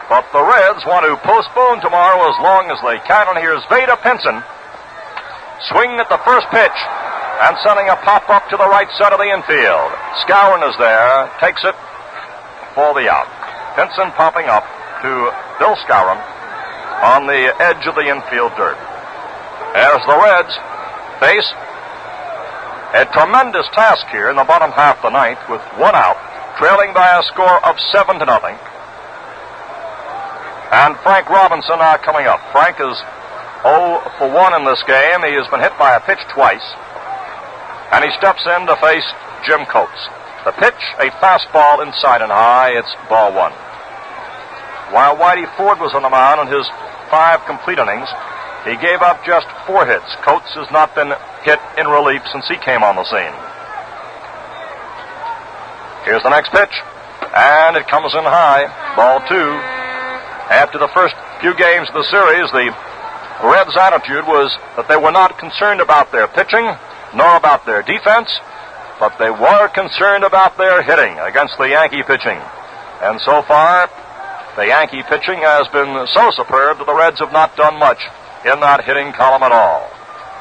But the Reds want to postpone tomorrow as long as they can. And here's Vada Pinson swinging at the first pitch and sending a pop-up to the right side of the infield. Skowron is there, takes it for the out. Pinson popping up to Bill Skowron on the edge of the infield dirt. As the Reds face a tremendous task here in the bottom half of the ninth with 1 out, trailing by a score of 7-0. And Frank Robinson now coming up. Frank is 0 for 1 in this game. He has been hit by a pitch twice. And he steps in to face Jim Coates. The pitch, a fastball inside and high. It's ball 1. While Whitey Ford was on the mound in his 5 complete innings, he gave up just 4 hits. Coates has not been hit in relief since he came on the scene. Here's the next pitch, and it comes in high. Ball 2. After the first few games of the series, the Reds' attitude was that they were not concerned about their pitching, nor about their defense, but they were concerned about their hitting against the Yankee pitching. And so far, the Yankee pitching has been so superb that the Reds have not done much in that hitting column at all.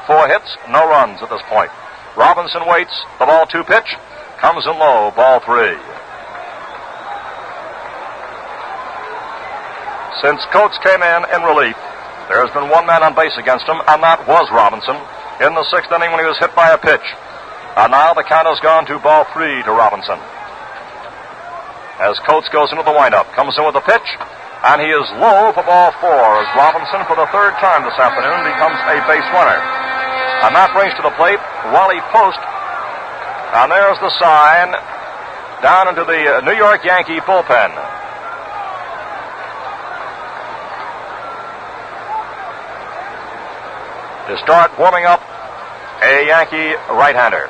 4 hits, no runs at this point. Robinson waits. The ball 2 pitch comes in low, ball 3. Since Coates came in relief, there's been one man on base against him, and that was Robinson in the 6th inning when he was hit by a pitch. And now the count has gone to ball 3 to Robinson. As Coates goes into the windup, comes in with a pitch, and he is low for ball 4 as Robinson, for the 3rd time this afternoon, becomes a base runner. And that brings to the plate Whitey Post, and there's the sign down into the New York Yankee bullpen. To start warming up a Yankee right-hander.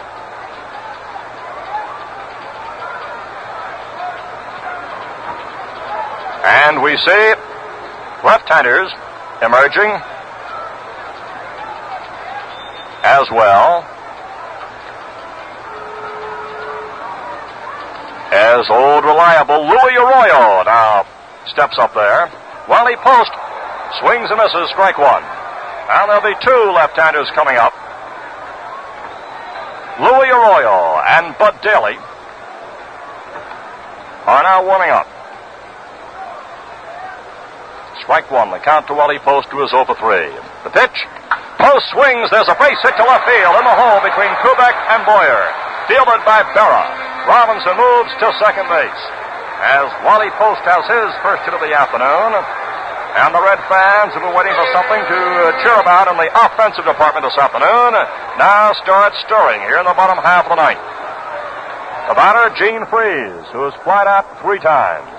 And we see left-handers emerging as well as old reliable Louis Arroyo now steps up there. Whitey Post swings and misses, strike 1. And there'll be 2 left-handers coming up. Louis Arroyo and Bud Daly are now warming up. Strike 1, the count to Whitey Post, who is 0 for 3. The pitch. Post swings. There's a base hit to left field in the hole between Kubek and Boyer. Fielded by Berra. Robinson moves to second base. As Whitey Post has his first hit of the afternoon. And the Red fans who have been waiting for something to cheer about in the offensive department this afternoon now start stirring here in the bottom half of the ninth. The batter, Gene Freese, who has flied out 3 times.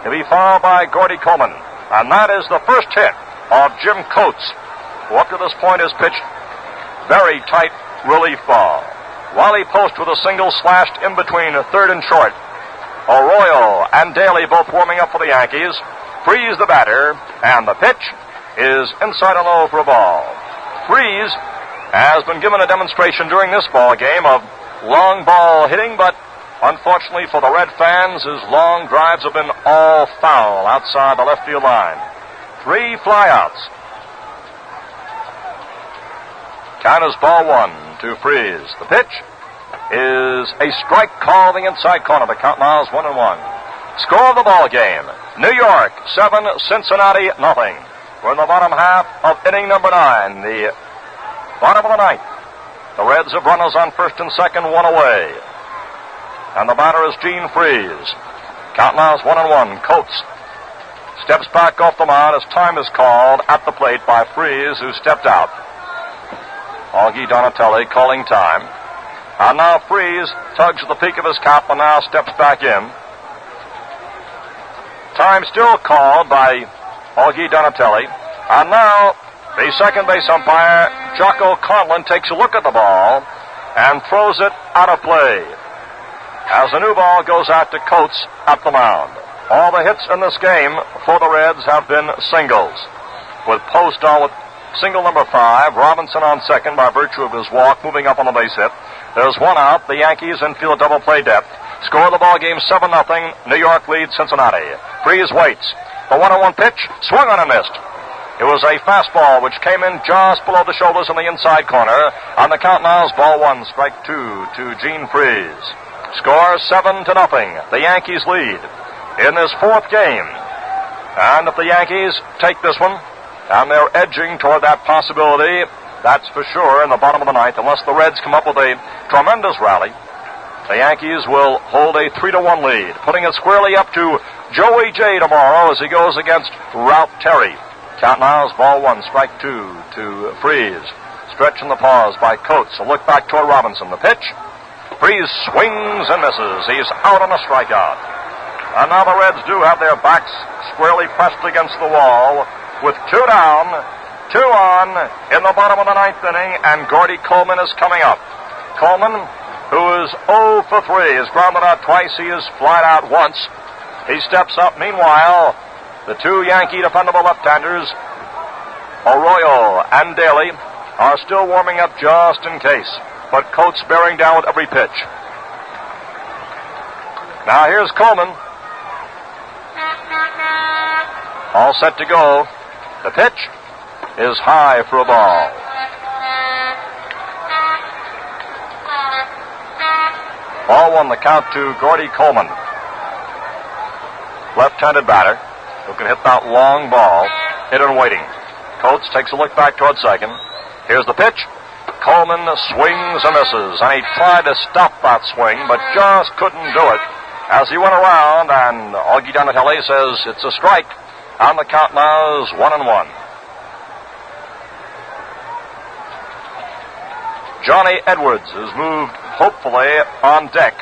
He'll be followed by Gordy Coleman. And that is the first hit of Jim Coates, who up to this point has pitched very tight relief ball. Whitey Post with a single slashed in between 3rd and short. Arroyo and Daly both warming up for the Yankees. Freese the batter, and the pitch is inside and low for a ball. Freese has been given a demonstration during this ball game of long ball hitting, but unfortunately for the Red fans, his long drives have been all foul outside the left field line. 3 flyouts. Count is ball 1 to Freese. The pitch is a strike call in the inside corner. The count now is 1-1. Score of the ball game: New York 7, Cincinnati nothing. We're in the bottom half of inning number 9, the bottom of the 9th. The Reds have runners on 1st and 2nd, 1 away. And the batter is Gene Freese. Count now is 1-1. Coates steps back off the mound as time is called at the plate by Freese, who stepped out. Augie Donatelli calling time. And now Freese tugs at the peak of his cap and now steps back in. Time still called by Augie Donatelli. And now the second base umpire, Jocko Conlon, takes a look at the ball and throws it out of play as the new ball goes out to Coates at the mound. All the hits in this game for the Reds have been singles, with Post on with single number 5, Robinson on second by virtue of his walk, moving up on the base hit. There's 1 out. The Yankees infield double play depth. Score of the ball game 7-0. New York leads Cincinnati. Freese waits. The 1-1 pitch swung on and missed. It was a fastball which came in just below the shoulders in the inside corner. On the count now is ball 1, strike 2 to Gene Freese. Score 7-0. The Yankees lead in this 4th game. And if the Yankees take this one, and they're edging toward that possibility, that's for sure, in the bottom of the 9th, unless the Reds come up with a tremendous rally, the Yankees will hold a 3-1 lead, putting it squarely up to Joey J tomorrow as he goes against Ralph Terry. Count now is ball 1, strike 2 to Freese. Stretch in the pause by Coates. A look back toward Robinson. The pitch. Freese swings and misses. He's out on a strikeout. And now the Reds do have their backs squarely pressed against the wall with 2 down 2 on in the bottom of the 9th inning, and Gordy Coleman is coming up. Coleman, who is 0 for 3, is grounded out twice. He is flied out once. He steps up. Meanwhile, the 2 Yankee dependable left-handers, Arroyo and Daly, are still warming up just in case. But Coates bearing down with every pitch. Now here's Coleman. All set to go. The pitch is high for a ball. Ball 1, the count to Gordy Coleman. Left-handed batter who can hit that long ball. Hit and waiting. Coates takes a look back toward second. Here's the pitch. Coleman swings and misses, and he tried to stop that swing, but just couldn't do it. As he went around, and Augie Donatelli says it's a strike, and the count now is 1-1. Johnny Edwards is moved hopefully on deck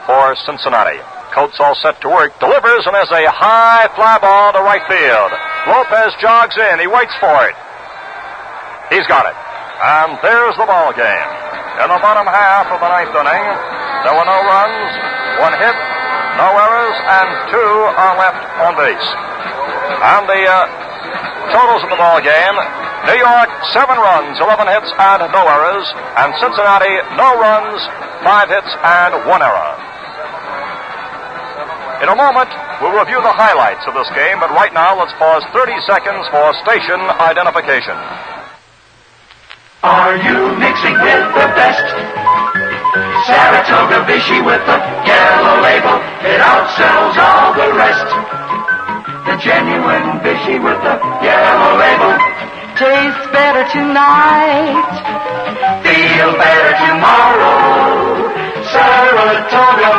for Cincinnati. Coates all set to work, delivers, and there's a high fly ball to right field. Lopez jogs in, he waits for it. He's got it. And there's the ball game. In the bottom half of the 9th inning, there were no runs, 1 hit, no errors, and 2 are left on base. And the totals of the ball game: New York 7 runs, 11 hits, and no errors, and Cincinnati no runs, 5 hits, and 1 error. In a moment, we'll review the highlights of this game, but right now let's pause 30 seconds for station identification. Are you mixing with the best? Saratoga Vichy with the yellow label, it outsells all the rest. The genuine Vichy with the yellow label Tastes better tonight, feel better tomorrow. Saratoga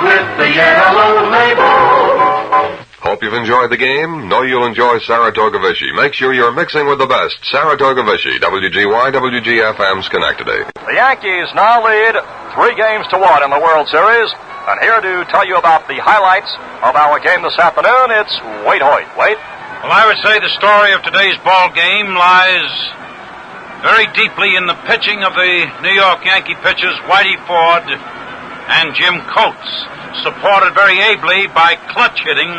with the yellow label. Hope you've enjoyed the game. Know you'll enjoy Saratoga Vichy. Make sure you're mixing with the best. Saratoga Vichy, WGY, WGFM, Schenectady. The Yankees now lead 3 games to 1 in the World Series. And here to tell you about the highlights of our game this afternoon, it's Waite Hoyt. Waite? Well, I would say the story of today's ball game lies very deeply in the pitching of the New York Yankee pitchers Whitey Ford and Jim Coates, supported very ably by clutch hitting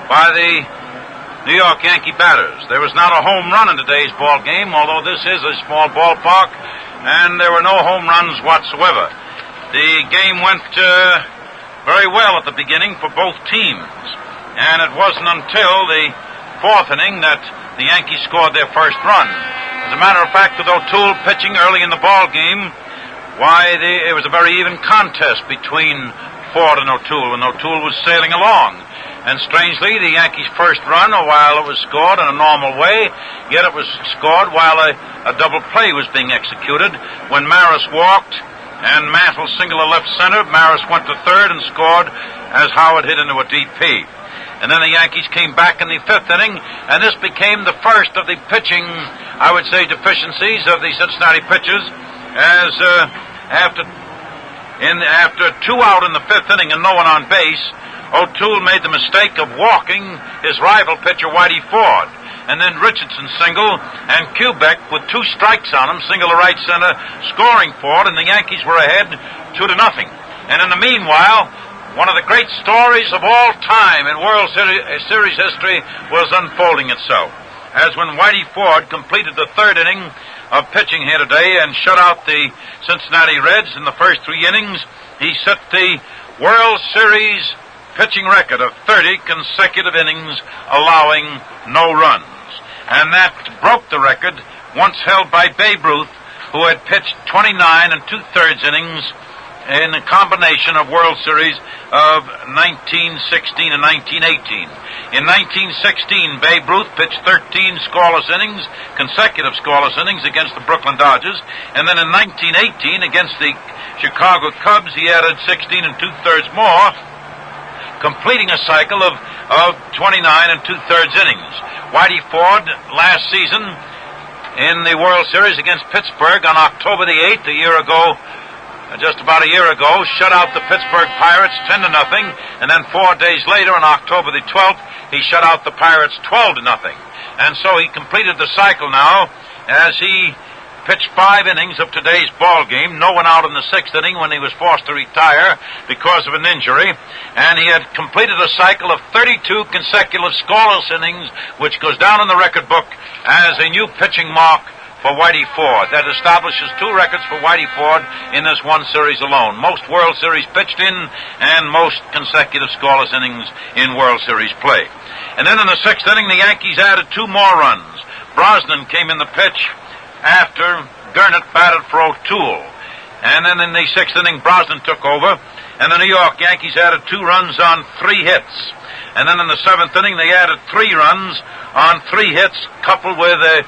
by the New York Yankee batters. There was not a home run in today's ball game, although this is a small ballpark, and there were no home runs whatsoever. The game went very well at the beginning for both teams, and it wasn't until the 4th inning that the Yankees scored their first run. As a matter of fact, with O'Toole pitching early in the ball game, it was a very even contest between Ford and O'Toole, and O'Toole was sailing along. And strangely, the Yankees' first run, while it was scored in a normal way, yet it was scored while a double play was being executed. When Maris walked and Mantle singled to left center, Maris went to third and scored as Howard hit into a DP. And then the Yankees came back in the 5th inning, and this became the first of the pitching, I would say, deficiencies of the Cincinnati pitchers, as after 2 out in the 5th inning and no one on base, O'Toole made the mistake of walking his rival pitcher Whitey Ford, and then Richardson singled, and Kubek with 2 strikes on him, single to right center, scoring Ford, and the Yankees were ahead 2-0. And in the meanwhile, one of the great stories of all time in World Series history was unfolding itself, as when Whitey Ford completed the 3rd inning of pitching here today and shut out the Cincinnati Reds in the first 3 innings, he set the World Series pitching record of 30 consecutive innings allowing no runs. And that broke the record once held by Babe Ruth, who had pitched 29 2/3 innings in a combination of World Series of 1916 and 1918. In 1916, Babe Ruth pitched 13 scoreless innings, consecutive scoreless innings against the Brooklyn Dodgers, and then in 1918 against the Chicago Cubs, he added 16 2/3 more, completing a cycle of 29 2/3 innings. Whitey Ford last season in the World Series against Pittsburgh on October the 8th, a year ago just about a year ago, shut out the Pittsburgh Pirates 10-0, and then 4 days later, on October the 12th, he shut out the Pirates 12-0. And so he completed the cycle now as he pitched 5 innings of today's ball game. No one out in the 6th inning when he was forced to retire because of an injury. And he had completed a cycle of 32 consecutive scoreless innings, which goes down in the record book as a new pitching mark for Whitey Ford. That establishes 2 records for Whitey Ford in this one series alone. Most World Series pitched in and most consecutive scoreless innings in World Series play. And then in the 6th inning, the Yankees added 2 more runs. Brosnan came in the pitch after Gurnett batted for O'Toole. And then in the 6th inning, Brosnan took over, and the New York Yankees added 2 runs on 3 hits. And then in the 7th inning, they added 3 runs on 3 hits, coupled with a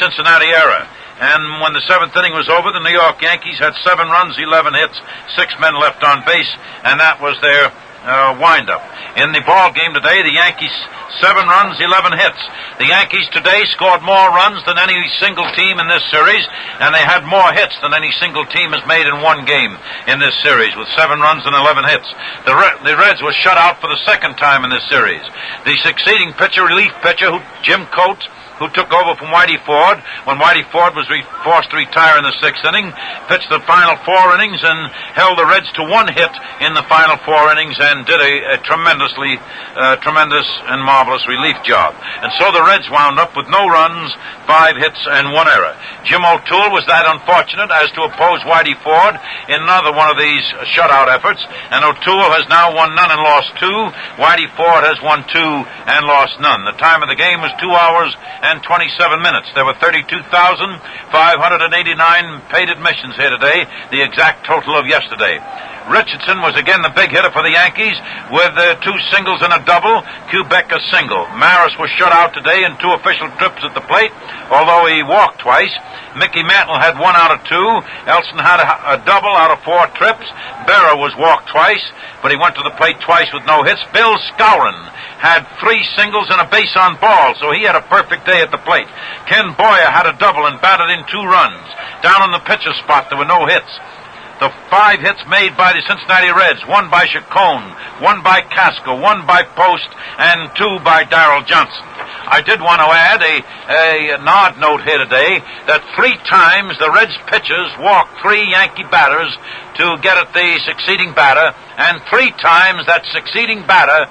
Cincinnati error. And when the 7th inning was over, the New York Yankees had 7 runs, 11 hits, 6 men left on base, and that was their wind-up. In the ball game today, the Yankees 7 runs, 11 hits. The Yankees today scored more runs than any single team in this series, and they had more hits than any single team has made in one game in this series, with 7 runs and 11 hits. The Reds were shut out for the 2nd time in this series. The succeeding pitcher, relief pitcher, Jim Coates, who took over from Whitey Ford when Whitey Ford was forced to retire in the 6th inning, pitched the final 4 innings and held the Reds to 1 hit in the final 4 innings and did a tremendous and marvelous relief job. And so the Reds wound up with no runs, 5 hits, and 1 error. Jim O'Toole was that unfortunate as to oppose Whitey Ford in another one of these shutout efforts, and O'Toole has now won none and lost 2. Whitey Ford has won 2 and lost none. The time of the game was 2 hours and 27 minutes. There were 32,589 paid admissions here today, the exact total of yesterday. Richardson was again the big hitter for the Yankees with 2 singles and a double. Quebec a single. Maris was shut out today in 2 official trips at the plate, although he walked twice. Mickey Mantle had 1 out of 2. Elson had a double out of 4 trips. Berra was walked twice, but he went to the plate twice with no hits. Bill Skowron had 3 singles and a base on ball, so he had a perfect day at the plate. Ken Boyer had a double and batted in 2 runs. Down in the pitcher spot, there were no hits. The 5 hits made by the Cincinnati Reds, 1 by Chacón, 1 by Casco, 1 by Post, and 2 by Daryl Johnson. I did want to add an odd note here today that 3 times the Reds pitchers walked 3 Yankee batters to get at the succeeding batter, and 3 times that succeeding batter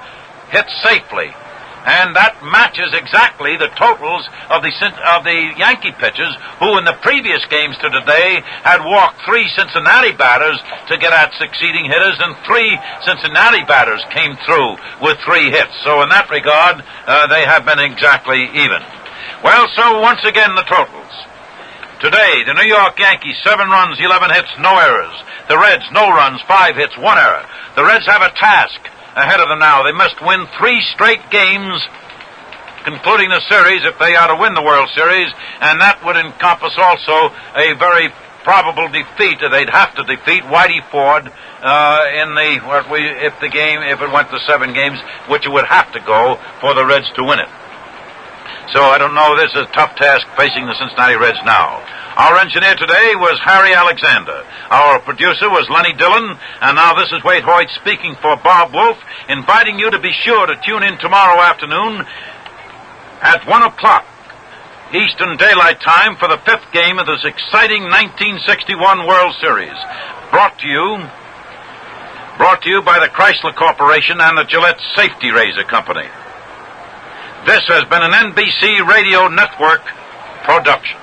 hit safely. And that matches exactly the totals of the Yankee pitchers who in the previous games to today had walked 3 Cincinnati batters to get at succeeding hitters, and 3 Cincinnati batters came through with 3 hits. So in that regard, they have been exactly even. Well, so once again the totals. Today, the New York Yankees, 7 runs, 11 hits, no errors. The Reds, no runs, 5 hits, 1 error. The Reds have a task ahead of them now. They must win 3 straight games, concluding the series if they are to win the World Series, and that would encompass also a very probable defeat. They'd have to defeat Whitey Ford if it went to 7 games, which it would have to go for the Reds to win it. So I don't know. This is a tough task facing the Cincinnati Reds now. Our engineer today was Harry Alexander. Our producer was Lenny Dillon. And now this is Waite Hoyt speaking for Bob Wolf, inviting you to be sure to tune in tomorrow afternoon at 1 o'clock Eastern Daylight Time for the 5th game of this exciting 1961 World Series. Brought to you by the Chrysler Corporation and the Gillette Safety Razor Company. This has been an NBC Radio Network production.